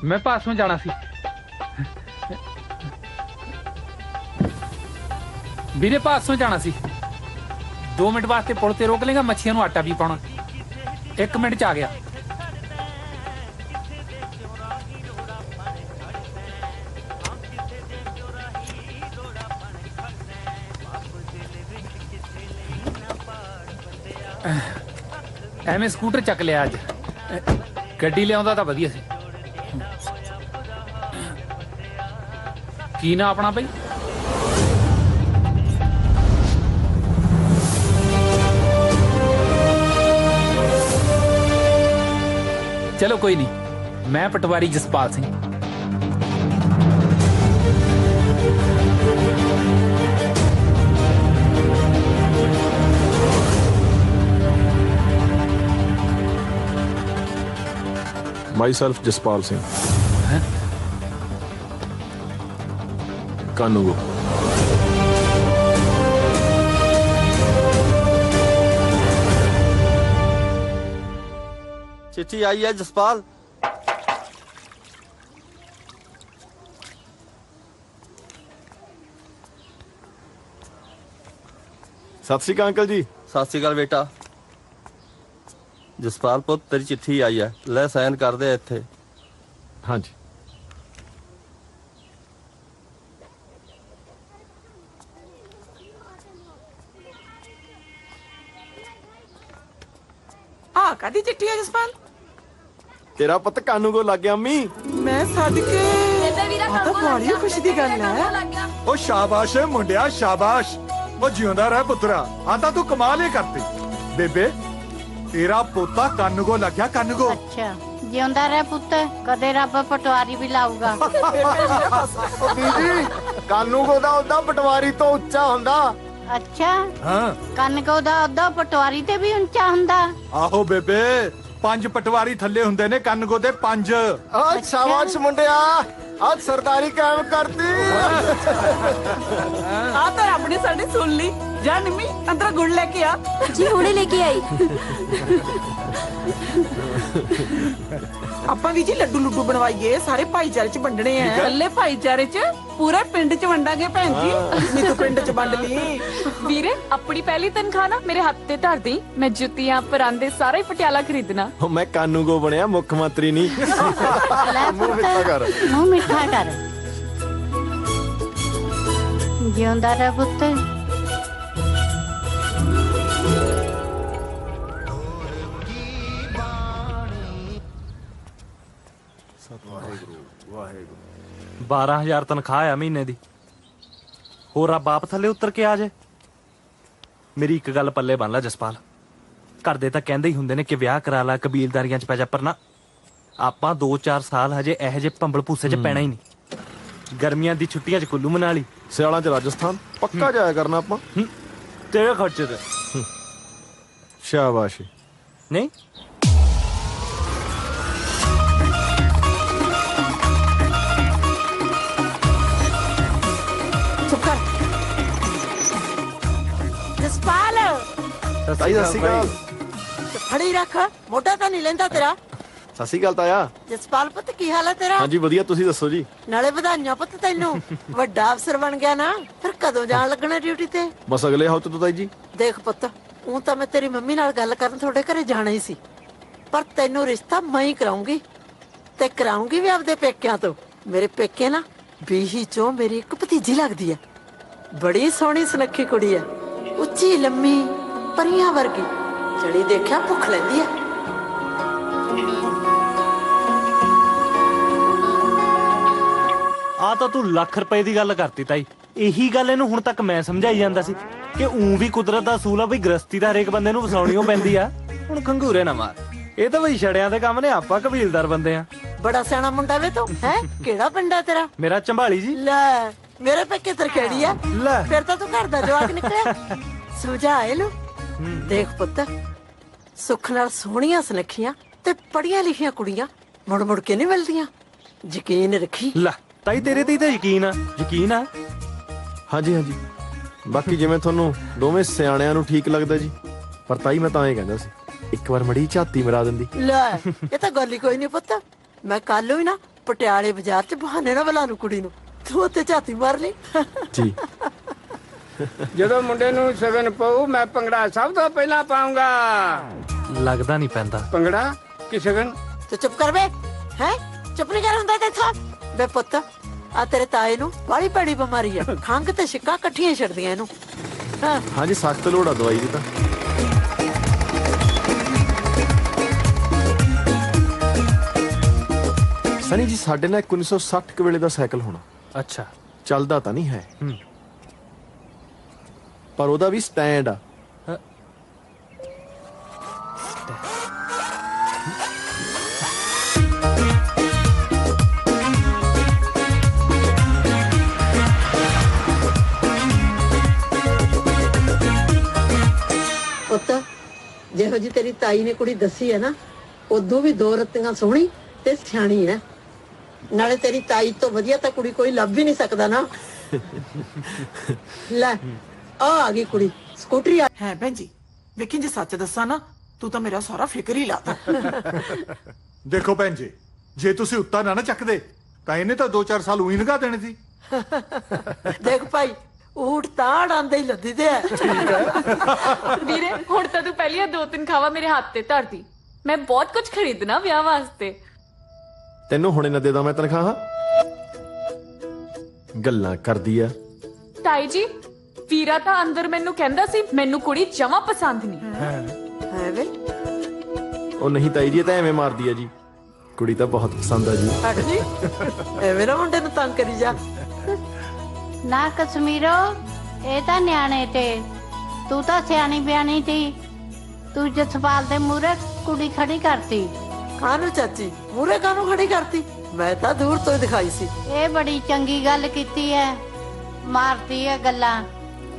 मैं पासों जाना सी। ਵੀਰੇ ਪਾਸੋਂ ਜਾਣਾ ਸੀ। 2 ਮਿੰਟ ਵਾਸਤੇ ਪੁਲ ਤੇ ਰੋਕ ਲੇਗਾ, ਮੱਛੀਆਂ ਨੂੰ ਆਟਾ ਵੀ ਪਾਉਣਾ। 1 ਮਿੰਟ ਚ ਆ ਗਿਆ। ਐਵੇਂ ਸਕੂਟਰ ਚੱਕ ਲਿਆ ਅੱਜ। ਗੱਡੀ ਲਿਆਉਂਦਾ ਤਾਂ ਵਧੀਆ ਸੀ। ਕੀ ਨਾ ਆਪਣਾ ਬਈ? चलो कोई नहीं, मैं पटवारी जसपाल सिंह। Myself जसपाल सिंह। कानूगो। चिट्ठी आई है जसपाल। सत श्री अकाल अंकल जी। सत श्री अकाल बेटा। जसपाल पुत तेरी चिट्ठी आई है, ले साइन कर दे इत्थे। हाँ जी। कादी चिट्ठी है जसपाल? तेरा पुत कानूगो लग गया अम्मी। मैं सदके तो बड़ी खुशी दी गल है। ओ शाबाश है मुंडिया, शाबाश। ओ जिਉਂਦਾ ਰਹਿ पुत्रा, आता तू कमाल ही करती। बेबे तेरा पोता कानूगो लग गया, कानूगो। अच्छा जिਉਂਦਾ ਰਹਿ ਪੁੱਤ, ਕਦੇ ਰੱਬ ਪਟਵਾਰੀ ਵੀ ਲਾਊਗਾ। दीदी कानूगो दा ओदा पटवारी तो उच्चा हुंदा। अच्छा हाँ ਕਨਕ ਉਹਦਾ ਉਹਦਾ ਪਟਵਾਰੀ ਤੇ ਵੀ ਉੱਚਾ ਹੁੰਦਾ। आहो बेबे, 5 पटवारी थल्ले हुंदे ने, कानूगो दे 5। शाबाश मुंडिया, आज सरदारी कायम करती। आ तो रब ने साडी सुन ली। जा निम्मी अंदर गुड़ लेके आ। जी हुणे लेके आई। ਆਪਾਂ ਵੀ ਜੀ ਲੱਡੂ ਲੁੱਡੂ ਬਣਵਾਈਏ, ਸਾਰੇ ਭਾਈਚਾਰੇ ਚ ਵੰਡਣੇ ਆ। ਇਕੱਲੇ ਭਾਈਚਾਰੇ ਚ ਪੂਰੇ ਪਿੰਡ ਚ ਵੰਡਾਂਗੇ ਭੈਣ ਜੀ। ਨਹੀਂ ਤੂੰ ਪਿੰਡ ਚ ਵੰਡ ਲਈ। ਵੀਰੇ ਆਪਣੀ ਪਹਿਲੀ ਤਨਖਾਹ ਨਾ ਮੇਰੇ ਹੱਥ ਤੇ ਧਰ ਦੀ। ਮੈਂ ਜੁੱਤੀਆਂ ਪਰਾਂਦੇ ਸਾਰਾ ਹੀ ਪਟਿਆਲਾ ਖਰੀਦਣਾ। मैं कानूगो बनया मुख्यमंत्री नहीं। ਮੁੰਹ ਮਿੱਠਾ ਕਰ, ਮੂੰਹ ਮਿੱਠਾ ਕਰ। ਜਿਉਂਦਾ ਰਹਿ ਪੁੱਤ। वाहेगुरु। 12,000 ਤਨਖਾਹ ਆ ਮਹੀਨੇ ਦੀ। ਹੋਰ ਆ ਬਾਪ ਥੱਲੇ ਉਤਰ ਕੇ ਆ ਜੇ। ਮੇਰੀ ਇੱਕ ਗੱਲ ਪੱਲੇ ਬੰਨ ਲੈ ਜਸਪਾਲ, ਘਰ ਦੇ ਤਾਂ ਕਹਿੰਦੇ ਹੀ ਹੁੰਦੇ ਨੇ ਕਿ ਵਿਆਹ ਕਰਾ ਲੈ, ਕਬੀਲਦਾਰੀਆਂ 'ਚ ਪੈ ਜਾ, ਪਰ ਨਾ, ਆਪਾਂ 2-4 ਸਾਲ ਹਜੇ ਇਹੋ ਜਿਹੇ ਭੰਬਲ ਭੂਸੇ 'ਚ ਪੈਣਾ ਹੀ ਨਹੀਂ। ਗਰਮੀਆਂ ਦੀ ਛੁੱਟੀਆਂ 'ਚ ਕੁੱਲੂ ਮਨਾਲੀ, ਸਿਆਲਾਂ 'ਚ ਰਾਜਸਥਾਨ ਪੱਕਾ ਜਾਇਆ ਕਰਨਾ ਆਪਾਂ। ਤੇਰੇ ਖਰਚੇ ਤੇ। शाबाश। ਨਹੀਂ ਚੁੱਪ ਕਰ ਜਸਪਾਲ। ਤਾਈ ਸਤਿ ਸ਼੍ਰੀ ਅਕਾਲ। ਫੜੀ ਰੱਖ, ਮੋਢਾ ਤਾਂ ਨਹੀਂ ਲੈਂਦਾ ਤੇਰਾ। ਸਤਿ ਸ਼੍ਰੀ ਅਕਾਲ ਤਾਇਆ। ਜਸਪਾਲ ਪੁੱਤ ਕੀ ਹਾਲ ਹੈ ਤੇਰਾ? ਹਾਂਜੀ ਵਧੀਆ, ਤੁਸੀਂ ਦੱਸੋ ਜੀ। ਨਾਲੇ ਵਧਾਈਆਂ ਪੁੱਤ ਤੈਨੂੰ, ਵੱਡਾ ਅਫਸਰ ਬਣ ਗਿਆ ਨਾ। ਫਿਰ ਕਦੋਂ ਜਾਣ ਲੱਗਣਾ ਡਿਊਟੀ ਤੇ? ਬਸ ਅਗਲੇ ਹਫ਼ਤੇ ਤੋਂ ਤਾਈ ਜੀ। ਦੇਖ ਪੁੱਤ, ਉਹ ਤਾਂ ਮੈਂ ਤੇਰੀ ਮੰਮੀ ਨਾਲ ਗੱਲ ਕਰਨ ਤੁਹਾਡੇ ਘਰੇ ਜਾਣਾ ਹੀ ਸੀ, ਪਰ ਤੈਨੂੰ ਰਿਸ਼ਤਾ ਮੈਂ ਹੀ ਕਰਾਉਂਗੀ, ਤੇ ਕਰਾਉਂਗੀ ਵੀ ਆਪਦੇ ਪੇਕਿਆਂ ਤੋਂ। ਮੇਰੇ ਪੇਕੇ ਨਾ ਬੀਹੀ ਚੋਂ ਮੇਰੀ ਇੱਕ ਭਤੀਜੀ ਲੱਗਦੀ ਹੈ। ਬੜੀ ਸੋਹਣੀ ਸੁਨੱਖੀ ਕੁੜੀ ਹੈ, ਉੱਚੀ ਲੰਮੀ ਪਰੀਆਂ ਵਰਗੀ, ਜਿਹੜੀ ਦੇਖਿਆ ਭੁੱਖ ਲੈਂਦੀ ਹੈ। ਆ ਤਾਂ ਤੂੰ ਲੱਖ ਰੁਪਏ ਦੀ ਗੱਲ ਕਰਤੀ ਤਾਈ। ਇਹੀ ਗੱਲ ਇਹਨੂੰ ਹੁਣ ਤੱਕ ਮੈਂ ਸਮਝਾਈ ਜਾਂਦਾ ਸੀ ਕਿ ਵੀ ਕੁਦਰਤ ਦਾ ਅਸੂਲ ਆ ਬਈ, ਗ੍ਰਸਤੀ ਦਾ ਹਰੇਕ ਬੰਦੇ ਨੂੰ ਵਸਾਉਣੀਓ ਪੈਂਦੀ ਆ। ਹੁਣ ਖੰਗੂਰੇ ਨਾ ਮਾਰ, ਇਹ ਤਾਂ ਬਈ ਛੜਿਆਂ ਦੇ ਕੰਮ ਨੇ, ਆਪਾਂ ਕਬੀਲਦਾਰ ਬੰਦੇ ਆ। ਬੜਾ ਸਿਆਣਾ ਮੁੰਡਾ ਵੇ ਤੂੰ। ਹੈ ਕਿਹੜਾ ਪਿੰਡ ਹੈ ਤੇਰਾ? ਮੇਰਾ ਚੰਬਾਲੀ ਜੀ। ਲੈ ਮੇਰੇ ਪੇਕੇ ਤਰਖੇੜੀ ਆ। ਲੈ ਫਿਰ ਤਾਂ ਤੂੰ ਘਰ ਦਾ ਜਵਾਕ ਨਿਕਲਿਆ। ਸਮਝਾ ਇਹਨੂੰ। ਦੇਖ ਪੁੱਤ, ਸੁੱਖ ਨਾਲ ਸੋਹਣੀਆਂ ਸੁਨੱਖੀਆਂ ਤੇ ਪੜੀਆਂ ਲਿਖੀਆਂ ਕੁੜੀਆਂ ਮੁੜ ਮੁੜ ਕੇ ਨਹੀਂ ਮਿਲਦੀਆਂ। ਯਕੀਨ ਰੱਖੀ। ਲੈ ਤਾਈ ਤੇਰੇ ਤੇ ਹੀ ਤਾਂ ਯਕੀਨ ਆ, ਯਕੀਨ ਆ। ਹਾਂਜੀ ਹਾਂਜੀ, ਬਾਕੀ ਜਿਵੇਂ ਤੁਹਾਨੂੰ ਦੋਵੇਂ ਸਿਆਣਿਆਂ ਨੂੰ ਠੀਕ ਲੱਗਦਾ ਜੀ। ਪਰ ਤਾਈ ਮੈਂ ਤਾਂ ਇਹ ਕਹਿੰਦਾ ਸੀ, ਇੱਕ ਵਾਰ ਮੜੀ ਝਾਤੀ ਮਰਾ ਦਿੰਦੀ। ਲੈ ਇਹ ਤਾਂ ਗੱਲ ਹੀ ਕੋਈ ਨਹੀਂ ਪੁੱਤ। ਮੈਂ ਕੱਲ ਹੀ ਨਾ ਪਟਿਆਲੇ ਬਾਜ਼ਾਰ 'ਚ ਬਹਾਨੇ ਨਾਲ ਬੁਲਾ ਲੂ ਕੁੜੀ ਨੂੰ, ਤੂੰ ਉੱਤੇ ਝਾਤੀ ਮਾਰ ਲਈ। ਜੀ ਜਦੋਂ ਮੁੰਡੇ ਨੂੰ ਸ਼ਗਨ ਪਾਉ ਮੈਂ ਭੰਗੜਾ ਸਭ ਤੋਂ ਪਹਿਲਾਂ ਪਾਉਂਗਾ। ਲੱਗਦਾ ਨਹੀਂ ਪੈਂਦਾ। ਭੰਗੜਾ ਕਿ ਸ਼ਗਨ? ਤੇ ਚੁੱਪ ਕਰ ਬੇ, ਹੈ ਚੁੱਪ ਨਹੀਂ ਕਰ ਹੁੰਦਾ ਤੇਥੋਂ। ਬੇ ਪੁੱਤ, ਆ ਤੇਰੇ ਤਾਏ ਨੂੰ ਬੜੀ ਭੈੜੀ ਬਿਮਾਰੀ ਆ, ਖੰਘ ਤੇ ਛਿੱਕਾਂ ਇਕੱਠੀਆਂ ਹੀ ਛੱਡਦੀਆਂ ਇਹਨੂੰ। ਹਾਂ ਹਾਂਜੀ, ਸਖਤ ਲੋੜ ਆ ਦਵਾਈ ਦੀ ਤਾਂ। ਸਨੀ ਜੀ, ਸਾਡੇ ਨਾਲ 1960 ਕੁ ਵੇਲੇ ਦਾ ਸਾਈਕਲ ਹੋਣਾ। ਅੱਛਾ। ਚੱਲਦਾ ਤਾਂ ਨਹੀਂ ਹੈ, ਹੂੰ। ਪਰ ਉਹਦਾ ਵੀ ਸਟੈਂਡ ਆ। ਪੁੱਤ, ਜਿਹੋ ਜੀ ਤੇਰੀ ਤਾਈ ਨੇ ਕੁੜੀ ਦੱਸੀ ਹੈ ਨਾ, ਉਦੋਂ ਵੀ ਦੋ ਰੱਤੀਆਂ ਸੋਹਣੀ ਤੇ ਸਿਆਣੀ ਹੈ। ਨਾਲੇ ਤੇਰੀ ਤਾਈ ਤੋਂ ਵਧੀਆ ਤਾਂ ਕੁੜੀ ਕੋਈ ਲੱਭ ਹੀ ਨਹੀਂ ਸਕਦਾ ਨਾ। ਲੈ ਆ ਗਈ ਕੁੜੀ, ਸਕੂਟਰੀ ਆ। ਹੈ ਭੈਣ ਜੀ, ਵੇਖੀ ਜੇ ਸੱਚ ਦੱਸਾਂ ਨਾ, ਤੂੰ ਤਾਂ ਮੇਰਾ ਸਾਰਾ ਫਿਕਰ ਹੀ ਲਾਤਾ। ਦੇਖੋ ਭੈਣ ਜੀ, ਜੇ ਤੁਸੀਂ ਉੱਤਾ ਨਾ ਚੱਕਦੇ ਤਾਂ ਇਹਨੇ ਤਾਂ 2-4 ਸਾਲ ਉਹੀ ਲੰਘਾ ਦੇਣੇ ਸੀ। ਦੇਖ ਭਾਈ, ਊਠ ਤਾਂ ਡਾਂਦੇ ਹੀ ਲੱਦੀ ਤੇ ਹੈ। ਵੀਰੇ ਹੁਣ ਤਾਂ ਤੂੰ ਪਹਿਲੀਆਂ 2-3 ਖਾਵਾ ਮੇਰੇ ਹੱਥ ਤੇ ਧਰਦੀ। ਮੈਂ ਬਹੁਤ ਕੁਝ ਖਰੀਦਣਾ ਵਿਆਹ ਵਾਸਤੇ। ਤੈਨੂੰ ਹੁਣੇ ਨਾ ਦੇ ਦਾਂ ਮੈਂ ਤਨਖਾਹ? ਗੱਲਾਂ ਕਰਦੀ ਆ। ਤਾਈ ਜੀ, ਵੀਰਾ ਤਾਂ ਅੰਦਰ ਮੈਨੂੰ ਕਹਿੰਦਾ ਸੀ ਮੈਨੂੰ ਕੁੜੀ ਜਮਾਂ ਪਸੰਦ ਨਹੀਂ। ਹੈ ਵੇ ਉਹ ਨਹੀਂ ਤਾਈ ਜੀ, ਇਹ ਤਾਂ ਐਵੇਂ ਮਾਰਦੀ ਆ ਜੀ। ਕੁੜੀ ਤਾਂ ਬਹੁਤ ਪਸੰਦ ਆ ਜੀ। ਹਟ ਜੀ, ਐਵੇਂ ਨਾ ਮੁੰਡੇ ਨੂੰ ਤੰਗ ਕਰੀ ਜਾ। ਨਾ ਕਸ਼ਮੀਰੋ, ਇਹ ਤਾਂ ਨਿਆਣੇ ਤੇ, ਤੂੰ ਤਾਂ ਸਿਆਣੀ ਬਿਆਣੀ ਤੀ। ਤੂੰ ਜਸਪਾਲ ਦੇ ਮੂਹਰੇ ਕੁੜੀ ਖੜੀ ਕਰਤੀ। ਕਾਹਨੂੰ ਚਾਚੀ, ਮੂਰੇ ਕਾਹਨੂੰ ਖੜੀ ਕਰਤੀ? ਮੈਂ ਤਾਂ ਦੂਰ ਤੋਂ ਹੀ ਦਿਖਾਈ ਸੀ। ਇਹ ਬੜੀ ਚੰਗੀ ਗੱਲ ਕੀਤੀ ਐ, ਮਾਰਦੀ ਐ ਗੱਲਾਂ।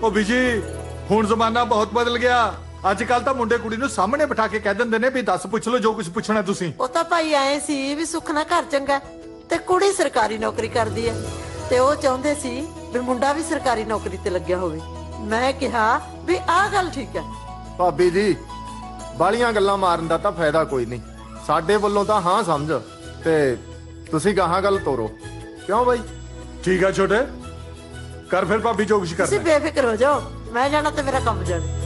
ਉਹ ਬੀਜੀ, ਹੁਣ ਜ਼ਮਾਨਾ ਬਹੁਤ ਬਦਲ ਗਿਆ। ਅੱਜ ਕੱਲ ਤਾਂ ਮੁੰਡੇ ਕੁੜੀ ਨੂੰ ਸਾਹਮਣੇ ਬਿਠਾ ਕੇ ਕਹਿ ਦਿੰਦੇ ਨੇ ਵੀ ਦੱਸ ਪੁੱਛ ਲਓ ਜੋ ਕੁਝ ਪੁੱਛਣਾ ਤੁਸੀਂ। ਉਹ ਤਾਂ ਭਾਈ ਆਏ ਸੀ ਵੀ ਸੁੱਖ ਨਾਲ ਘਰ ਚੰਗਾ ਤੇ ਕੁੜੀ ਸਰਕਾਰੀ ਨੌਕਰੀ ਕਰਦੀ ਹੈ, ਤੇ ਉਹ ਚਾਹੁੰਦੇ ਸੀ ਵੀ ਮੁੰਡਾ ਵੀ ਸਰਕਾਰੀ ਨੌਕਰੀ ਤੇ ਲੱਗਿਆ ਹੋਵੇ। ਮੈਂ ਕਿਹਾ ਵੀ ਆਹ ਗੱਲ ਠੀਕ ਹੈ। ਭਾਬੀ ਜੀ, ਬਾਲੀਆਂ ਗੱਲਾਂ ਮਾਰਨ ਦਾ ਤਾਂ ਫਾਇਦਾ ਕੋਈ ਨਹੀਂ। ਸਾਡੇ ਵੱਲੋਂ ਤਾਂ ਹਾਂ ਸਮਝ, ਤੇ ਤੁਸੀਂ ਗਾਹਾਂ ਗੱਲ ਤੋਰੋ। ਕਿਉਂ ਬਾਈ? ਠੀਕ ਆ ਛੋਟੇ, ਕਰ ਫਿਰ ਭਾਬੀ ਜੋ ਕੁਝ ਤੁਸੀਂ ਕਰਨਾ। ਬੇਫਿਕਰ ਹੋ ਜਾਓ, ਮੈਂ ਜਾਣਾ ਤੇ ਮੇਰਾ ਕੰਮ ਜਾਣਾ।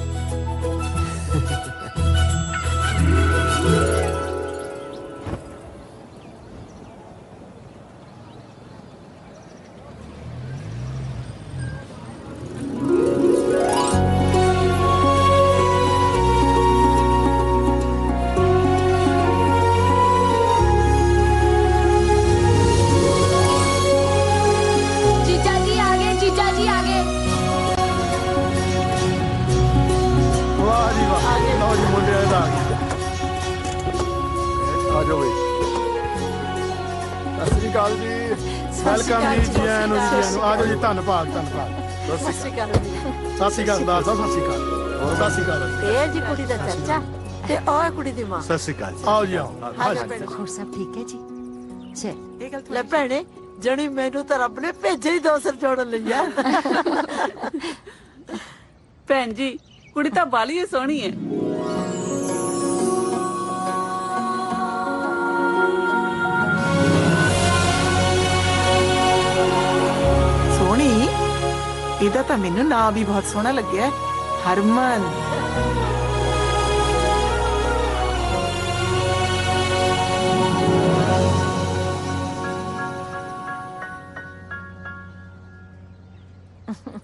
ਜੀਜਾ ਜੀ ਆ ਗਏ, ਜੀਜਾ ਜੀ ਆ ਗਏ। ਵਾਹ ਜੀ ਵਾਹ, ਲਓ ਜੀ ਮੁੰਡਿਆਂ ਦਾ ਆ ਗਿਆ। ਆ ਜਾਓ ਬਈ। ਸਤਿ ਸ੍ਰੀ ਅਕਾਲ ਜੀ। ਵੈਲਕਮ ਜੀ, ਜੀ ਆਇਆਂ ਨੂੰ, ਜੀ ਆਇਆਂ ਨੂੰ। ਆ ਜਾਓ ਜੀ, ਧੰਨਵਾਦ ਧੰਨਵਾਦ। ਸਤਿ ਸ਼੍ਰੀ ਅਕਾਲ ਵੀਰੇ। ਸਤਿ ਸ੍ਰੀ ਅਕਾਲ ਸਰਦਾਰ ਸਾਹਿਬ, ਸਤਿ ਸ੍ਰੀ ਅਕਾਲ। ਹੋਰ ਸਤਿ ਸ੍ਰੀ ਅਕਾਲ। ਇਹ ਜੀ ਕੁੜੀ ਦਾ ਚਾਚਾ ਤੇ ਉਹ ਕੁੜੀ ਦੀ ਮਾਂ। ਸਤਿ ਸ਼੍ਰੀ ਅਕਾਲ ਜੀ। ਆਓ ਜੀ, ਆਓ। ਆ ਜਾ ਭੈਣੇ। ਹੋਰ ਸਭ ਠੀਕ ਹੈ ਜੀ? ਚਲ ਇਹ ਗੱਲ ਲੈ ਭੈਣੇ, ਜਣੀ ਮੈਨੂੰ ਤਾਂ ਰੱਬ ਨੇ ਭੇਜੇ ਹੀ ਦੋ ਸਿਰ ਜੋੜਨ ਲਈ ਆ। ਭੈਣ ਜੀ, ਕੁੜੀ ਤਾਂ ਬਾਲੀ ਹੀ ਸੋਹਣੀ ਹੈ। ਸੋਹਣੀ? ਇਹਦਾ ਤਾਂ ਮੈਨੂੰ ਨਾਂ ਵੀ ਬਹੁਤ ਸੋਹਣਾ ਲੱਗਿਆ, ਹਰਮਨ।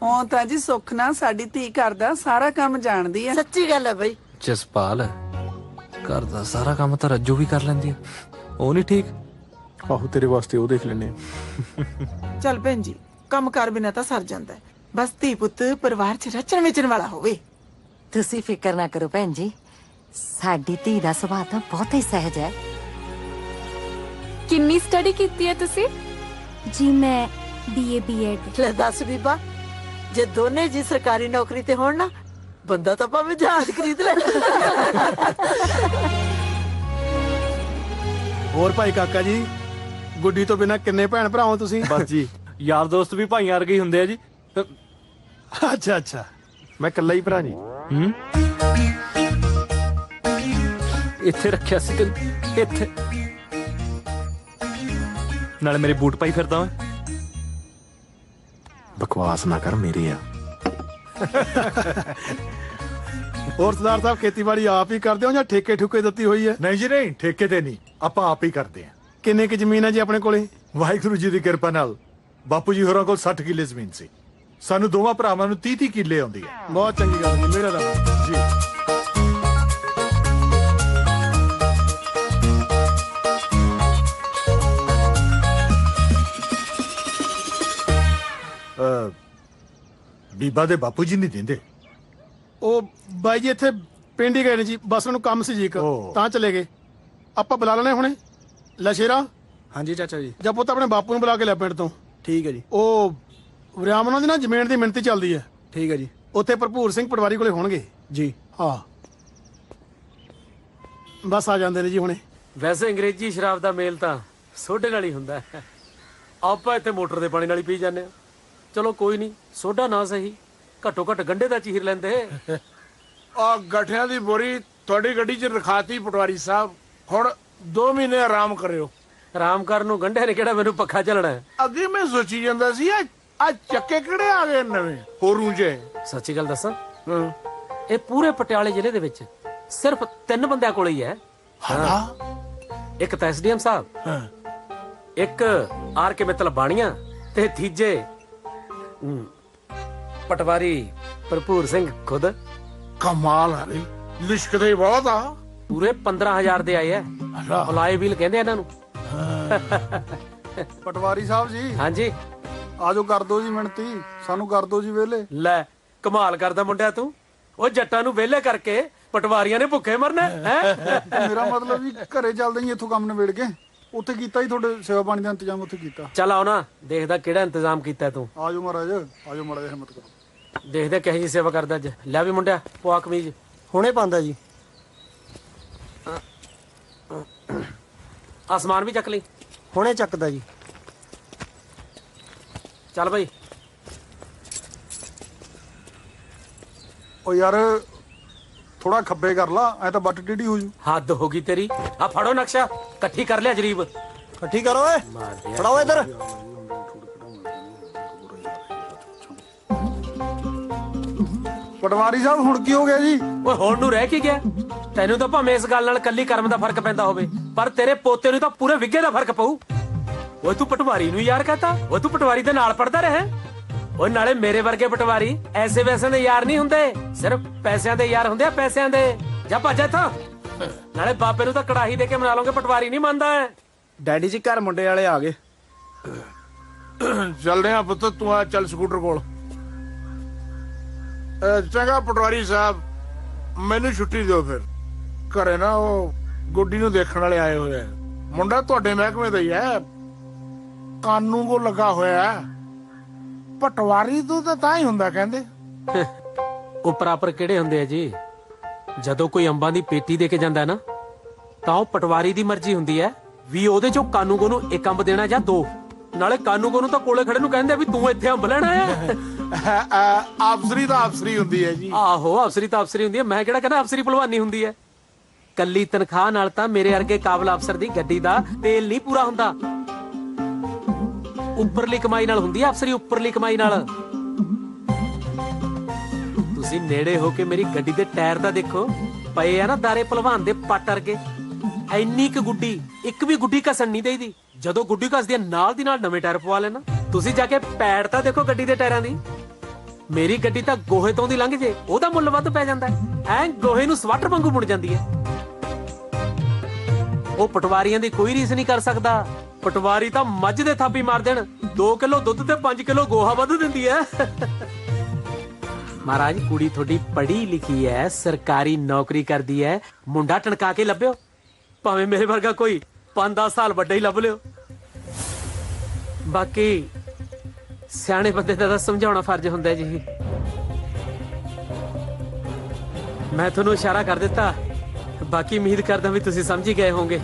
ਉਹ ਤਾਂ ਜੀ ਸੁੱਖ ਨਾਲ ਸਾਡੀ ਧੀ ਘਰ ਦਾ ਸਾਰਾ ਕੰਮ ਜਾਣਦੀ ਹੈ। ਸੱਚੀ ਗੱਲ ਹੈ ਬਈ। ਜਸਪਾਲ, ਘਰ ਦਾ ਸਾਰਾ ਕੰਮ ਤਾਂ ਰੱਜੂ ਵੀ ਕਰ ਲੈਂਦੀ ਆ। ਉਹ ਨਹੀਂ ਠੀਕ? ਆਹੋ, ਤੇਰੇ ਵਾਸਤੇ ਉਹ ਦੇਖ ਲੈਨੇ। ਚੱਲ ਭੈਣ ਜੀ, ਕੰਮ ਕਰ ਬਿਨਾ ਤਾਂ ਸਰ ਜਾਂਦਾ ਹੈ। ਬਸ ਧੀ ਪੁੱਤ ਪਰਿਵਾਰ 'ਚ ਰਚਣ ਵਿਚਣ ਵਾਲਾ ਹੋਵੇ। ਤੁਸੀਂ ਫਿਕਰ ਨਾ ਕਰੋ ਭੈਣ ਜੀ, ਸਾਡੀ ਧੀ ਦਾ ਸੁਭਾਅ ਤਾਂ ਬਹੁਤ ਹੀ ਸਹਿਜ ਹੈ ਕਿੰਨੀ ਸਟੱਡੀ ਕੀਤੀ ਹੈ ਤੁਸੀਂ? ਜੀ। ਮੈਂ BA BEd। ਲੈ ਦੱਸ ਬੀਬਾ, ਜੇ ਦੋਨੇ ਜੀ ਸਰਕਾਰੀ ਨੌਕਰੀ ਤੇ ਹੋਣ ਨਾ, ਬੰਦਾ ਤਾਂ ਭਾਵੇਂ ਜਹਾਜ਼ ਖਰੀਦ ਲੈ। ਹੋਰ ਭਾਈ ਕਾਕਾ ਜੀ, ਗੁੱਡੀ ਤੋਂ ਬਿਨਾ ਕਿੰਨੇ ਭੈਣ ਭਰਾ ਹੋ ਤੁਸੀਂ? ਬਸ ਜੀ, ਯਾਰ ਦੋਸਤ ਵੀ ਭਾਈਆਂ ਵਰਗੇ ਹੀ ਹੁੰਦੇ ਆ ਜੀ। ਅੱਛਾ ਅੱਛਾ। ਮੈਂ ਇਕੱਲਾ ਹੀ ਭਰਾ ਜੀ। ਹੂੰ, ਇੱਥੇ ਰੱਖਿਆ ਸੀ ਤੈਨੂੰ, ਇੱਥੇ। ਨਾਲੇ ਮੇਰੇ ਬੂਟ ਪਾਈ ਫਿਰਦਾ ਮੈਂ। ਬਕਵਾਸ ਨਾ ਕਰ ਮੇਰੇ ਆ। ਹੋਰ ਸਰਦਾਰ ਸਾਹਿਬ ਖੇਤੀਬਾੜੀ ਆਪ ਹੀ ਕਰਦੇ ਹੋ ਜਾਂ ਠੇਕੇ ਠੁਕੇ ਦਿੱਤੀ ਹੋਈ ਹੈ? ਨਹੀਂ ਜੀ ਨਹੀਂ, ਠੇਕੇ ਤੇ ਨਹੀਂ, ਆਪਾਂ ਆਪ ਹੀ ਕਰਦੇ ਹਾਂ। ਕਿੰਨੇ ਕੀ ਜ਼ਮੀਨ ਹੈ ਜੀ ਆਪਣੇ ਕੋਲੇ? ਵਾਹਿਗੁਰੂ ਜੀ ਦੀ ਕਿਰਪਾ ਨਾਲ ਬਾਪੂ ਜੀ ਹੋਰਾਂ ਕੋਲ 60 ਕਿੱਲੇ ਜ਼ਮੀਨ ਸੀ। ਸਾਨੂੰ ਦੋਵਾਂ ਭਰਾਵਾਂ ਨੂੰ 30-30 ਕਿੱਲੇ ਆਉਂਦੀ ਹੈ। ਬਹੁਤ ਚੰਗੀ ਗੱਲ ਜੀ, ਮੇਰਾ ਦਾ ਜੀ ਬੀਬਾ ਦੇ ਬਾਪੂ ਜੀ ਨਹੀਂ ਦਿੰਦੇ। ਉਹ ਬਾਈ ਜੀ ਇੱਥੇ ਪਿੰਡ ਹੀ ਗਏ ਨੇ ਜੀ, ਬਸ ਉਹਨੂੰ ਕੰਮ ਸੀ ਜੀ ਇੱਕ, ਓ। ਤਾਂ ਚਲੇ ਗਏ। ਆਪਾਂ ਬੁਲਾ ਲੈਣੇ ਹੁਣੇ। ਲੈ ਸ਼ੇਰਾ, ਹਾਂਜੀ ਚਾਚਾ ਜੀ। ਜਾਂ ਪੁੱਤ ਆਪਣੇ ਬਾਪੂ ਨੂੰ ਬੁਲਾ ਕੇ ਲੈ ਪਿੰਡ ਤੋਂ। ਠੀਕ ਹੈ ਜੀ। ਉਹ ਵਿਰਾਮਨਾਂ ਦੀ ਨਾ ਜ਼ਮੀਨ ਦੀ ਮਿਣਤੀ ਚੱਲਦੀ ਹੈ। ਠੀਕ ਹੈ ਜੀ। ਉੱਥੇ ਭਰਪੂਰ ਸਿੰਘ ਪਟਵਾਰੀ ਕੋਲੇ ਹੋਣਗੇ ਜੀ। ਹਾਂ, ਬਸ ਆ ਜਾਂਦੇ ਨੇ ਜੀ ਹੁਣੇ। ਵੈਸੇ ਅੰਗਰੇਜ਼ੀ ਸ਼ਰਾਬ ਦਾ ਮੇਲ ਤਾਂ ਸੋਡੇ ਨਾਲ ਹੀ ਹੁੰਦਾ ਹੈ। ਆਪਾਂ ਇੱਥੇ ਮੋਟਰ ਦੇ ਪਾਣੀ ਨਾਲ ਹੀ ਪੀ ਜਾਂਦੇ ਆ। ਚਲੋ ਕੋਈ ਨਹੀਂ, ਸੋਡਾ ਨਾ ਸਹੀ, ਘੱਟੋ ਘੱਟ ਗੰਢੇ ਦਾ ਚੀਰ ਲੈਂਦੇ। ਆ ਗਠਿਆਂ ਦੀ ਬੋਰੀ ਤੁਹਾਡੀ ਗੱਡੀ 'ਚ ਰਖਾਤੀ ਪਟਵਾਰੀ ਸਾਹਿਬ। ਹੁਣ 2 ਮਹੀਨੇ ਆਰਾਮ ਕਰਿਓ। ਆਰਾਮ ਕਰਨ ਨੂੰ ਗੰਢੇ ਨੇ ਕਿਹੜਾ ਮੈਨੂੰ ਪੱਖਾ ਚੱਲਣਾ ਹੈ। ਅੱਗੇ ਮੈਂ ਸੋਚੀ ਜਾਂਦਾ ਸੀ ਆ ਚੱਕੇ ਕਿਹੜੇ ਆ ਗਏ ਨਵੇਂ ਹੋਰੂ ਜੇ। ਸੱਚੀ ਗੱਲ ਦੱਸਾਂ, ਇਹ ਪੂਰੇ ਪਟਿਆਲੇ ਜ਼ਿਲ੍ਹੇ ਦੇ ਵਿੱਚ ਸਿਰਫ 3 ਬੰਦਿਆਂ ਕੋਲ ਹੀ ਹੈ। ਇੱਕ ਤਾਂ ਐਸਡੀਐਮ ਸਾਹਿਬ, ਇੱਕ ਆਰ ਕੇ ਮਿੱਤਲ ਬਾਣੀਆਂ, ਤੇ ਤੀਜੇ ਪਟਵਾਰੀ ਭਰਪੂਰ ਸਿੰਘ ਖੁਦ। ਕਮਾਲ ਆ ਰਹੀ, ਲਿਸ਼ਕਦੇ ਬਹੁਤ ਆ। ਪੂਰੇ 15,000 ਦੇ ਆਏ ਐ। ਫਲਾਈ ਵੀਲ ਕਹਿੰਦੇ ਇਹਨਾਂ ਨੂੰ। ਪਟਵਾਰੀ ਸਾਹਿਬ ਜੀ। ਹਾਂਜੀ। ਆਜੋ ਕਰ ਦੋ ਜੀ ਮਿਹਨਤੀ, ਸਾਨੂੰ ਕਰ ਦੋ ਜੀ ਵੇਲੇ। ਲੈ ਕਮਾਲ ਕਰਦਾ ਮੁੰਡਿਆ ਤੂੰ। ਉਹ ਜੱਟਾਂ ਨੂੰ ਵਿਹਲੇ ਕਰਕੇ ਪਟਵਾਰੀਆਂ ਨੇ ਭੁੱਖੇ ਮਰਨਾ ਹੈ। ਮੇਰਾ ਮਤਲਬ ਵੀ ਘਰੇ ਚੱਲਦੇ ਹੀ ਇੱਥੋਂ ਕੰਮ ਨਿਬੇੜ ਕੇ ਉੱਥੇ ਕੀਤਾ ਹੀ, ਤੁਹਾਡੇ ਸੇਵਾ ਪਾਣੀ ਦਾ ਇੰਤਜ਼ਾਮ ਉੱਥੇ ਕੀਤਾ। ਚੱਲ ਆਓ ਨਾ, ਦੇਖਦਾ ਕਿਹੜਾ ਇੰਤਜ਼ਾਮ ਕੀਤਾ ਤੂੰ। ਆਜੋ ਮਹਾਰਾਜ, ਆਜੋ ਮਾੜਾ ਜਿਹਾ ਹਿੰਮਤ ਕਰੋ। ਦੇਖਦੇ ਕਿਹੋ ਜੀ ਸੇਵਾ ਕਰਦਾ ਅੱਜ। ਲੈ ਵੀ ਮੁੰਡਿਆ ਪਵਾ ਕਮੀਜ਼। ਹੁਣੇ ਪਾਉਂਦਾ ਜੀ। ਆਸਮਾਨ ਵੀ ਚੱਕ ਲਈ। ਹੁਣੇ ਚੱਕਦਾ ਜੀ। ਚੱਲ ਬਈ। ਉਹ ਯਾਰ ਥੋੜਾ ਖੱਬੇ ਕਰ ਲਾ, ਐ ਤਾਂ ਬੱਟ ਟੇਢੀ ਹੋ ਜੂ। ਹੱਦ ਹੋ ਗਈ ਤੇਰੀ। ਆ ਫੜੋ ਨਕਸ਼ਾ, ਇਕੱਠੀ ਕਰ ਲਿਆ ਜਰੀਬ। ਇਕੱਠੀ ਕਰੋ ਓਏ, ਫੜਾਓ ਇੱਧਰ। ਪਟਵਾਰੀ ਸਾਹਿਬ ਹੁਣ ਕੀ ਹੋ ਗਿਆ ਜੀ? ਓਏ ਹੁਣ ਨੂੰ ਰਹਿ ਕੀ ਗਿਆ? ਤੈਨੂੰ ਤਾਂ ਭਾਵੇਂ ਇਸ ਗੱਲ ਨਾਲ ਕੱਲੀ ਕਰਮ ਦਾ ਫਰਕ ਪੈਂਦਾ ਹੋਵੇ, ਪਰ ਤੇਰੇ ਪੋਤੇ ਨੂੰ ਤਾਂ ਪੂਰੇ ਵਿੱਗੇ ਦਾ ਫਰਕ ਪਊ। ਓਏ ਤੂੰ ਪਟਵਾਰੀ ਨੂੰ ਯਾਰ ਕਹਤਾ। ਓਏ ਤੂੰ ਪਟਵਾਰੀ ਦੇ ਨਾਲ ਪੜਦਾ ਰਿਹਾ। ਓਏ ਨਾਲੇ ਮੇਰੇ ਵਰਗੇ ਪਟਵਾਰੀ ਐਸੇ ਵੈਸੇ ਦੇ ਯਾਰ ਨਹੀਂ ਹੁੰਦੇ, ਸਿਰਫ ਪੈਸਿਆਂ ਦੇ ਯਾਰ ਹੁੰਦੇ ਆ, ਪੈਸਿਆਂ ਦੇ। ਜਾ ਭੱਜ ਇੱਥੋਂ। ਨਾਲੇ ਬਾਪੇ ਨੂੰ ਤਾਂ ਕੜਾਹੀ ਦੇ ਕੇ ਮਨਾ ਲਓਗੇ, ਪਟਵਾਰੀ ਨਹੀਂ ਮੰਨਦਾ। ਡੈਡੀ ਜੀ ਘਰ ਮੁੰਡੇ ਵਾਲੇ ਆ ਗਏ। ਚੱਲਦੇ ਆ ਪੁੱਤ, ਤੂੰ ਆ ਚੱਲ ਸਕੂਟਰ ਕੋਲ। ਚੰਗਾ ਪਟਵਾਰੀ ਸਾਹਿਬ, ਮੈਨੂੰ ਛੁੱਟੀ ਦਿਓ ਫਿਰ। ਘਰੇ ਨਾ ਉਹ ਗੁੱਡੀ ਨੂੰ ਦੇਖਣ ਵਾਲੇ ਆਏ ਹੋਏ ਆ। ਮੁੰਡਾ ਤੁਹਾਡੇ ਮਹਿਕਮੇ ਦਾ ਹੀ ਹੈ, ਕਾਨੂੰ ਕੋ ਲੱਗਾ ਹੋਇਆ। ਪਟਵਾਰੀ ਤੋਂ ਤਾਂ ਹੀ ਹੁੰਦਾ ਕਹਿੰਦੇ। ਉਹ ਪ੍ਰਾਪਰ ਕਿਹੜੇ ਹੁੰਦੇ ਆ ਜੀ? ਜਦੋਂ ਕੋਈ ਅੰਬਾਂ ਦੀ ਪੇਟੀ ਦੇ ਕੇ ਜਾਂਦਾ ਨਾ, ਤਾਂ ਉਹ ਪਟਵਾਰੀ ਦੀ ਮਰਜ਼ੀ ਹੁੰਦੀ ਹੈ ਵੀ ਉਹਦੇ ਚੋਂ ਕਾਨੂੰਗੋ ਨੂੰ 1 ਅੰਬ ਦੇਣਾ ਜਾਂ 2। ਨਾਲੇ ਕਾਨੂੰਗੋ ਨੂੰ ਤਾਂ ਕੋਲੇ ਖੜੇ ਨੂੰ ਕਹਿੰਦੇ ਵੀ ਤੂੰ ਇੱਥੇ ਅੰਬ ਲੈਣਾ ਆ। ਅਫਸਰੀ ਤਾਂ ਅਫਸਰੀ ਹੁੰਦੀ ਹੈ ਜੀ। ਆਹੋ, ਅਫਸਰੀ ਤਾਂ ਅਫਸਰੀ ਹੁੰਦੀ ਹੈ। ਮੈਂ ਕਿਹੜਾ ਕਹਿੰਦਾ ਅਫਸਰੀ ਭਲਵਾਨੀ ਹੁੰਦੀ ਹੈ। ਕੱਲੀ ਤਨਖਾਹ ਨਾਲ ਤਾਂ ਮੇਰੇ ਵਰਗੇ ਕਾਬਲ ਅਫਸਰ ਦੀ ਗੱਡੀ ਦਾ ਤੇਲ ਨਹੀਂ ਪੂਰਾ ਹੁੰਦਾ। ਉੱਪਰਲੀ ਕਮਾਈ ਨਾਲ ਹੁੰਦੀ ਹੈ ਅਫਸਰੀ, ਉੱਪਰਲੀ ਕਮਾਈ ਨਾਲ। ਤੁਸੀਂ ਨੇੜੇ ਹੋ ਕੇ ਮੇਰੀ ਗੱਡੀ ਦੇ ਟਾਇਰ ਤਾਂ ਦੇਖੋ, ਪਏ ਆ ਨਾ ਦਾਰੇ ਭਲਵਾਨ ਦੇ ਪੱਟ ਵਰਗੇ। ਐਨੀ ਕੁ ਗੁੱਡੀ, ਇੱਕ ਵੀ ਗੁੱਡੀ ਘਸਣ ਨਹੀਂ ਦੇਈਦੀ। ਜਦੋਂ ਗੁੱਡੀ ਘਸਦੀ ਹੈ ਨਾਲ ਦੀ ਨਾਲ ਨਵੇਂ ਟਾਇਰ ਪਵਾ ਲੈਣਾ। ਤੁਸੀਂ ਜਾ ਕੇ ਪੈੜ ਤਾਂ ਦੇਖੋ ਗੱਡੀ ਦੇ ਟਾਇਰਾਂ ਦੀ। ਮੇਰੀ ਗੱਡੀ ਤਾਂ ਗੋਹੇ ਤੋਂ ਦੀ ਲੰਘ ਜੇ ਉਹਦਾ ਮੁੱਲ ਵੱਧ ਪੈ ਜਾਂਦਾ। ਐ ਗੋਹੇ ਨੂੰ ਸਵਾਟਰ ਵਾਂਗੂ ਮੁੜ ਜਾਂਦੀ ਹੈ। ਉਹ ਪਟਵਾਰੀਆਂ ਦੀ ਕੋਈ ਰੀਸ ਨਹੀਂ ਕਰ ਸਕਦਾ। ਪਟਵਾਰੀ ਤਾਂ ਮੱਝ ਦੇ ਥਾਪੀ ਮਾਰ ਦੇਣ, 2 ਕਿਲੋ ਦੁੱਧ ਤੇ 5 ਕਿਲੋ ਗੋਹਾ ਵੱਧ ਦਿੰਦੀ ਹੈ। ਮਹਾਰਾਜ ਕੁੜੀ ਤੁਹਾਡੀ ਪੜ੍ਹੀ ਲਿਖੀ ਹੈ, ਸਰਕਾਰੀ ਨੌਕਰੀ ਕਰਦੀ ਹੈ। ਮੁੰਡਾ ਟਣਕਾ ਕੇ ਲੱਭਿਓ, ਭਾਵੇਂ ਮੇਰੇ ਵਰਗਾ ਕੋਈ 5-10 ਸਾਲ ਵੱਡਾ ਹੀ ਲੱਭ ਲਿਓ। ਬਾਕੀ ਸਿਆਣੇ ਬੰਦੇ ਦਾ ਤਾਂ ਸਮਝਾਉਣਾ ਫਰਜ਼ ਹੁੰਦਾ ਜੀ। ਮੈਂ ਤੁਹਾਨੂੰ ਇਸ਼ਾਰਾ ਕਰ ਦਿੱਤਾ, ਬਾਕੀ ਉਮੀਦ ਕਰਦਾ ਵੀ ਤੁਸੀਂ ਸਮਝ ਹੀ ਗਏ ਹੋਵੋਗੇ।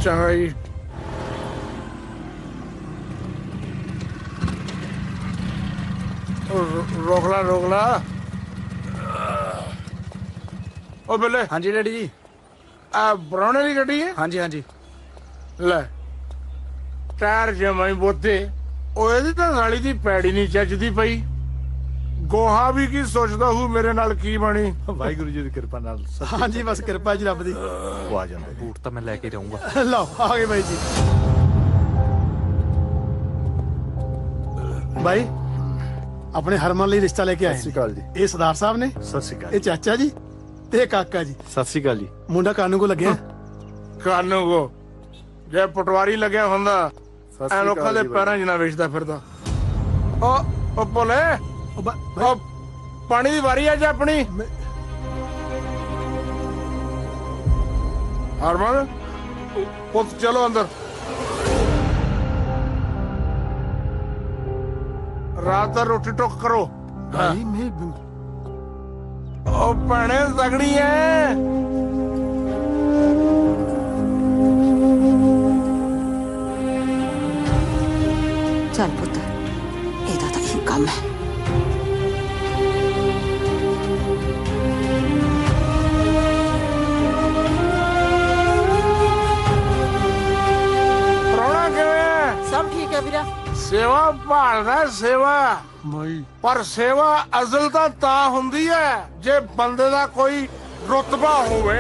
ਚੰਗਾ ਜੀ। ਰੋਕ ਲਾ ਉਹ ਬੱਲੇ ਹਾਂਜੀ ਡੈਡੀ ਜੀ। ਆ ਬਰਾਉਣੇ ਦੀ ਗੱਡੀ ਹੈ? ਹਾਂਜੀ ਹਾਂਜੀ। ਲੈ ਟਾਇਰ ਜਮਾਈ ਬੋਤੇ, ਉਹ ਇਹਦੀ ਤਾਂ ਸਾਲੀ ਦੀ ਪੈੜੀ ਨਹੀਂ ਚੱਜਦੀ ਪਈ। ਗੋਹਾ ਵੀ ਕੀ ਸੋਚਦਾ ਹੂੰ ਮੇਰੇ ਨਾਲ ਕੀ ਬਣੀ। ਵਾਹਿਗੁਰੂ ਜੀ ਦੀ ਕਿਰਪਾ ਨਾਲ। ਹਾਂਜੀ ਬਸ ਕਿਰਪਾ ਜੀ ਰੱਬ ਦੀ। ਉਹ ਆ ਜਾਂਦੇ ਬੂਟ ਤਾਂ ਮੈਂ ਲੈ ਕੇ ਰਹੂੰਗਾ। ਲਓ ਆ ਗਏ ਬਾਈ ਜੀ। ਬਾਈ ਆਪਣੇ ਹਰਮਨ ਲਈ ਰਿਸ਼ਤਾ ਲੈ ਕੇ ਆਏ। ਸਤਿ ਸ਼੍ਰੀ ਅਕਾਲ ਜੀ। ਇਹ ਸਰਦਾਰ ਸਾਹਿਬ ਨੇ। ਸਤਿ ਸ਼੍ਰੀ ਅਕਾਲ। ਇਹ ਚਾਚਾ ਜੀ ਤੇ ਇਹ ਕਾਕਾ ਜੀ। ਸਤਿ ਸ਼੍ਰੀ ਅਕਾਲ ਜੀ। ਮੁੰਡਾ ਕਾਨੂੰ ਕੋ ਲੱਗਿਆ। ਕਾਨੂੰ ਕੋ ਜੇ ਪਟਵਾਰੀ ਲੱਗਿਆ ਹੁੰਦਾ ਐ ਲੋਕਾਂ ਦੇ ਪੈਰਾਂ 'ਚ ਨਾ ਵੇਚਦਾ ਫਿਰਦਾ। ਉਹ ਭੋਲੇ, ਉਹ ਪਾਣੀ ਦੀ ਵਾਰੀ ਆ ਜੀ ਆਪਣੀ। ਹਰਮਨ ਪੁੱਤ ਚਲੋ ਅੰਦਰ। ਰਾਤ ਦਾ ਰੋਟੀ ਟੁੱਕ ਕਰੋ। ਭਾਈ ਮੈਂ ਉਹ ਭੈਣੇ ਤਗੜੀ ਐ। ਚੱਲ ਪੁੱਤ, ਇਹਦਾ ਤਾਂ ਇਹੀ ਕੰਮ ਹੈ। ਪ੍ਰਾਹੁਣਾ ਕਿਵੇਂ ਐ? ਸਭ ਠੀਕ ਹੈ ਵੀਰਾ। ਸੇਵਾ ਭਾਲਦਾ ਸੇਵਾ। ਪਰ ਸੇਵਾ ਅਸਲ ਤਾਂ ਹੁੰਦੀ ਹੈ ਜੇ ਬੰਦੇ ਦਾ ਕੋਈ ਰੁਤਬਾ ਹੋਵੇ,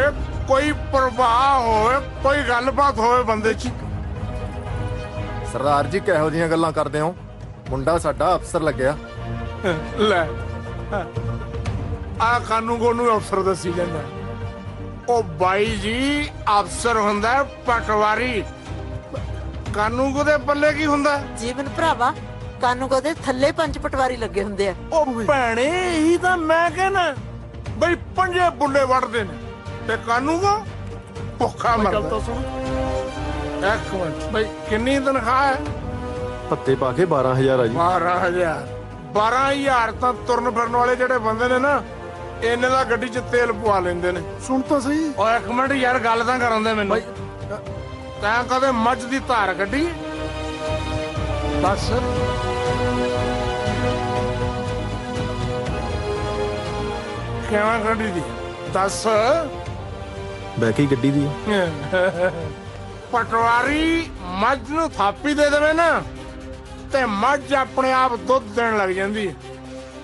ਕੋਈ ਪ੍ਰਭਾਵ ਹੋਵੇ, ਕੋਈ ਗੱਲਬਾਤ ਹੋਵੇ ਬੰਦੇ 'ਚ। ਸਰਦਾਰ ਜੀ ਕਿਹੋ ਜਿਹੀਆਂ ਗੱਲਾਂ ਕਰਦੇ ਹੋ? ਮੁੰਡਾ ਸਾਡਾ ਅਫਸਰ ਲੱਗਿਆ। ਲੈ ਆ ਕਾਨੂੰ ਗੋਨੂੰ ਅਫਸਰ ਦੱਸੀ ਜਾਂਦਾ। ਉਹ ਬਾਈ ਜੀ ਅਫਸਰ ਹੁੰਦਾ ਪਟਵਾਰੀ। ਕਾਨੂੰ ਕੋ ਦੇ ਪੱਲੇ ਕੀ ਹੁੰਦਾ? ਜੀਵਨ ਭਰਾਵਾ, ਕਾਨੂੰ ਕੋ ਦੇ ਥੱਲੇ 5 ਪਟਵਾਰੀ ਲੱਗੇ ਹੁੰਦੇ ਆ। ਉਹ ਭੈਣੇ ਇਹੀ ਤਾਂ ਮੈਂ ਕਹਿਣਾ ਬਈ 5 ਬੁੱਲੇ ਵੜਦੇ ਨੇ ਤੇ ਕਾਨੂੰ ਕੋ ਭੁੱਖਾ ਮਰਦਾ। ਇੱਕ ਮਿੰਟ ਬਈ ਕਿੰਨੀ ਤਨਖਾਹ ਹੈ? ਪੱਤੇ ਪਾ ਕੇ 12,000 ਆ ਜੀ। 12,000 12,000 ਤਾਂ ਤੁਰਨ ਫਿਰਨ ਵਾਲੇ ਜਿਹੜੇ ਬੰਦੇ ਨੇ ਨਾ, ਇਹਨੇ ਦਾ ਗੱਡੀ 'ਚ ਤੇਲ ਪਵਾ ਲੈਂਦੇ ਨੇ। ਸੁਣ ਤਾਂ ਸਹੀ। ਓਏ ਇੱਕ ਮਿੰਟ ਯਾਰ, ਗੱਲ ਤਾਂ ਕਰਨ ਦੇ ਮੈਨੂੰ। ਤੈਂ ਕਦੇ ਮੱਝ ਦੀ ਧਾਰ ਕੱਢੀ? ਬਸ ਕਿਵੇਂ ਕੱਢੀ ਦੀ ਦੱਸ। ਬੈਕੀ ਗੱਡੀ ਦੀ। ਪਟਵਾਰੀ ਮੱਝ ਨੂੰ ਥਾਪੀ ਦੇ ਦੇਵੇ ਨਾ ਤੇ ਮੱਝ ਆਪਣੇ ਆਪ ਦੁੱਧ ਦੇਣ ਲੱਗ ਜਾਂਦੀ ਹੈ।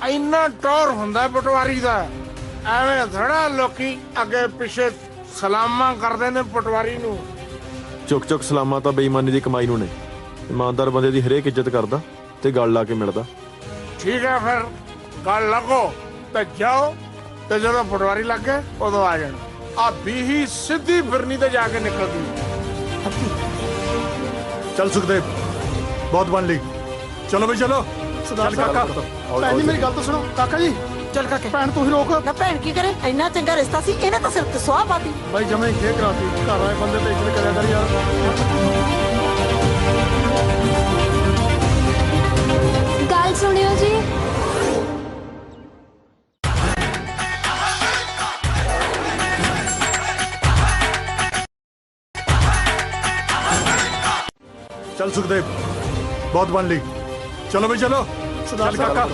ਇੰਨਾ ਟੌਰ ਹੁੰਦਾ ਪਟਵਾਰੀ ਦਾ। ਐਵੇਂ ਥੋੜਾ ਲੋਕੀ ਅੱਗੇ ਪਿੱਛੇ ਸਲਾਮਾਂ ਕਰਦੇ ਨੇ ਪਟਵਾਰੀ ਨੂੰ। ਚੁੱਕ ਚੁੱਕ ਸਲਾਮਾਂ ਤਾਂ ਬੇਈਮਾਨੀ ਦੀ ਕਮਾਈ ਨੂੰ ਨੇ। ਇਮਾਨਦਾਰ ਬੰਦੇ ਦੀ ਹਰੇਕ ਇੱਜ਼ਤ ਕਰਦਾ ਤੇ ਗੱਲ ਲਾ ਕੇ ਮਿਲਦਾ। ਠੀਕ ਹੈ ਫਿਰ ਗੱਲ ਲੱਗੋ ਤੇ ਜਾਓ, ਤੇ ਜਦੋਂ ਪਟਵਾਰੀ ਲੱਗ ਗਏ ਉਦੋਂ ਆ ਜਾਣਾ। ਆ ਬੀਹੀ ਸਿੱਧੀ ਫਿਰਨੀ ਤੇ ਜਾ ਕੇ ਨਿਕਲਦੀ। ਚੱਲ ਸੁਖਦੇਵ, ਬਹੁਤ ਬਣ ਲਈ। ਚਲੋ ਬਈ ਚਲੋ। ਸਰਦਾਰ ਕਾਕਾ ਭੈਣ ਜੀ ਮੇਰੀ ਗੱਲ ਤਾਂ ਸੁਣੋ। ਕਾਕਾ ਜੀ ਚੱਲ ਕਾਕੇ, ਭੈਣ ਤੂੰ ਹੀ ਰੋਕ। ਨਾ ਭੈਣ ਕੀ ਕਰੇ? ਇੰਨਾ ਚੰਗਾ ਰਿਸ਼ਤਾ ਸੀ, ਇਹਨੇ ਤਾਂ ਸਿਰ ਤੇ ਸੁਆਹ ਪਾਤੀ। ਬਾਈ ਜਮੇ ਖੇ ਕਰਾਤੀ। ਘਰ ਆਏ ਬੰਦੇ ਤੇ ਇੱਜ਼ਤ ਕਰਿਆ ਕਰ ਯਾਰ। ਗੱਲ ਸੁਣਿਓ ਜੀ। ਚੱਲ ਸੁਖਦੇਵ, ਬਹੁਤ ਬਣ ਲਈ। ਚਲੋ ਬਈ ਚਲੋ। ਸਰਦਾਰ ਕਾਕਾ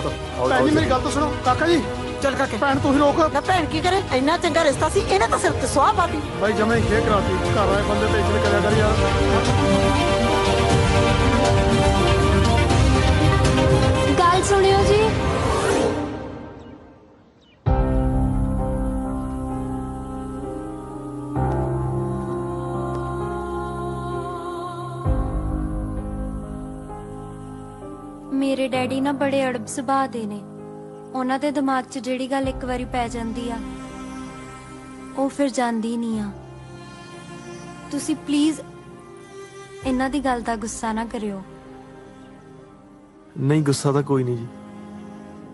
ਭੈਣ ਜੀ ਮੇਰੀ ਗੱਲ ਤਾਂ ਸੁਣੋ। ਕਾਕਾ ਜੀ ਚੱਲ ਕਾਕੇ, ਭੈਣ ਤੂੰ ਹੀ ਰੋਕ। ਨਾ ਭੈਣ ਕੀ ਕਰੇ? ਇੰਨਾ ਚੰਗਾ ਰਿਸ਼ਤਾ ਸੀ, ਇਹਨੇ ਤਾਂ ਸਿਰ ਤੇ ਸੁਆਹ ਪਾਤੀ। ਬਾਈ ਜਮੇ ਖੇ ਕਰਾਤੀ। ਘਰ ਆਏ ਬੰਦੇ ਤੇ ਇੱਜ਼ਤ ਕਰਿਆ ਕਰ ਯਾਰ। ਗੱਲ ਸੁਣਿਓ ਜੀ। ਮੇਰੇ ਡੈਡੀ ਨਾ ਬੜੇ ਅੜਬ ਸੁਭਾਅ ਦੇ ਨੇ। ਉਹਨਾਂ ਦੇ ਦਿਮਾਗ 'ਚ ਜਿਹੜੀ ਗੱਲ ਇੱਕ ਵਾਰੀ ਪੈ ਜਾਂਦੀ ਆ ਉਹ ਫਿਰ ਜਾਂਦੀ ਨਹੀਂ ਆ। ਤੁਸੀਂ ਪਲੀਜ਼ ਇਹਨਾਂ ਦੀ ਗੱਲ ਦਾ ਗੁੱਸਾ ਨਾ ਕਰਿਓ। ਨਹੀਂ ਗੁੱਸਾ ਤਾਂ ਕੋਈ ਨਹੀਂ ਜੀ,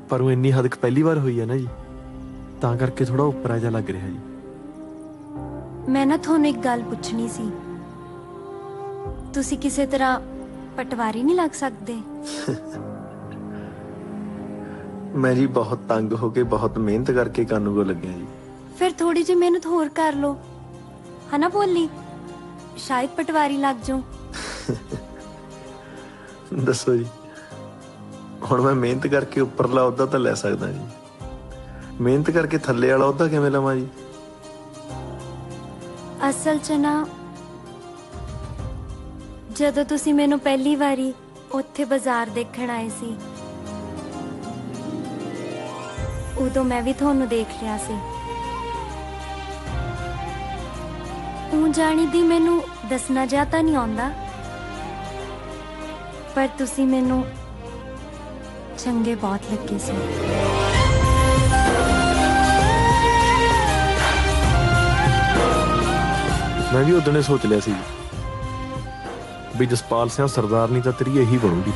ਪਰ ਉਹ ਇੰਨੀ ਹੱਦ ਤੱਕ ਪਹਿਲੀ ਵਾਰ ਹੋਈ ਹੈ ਨਾ ਜੀ, ਤਾਂ ਕਰਕੇ ਥੋੜਾ ਉੱਪਰਾ ਜਿਹਾ ਲੱਗ ਰਿਹਾ ਜੀ। ਮੈਂ ਨਾ ਤੁਹਾਨੂੰ ਇੱਕ ਗੱਲ ਪੁੱਛਣੀ ਸੀ। ਤੁਸੀਂ ਕਿਸੇ ਤਰ੍ਹਾਂ ਪਟਵਾਰੀ ਨਹੀਂ ਲੱਗ ਸਕਦੇ? ਮੈਂ ਜੀ ਬਹੁਤ ਤੰਗ ਹੋ ਕੇ ਬਹੁਤ ਮਿਹਨਤ ਕਰਕੇ ਕਾਨੂੰ ਕੋ ਲੱਗਿਆ ਜੀ। ਫਿਰ ਥੋੜੀ ਜਿਹੀ ਮਿਹਨਤ ਹੋਰ ਕਰ ਲਓ, ਹਨਾ ਬੋਲੀ? ਸ਼ਾਇਦ ਪਟਵਾਰੀ ਲੱਗ ਜਾਓ। ਦੱਸੋ ਜੀ, ਹੁਣ ਮੈਂ ਮਿਹਨਤ ਕਰਕੇ ਉੱਪਰਲਾ ਅਹੁਦਾ ਤਾਂ ਲੈ ਸਕਦਾ ਜੀ, ਮਿਹਨਤ ਕਰਕੇ ਥੱਲੇ ਵਾਲਾ ਅਹੁਦਾ ਕਿਵੇਂ ਲਵਾਂ ਜੀ? ਅਸਲ 'ਚ ਨਾ ਜਦੋਂ ਤੁਸੀਂ ਮੈਨੂੰ ਪਹਿਲੀ ਵਾਰੀ ਉੱਥੇ ਬਾਜ਼ਾਰ ਦੇਖਣ ਆਏ ਸੀ ਉਦੋਂ ਮੈਂ ਵੀ ਤੁਹਾਨੂੰ ਦੇਖ ਲਿਆ ਸੀ। ਉਹ ਜਾਣੀ ਦੀ ਮੈਨੂੰ ਦੱਸਣਾ ਜਿਹਾ ਤਾਂ ਨਹੀਂ ਆਉਂਦਾ, ਪਰ ਤੁਸੀਂ ਮੈਨੂੰ ਚੰਗੇ ਬਹੁਤ ਲੱਗੇ ਸੀ। ਮੈਂ ਵੀ ਉਦੋਂ ਨੇ ਸੋਚ ਲਿਆ ਸੀ ਵੀ ਜਸਪਾਲ ਸਿੰਘ ਸਰਦਾਰਨੀ ਤਾਂ ਤੇਰੀ ਇਹੀ ਬਣੂਗੀ।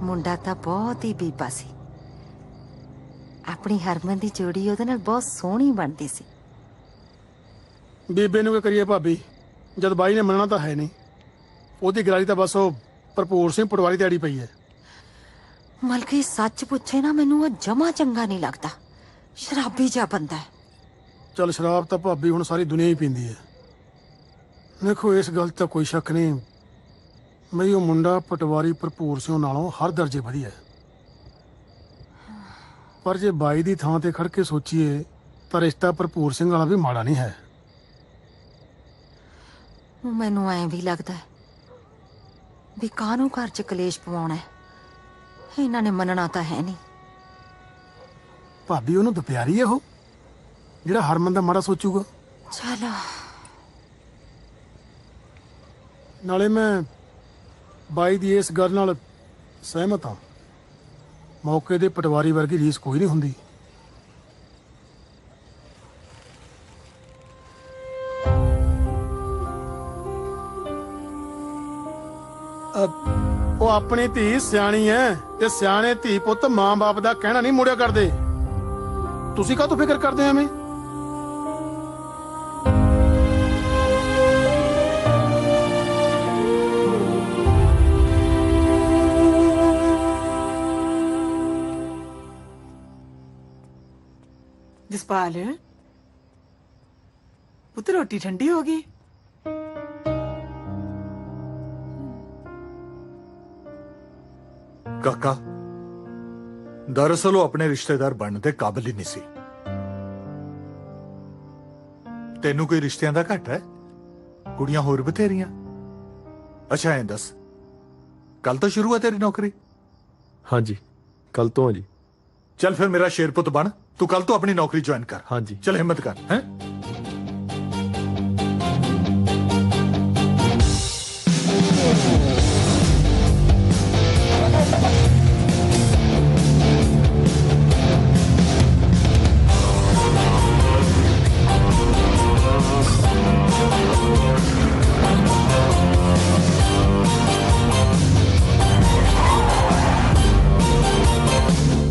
ਮੁੰਡਾ ਤਾਂ ਬਹੁਤ ਹੀ ਬੀਬਾ ਸੀ। ਆਪਣੀ ਹਰਮਨ ਦੀ ਜੋੜੀ ਉਹਦੇ ਨਾਲ ਬਹੁਤ ਸੋਹਣੀ ਬਣਦੀ ਸੀ। ਬੀਬੇ ਨੂੰ ਕੀ ਕਰੀਏ ਭਾਬੀ, ਜਦ ਬਾਈ ਨੇ ਮੰਨਣਾ ਤਾਂ ਹੈ ਨਹੀਂ। ਉਹਦੀ ਗਰਾਰੀ ਤਾਂ ਬਸ ਉਹ ਭਰਪੂਰ ਸਿੰਘ ਪਟਵਾਰੀ ਤੇ ਅੜੀ ਪਈ ਹੈ। ਮਲਕੀ ਸੱਚ ਪੁੱਛੇ ਨਾ, ਮੈਨੂੰ ਉਹ ਜਮਾ ਚੰਗਾ ਨਹੀਂ ਲੱਗਦਾ। ਸ਼ਰਾਬੀ ਜਿਹਾ ਬੰਦਾ ਹੈ। ਚੱਲ ਸ਼ਰਾਬ ਤਾਂ ਭਾਬੀ ਹੁਣ ਸਾਰੀ ਦੁਨੀਆ ਹੀ ਪੀਂਦੀ ਹੈ। ਦੇਖੋ ਇਸ ਗੱਲ ਤਾਂ ਕੋਈ ਸ਼ੱਕ ਨਹੀਂ ਬਈ ਉਹ ਮੁੰਡਾ ਪਟਵਾਰੀ ਭਰਪੂਰ ਸਿੰਘ ਨਾਲੋਂ ਹਰ ਦਰਜੇ ਵਧੀਆ ਹੈ। ਪਰ ਜੇ ਬਾਈ ਦੀ ਥਾਂ ਤੇ ਖੜ ਕੇ ਸੋਚੀਏ ਤਾਂ ਰਿਸ਼ਤਾ ਭਰਪੂਰ ਸਿੰਘ ਵਾਲਾ ਵੀ ਮਾੜਾ ਨਹੀਂ ਹੈ। ਮੈਨੂੰ ਐਂ ਵੀ ਲੱਗਦਾ ਵੀ ਕਾਹਨੂੰ ਘਰ 'ਚ ਕਲੇਸ਼ ਪਵਾਉਣਾ ਹੈ। ਇਹਨਾਂ ਨੇ ਮੰਨਣਾ ਤਾਂ ਹੈ ਨਹੀਂ। ਭਾਬੀ ਉਹਨੂੰ ਦੁਪਿਆਰੀ ਹੈ ਉਹ ਜਿਹੜਾ ਹਰਮਨ ਦਾ ਮਾੜਾ ਸੋਚੂਗਾ। ਚਲੋ ਨਾਲੇ ਮੈਂ ਬਾਈ ਦੀ ਇਸ ਗੱਲ ਨਾਲ ਸਹਿਮਤ ਹਾਂ। ਮੌਕੇ ਦੇ ਪਟਵਾਰੀ ਵਰਗੀ ਰੀਸ ਕੋਈ ਨਹੀਂ ਹੁੰਦੀ। ਉਹ ਆਪਣੀ ਧੀ ਸਿਆਣੀ ਐ ਤੇ ਸਿਆਣੇ ਧੀ ਪੁੱਤ ਮਾਂ-ਬਾਪ ਦਾ ਕਹਿਣਾ ਨਹੀਂ ਮੋੜਿਆ ਕਰਦੇ। ਤੁਸੀਂ ਕਾਹਤੋਂ ਫਿਕਰ ਕਰਦੇ ਐਵੇਂ? ਜਸਪਾਲ ਪੁੱਤ ਰੋਟੀ ਠੰਡੀ ਹੋ ਗਈ। ਕਾਕਾ ਦਰਅਸਲ ਉਹ ਆਪਣੇ ਰਿਸ਼ਤੇਦਾਰ ਬਣਨ ਦੇ ਕਾਬਿਲ ਹੀ ਨਹੀਂ ਸੀ। ਤੈਨੂੰ ਕੋਈ ਰਿਸ਼ਤਿਆਂ ਦਾ ਘੱਟ ਹੈ? ਕੁੜੀਆਂ ਹੋਰ ਬਥੇਰੀਆਂ। ਅੱਛਾ ਐਂ ਦੱਸ, ਕੱਲ ਤੋਂ ਸ਼ੁਰੂ ਹੈ ਤੇਰੀ ਨੌਕਰੀ? ਹਾਂਜੀ ਕੱਲ ਤੋਂ ਆ ਜੀ। ਚੱਲ ਫਿਰ ਮੇਰਾ ਸ਼ੇਰ ਪੁੱਤ ਬਣ, ਤੂੰ ਕੱਲ ਤੋਂ ਆਪਣੀ ਨੌਕਰੀ ਜੁਆਇਨ ਕਰ। ਹਾਂਜੀ ਚੱਲ ਹਿੰਮਤ ਕਰ। ਹੈ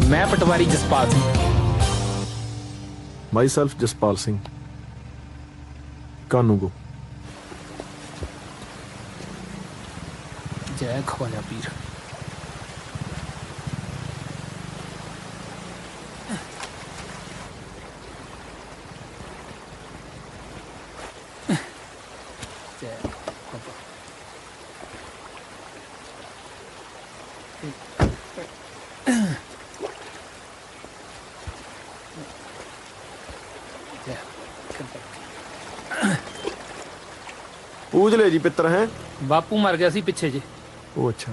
मैं पटवारी जसपाल सिंह। Myself Jaspal Singh Kanungo. जय ख्वाजा पीर। जय बाबा। पूज ले जी पित्र हैं। बापू मर गया सी पिछे जे। ओ अच्छा।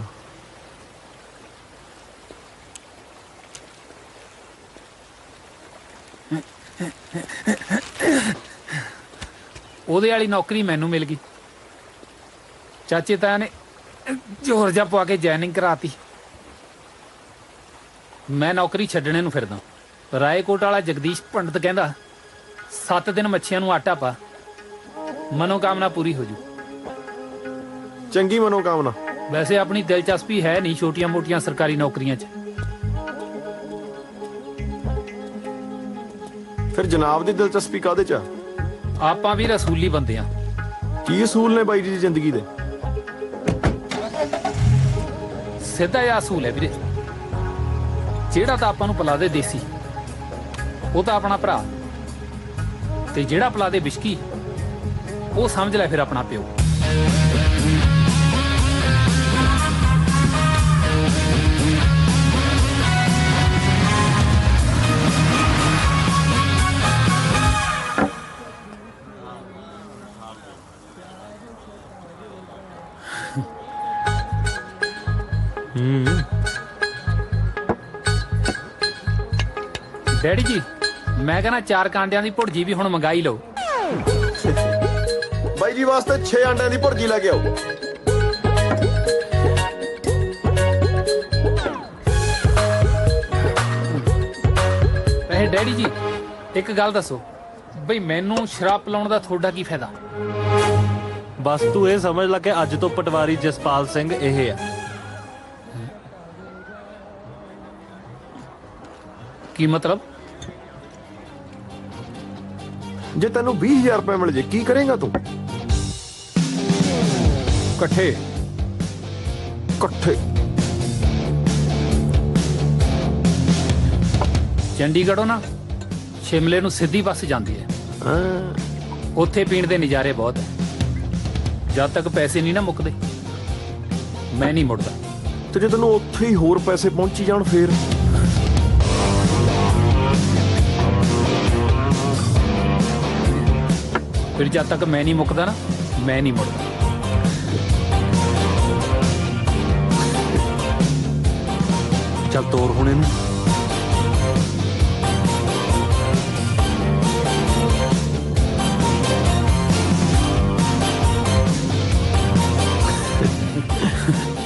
ਉਹਦੇ ਵਾਲੀ ਨੌਕਰੀ ਮੈਨੂੰ ਮਿਲ ਗਈ। ਚਾਚੇ ਤਾਇਆ ਨੇ ਜ਼ੋਰ ਜਿਹਾ ਪਵਾ ਕੇ ਜੈਨਿੰਗ ਕਰਾਤੀ। ਮੈਂ ਨੌਕਰੀ ਛੱਡਣੇ ਨੂੰ ਫਿਰਦਾ। ਰਾਏਕੋਟ ਵਾਲਾ ਜਗਦੀਸ਼ ਪੰਡਤ ਕਹਿੰਦਾ 7 ਦਿਨ ਮੱਛੀਆਂ ਨੂੰ ਆਟਾ ਪਾ, ਮਨੋਕਾਮਨਾ ਪੂਰੀ ਹੋ ਜੂ। ਚੰਗੀ ਮਨੋਕਾਮਨਾ। ਵੈਸੇ ਆਪਣੀ ਦਿਲਚਸਪੀ ਹੈ ਨਹੀਂ ਛੋਟੀਆਂ ਮੋਟੀਆਂ ਸਰਕਾਰੀ ਨੌਕਰੀਆਂ 'ਚ। ਫਿਰ ਜਨਾਬ ਦੀ ਦਿਲਚਸਪੀ ਕਾਹਦੇ 'ਚ ਆ? ਆਪਾਂ ਵੀ ਰਸੂਲੀ ਬੰਦੇ ਆ। ਕੀ ਅਸੂਲ ਨੇ ਬਾਈ ਜੀ ਦੀ ਜ਼ਿੰਦਗੀ ਦੇ? ਸਿੱਧਾ ਜਿਹਾ ਅਸੂਲ ਹੈ ਵੀਰੇ, ਜਿਹੜਾ ਤਾਂ ਆਪਾਂ ਨੂੰ ਪਿਲਾ ਦੇ ਦੇਸੀ, ਉਹ ਤਾਂ ਆਪਣਾ ਭਰਾ। ਤੇ ਜਿਹੜਾ ਪਿਲਾ ਦੇ ਵਿਸਕੀ ਉਹ ਸਮਝ ਲੈ ਫਿਰ ਆਪਣਾ ਪਿਓ। ਡੈਡੀ ਜੀ ਮੈਂ ਕਹਿੰਦਾ 4 ਕਾਂਡਿਆਂ ਦੀ ਭੁਰਜੀ ਵੀ ਹੁਣ ਮੰਗਾਈ ਲਓ। ਬਾਈ ਜੀ ਵਾਸਤੇ 6 ਆਂਡਿਆਂ ਦੀ ਭੁਰਜੀ ਲੈ ਕੇ ਆਓ। ਇਹ ਡੈਡੀ ਜੀ ਇੱਕ ਗੱਲ ਦੱਸੋ ਬਈ ਮੈਨੂੰ ਸ਼ਰਾਬ ਪਿਲਾਉਣ ਦਾ ਤੁਹਾਡਾ ਕੀ ਫਾਇਦਾ? ਬਸ ਤੂੰ ਇਹ ਸਮਝ ਲੈ ਕਿ ਅੱਜ ਤੋਂ ਪਟਵਾਰੀ ਜਸਪਾਲ ਸਿੰਘ ਇਹ ਆ। ਕੀ ਮਤਲਬ? ਜੇ ਤੈਨੂੰ 20,000 ਰੁਪਏ ਮਿਲ ਜੇ ਕੀ ਕਰੇਗਾ ਤੂੰ? ਇਕੱਠੇ ਇਕੱਠੇ ਚੰਡੀਗੜ੍ਹੋਂ ਨਾ ਸ਼ਿਮਲੇ ਨੂੰ ਸਿੱਧੀ ਬੱਸ ਜਾਂਦੀ ਹੈ। ਉੱਥੇ ਪੀਣ ਦੇ ਨਜ਼ਾਰੇ ਬਹੁਤ ਹੈ। ਜਦ ਤੱਕ ਪੈਸੇ ਨਹੀਂ ਨਾ ਮੁੱਕਦੇ ਮੈਂ ਨਹੀਂ ਮੁੜਦਾ। ਤੇ ਜੇ ਤੈਨੂੰ ਉੱਥੇ ਹੀ ਹੋਰ ਪੈਸੇ ਪਹੁੰਚੀ ਜਾਣ ਫੇਰ? ਫਿਰ ਜਦ ਤੱਕ ਮੈਂ ਨਹੀਂ ਮੁੱਕਦਾ ਨਾ ਮੈਂ ਨਹੀਂ ਮੁੜਦਾ। ਚੱਲ ਤੋਰ ਹੁਣ ਇਹਨੂੰ।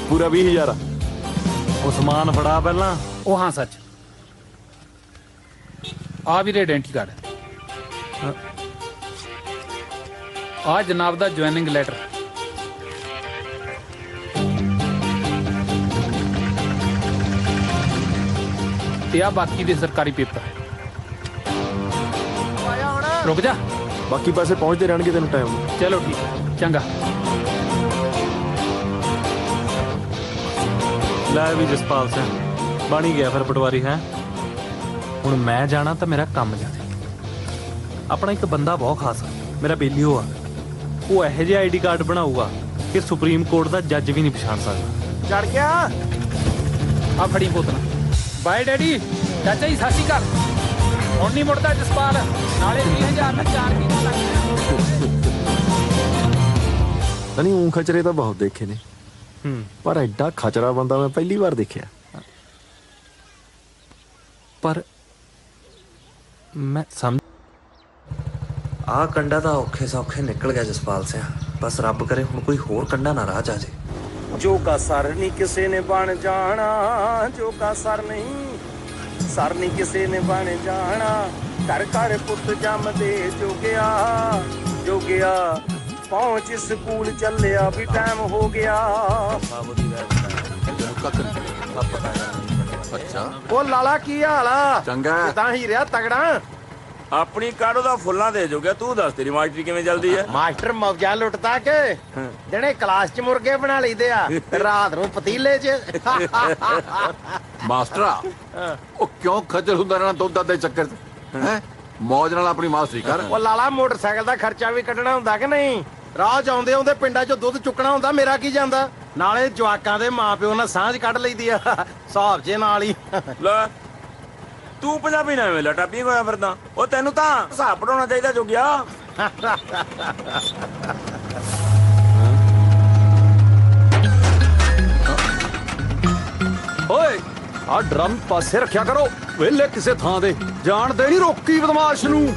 ਪੂਰਾ 20,000 ਉਹ ਸਮਾਨ ਫੜਾ ਪਹਿਲਾਂ। ਉਹ ਹਾਂ ਸੱਚ ਆ ਵੀਰੇ ਆਇਡੈਂਟੀ ਕਾਰਡ ਆ ਜਨਾਬ ਦਾ ਜੁਆਇਨਿੰਗ ਲੈਟਰ ਤੇ ਆ ਬਾਕੀ ਦੇ ਸਰਕਾਰੀ ਪੇਪਰ। ਰੁਕ ਜਾ ਬਾਕੀ ਪੈਸੇ ਪਹੁੰਚਦੇ ਰਹਿਣਗੇ ਤੈਨੂੰ ਟਾਈਮ ਨੂੰ। ਚਲੋ ਠੀਕ ਹੈ ਚੰਗਾ। ਲੈ ਵੀ ਜਸਪਾਲ ਸਿੰਘ ਬਣ ਹੀ ਗਿਆ ਫਿਰ ਪਟਵਾਰੀ ਹੈ। ਹੁਣ ਮੈਂ ਜਾਣਾ ਤਾਂ ਮੇਰਾ ਕੰਮ ਜਾਵੇ। ਆਪਣਾ ਇੱਕ ਬੰਦਾ ਬਹੁਤ ਖਾਸ ਆ ਮੇਰਾ ਬੇਲੀਓ ਆ। ਉਹ ਇਹੋ ਜਿਹਾ ਆਈਡੀ ਕਾਰਡ ਬਣਾਊਗਾ ਕਿ ਸੁਪਰੀਮ ਕੋਰਟ ਦਾ ਜੱਜ ਵੀ ਨਹੀਂ ਪਛਾਣ ਸਕਦਾ। ਚੜ ਗਿਆ ਆ ਫੜੀ ਬੋਤਲ। Bye daddy. ਚਾਚਾ ਜੀ ਸਤਿ ਸ਼੍ਰੀ ਅਕਾਲ। ਹੁਣ ਨਹੀਂ ਮੁੜਦਾ ਜਸਪਾਲ ਨਾਲੇ 20,000 ਨਾਲ 4 ਮਹੀਨਾ ਲੱਗ ਗਿਆ। ਨਹੀਂ ਊਂ ਖਚਰੇ ਤਾਂ ਬਹੁਤ ਦੇਖੇ ਨੇ ਪਰ ਐਡਾ ਖਚਰਾ ਬੰਦਾ ਮੈਂ ਪਹਿਲੀ ਵਾਰ ਦੇਖਿਆ। ਪਰ ਮੈਂ ਸਮਝ ਆ ਕੰਡਾ ਤਾਂ ਔਖੇ ਸੌਖੇ ਨਿਕਲ ਗਿਆ ਜਸਪਾਲ ਸਿੰਘ। ਬਸ ਰੱਬ ਕਰੇ ਹੁਣ ਕੋਈ ਹੋਰ ਕੰਡਾ ਨਾ ਰਾਹ ਆ ਜੇ। ਜੋ ਕਾ ਸਰ ਨਹੀਂ ਕਿਸੇ ਨੇ ਬਣ ਜਾਣਾ, ਜੋ ਕਾ ਸਰ ਨਹੀਂ ਸਰ ਨਹੀਂ ਕਿਸੇ ਨੇ ਬਣ ਜਾਣਾ। ਘਰ ਘਰ ਪੁੱਤ ਜੰਮਦੇ ਜੋਗਿਆ ਜੋਗਿਆ ਪਹੁੰਚ ਸਕੂਲ ਚੱਲਿਆ ਵੀ ਟਾਈਮ ਹੋ ਗਿਆ। ਅੱਛਾ ਉਹ ਲਾਲਾ ਕੀ ਹਾਲ ਆ? ਚੰਗਾ ਤਾਂ ਹੀ ਰਿਹਾ ਤਗੜਾ। ਆਪਣੀ ਕਾਢੋ ਦਾ ਫੁੱਲਾਂ ਦੇ ਜੋਗਿਆ। ਤੂੰ ਦੱਸ ਤੇਰੀ ਮਾਸਟਰੀ ਕਿਵੇਂ ਚੱਲਦੀ ਹੈ? ਮਾਸਟਰ ਮੌਜਾਂ ਲੁੱਟਦਾ ਕਿ ਜਿਹੜੇ ਕਲਾਸ 'ਚ ਮੁਰਗੇ ਬਣਾ ਲਈਦੇ ਆ ਰਾਤ ਨੂੰ ਪਤੀਲੇ 'ਚ। ਮਾਸਟਰਾ ਉਹ ਕਿਉਂ ਖੱਜਲ ਹੁੰਦਾ ਰਹਿਣਾ ਦੁੱਧ ਦੇ ਚੱਕਰ 'ਚ ਹੈ? ਮੌਜ ਨਾਲ ਆਪਣੀ ਮਾਸਟਰੀ ਕਰ। ਉਹ ਲਾਲਾ ਮੋਟਰਸਾਈਕਲ ਦਾ ਖਰਚਾ ਵੀ ਕੱਢਣਾ ਹੁੰਦਾ ਕਿ ਨਹੀਂ? ਰਾਹ 'ਚ ਆਉਂਦੇ ਆਉਂਦੇ ਪਿੰਡਾਂ 'ਚੋਂ ਦੁੱਧ ਚੁੱਕਣਾ ਹੁੰਦਾ। ਮੇਰਾ ਕੀ ਜਾਂਦਾ? ਨਾਲੇ ਜਵਾਕਾਂ ਦੇ ਮਾਪਿਓ ਨਾਲ ਸਾਂਝ ਕੱਢ ਲਈਦੀ ਆ ਹਿਸਾਬ 'ਚ ਨਾਲ ਹੀ। ਲੈ ਤੂੰ ਪੰਜਾਬੀ ਨਾ ਵੇਲਾ ਟਾਪੀ ਹੋਇਆ ਫਿਰਦਾ। ਉਹ ਤੈਨੂੰ ਤਾਂ ਹਿਸਾਬ ਪੜਾਉਣਾ ਚਾਹੀਦਾ ਜੋਗਿਆ। ਓਏ ਆ ਡਰਮ ਪਾਸੇ ਰੱਖਿਆ ਕਰੋ ਵੇਲੇ ਕਿਸੇ ਥਾਂ ਦੇ। ਜਾਣਦੇ ਨਹੀਂ ਰੋਕੀ ਬਦਮਾਸ਼ ਨੂੰ।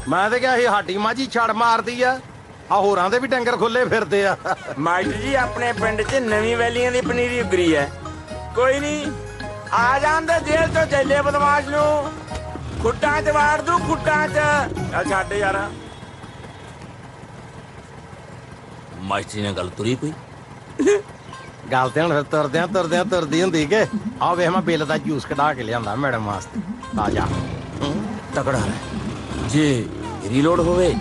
ਮੈਂ ਤੇ ਕਿਹਾ ਸੀ ਸਾਡੀ ਮਾਝੀ ਛੜ ਮਾਰਦੀ ਆ ਹੋਰਾਂ ਦੇ ਵੀ ਡੰਗਰ ਖੁੱਲੇ ਫਿਰਦੇ ਆ। ਮਾਸਟਰ ਜੀ ਆਪਣੇ ਪਿੰਡ 'ਚ ਨਵੀਂ ਵੈਲੀਆਂ ਦੀ ਪਨੀਰੀ ਉਗਰੀ ਹੈ। ਕੋਈ ਨਹੀਂ ਆ ਜਾਂਦੇ ਜੇਲ੍ਹ ਤੋਂ ਚੱਲੇ ਬਦਮਾਸ਼ ਨੂੰ ਖੁੱਟਾਂ 'ਚ ਵਾੜ ਦੂ ਖੁੱਟਾਂ 'ਚ। ਆ ਛੱਡ ਯਾਰ। ਮਾਸਟਰੀ ਨਾਲ ਗੱਲ ਤੁਰੀ ਕੋਈ ਗੱਲ ਤੇ ਹੁਣ ਫਿਰ ਤੁਰਦਿਆਂ ਤੁਰਦੀ ਹੁੰਦੀ ਕਿ ਆ ਵੇਖ ਮੈਂ ਬਿੱਲ ਦਾ ਜੂਸ ਕਢਾ ਕੇ ਲਿਆਂਦਾ ਮੈਡਮ ਵਾਸਤੇ ਤਾਜ਼ਾ ਤਕੜਾ ਜੇ ਤੇਰੀ ਲੋੜ ਹੋਵੇ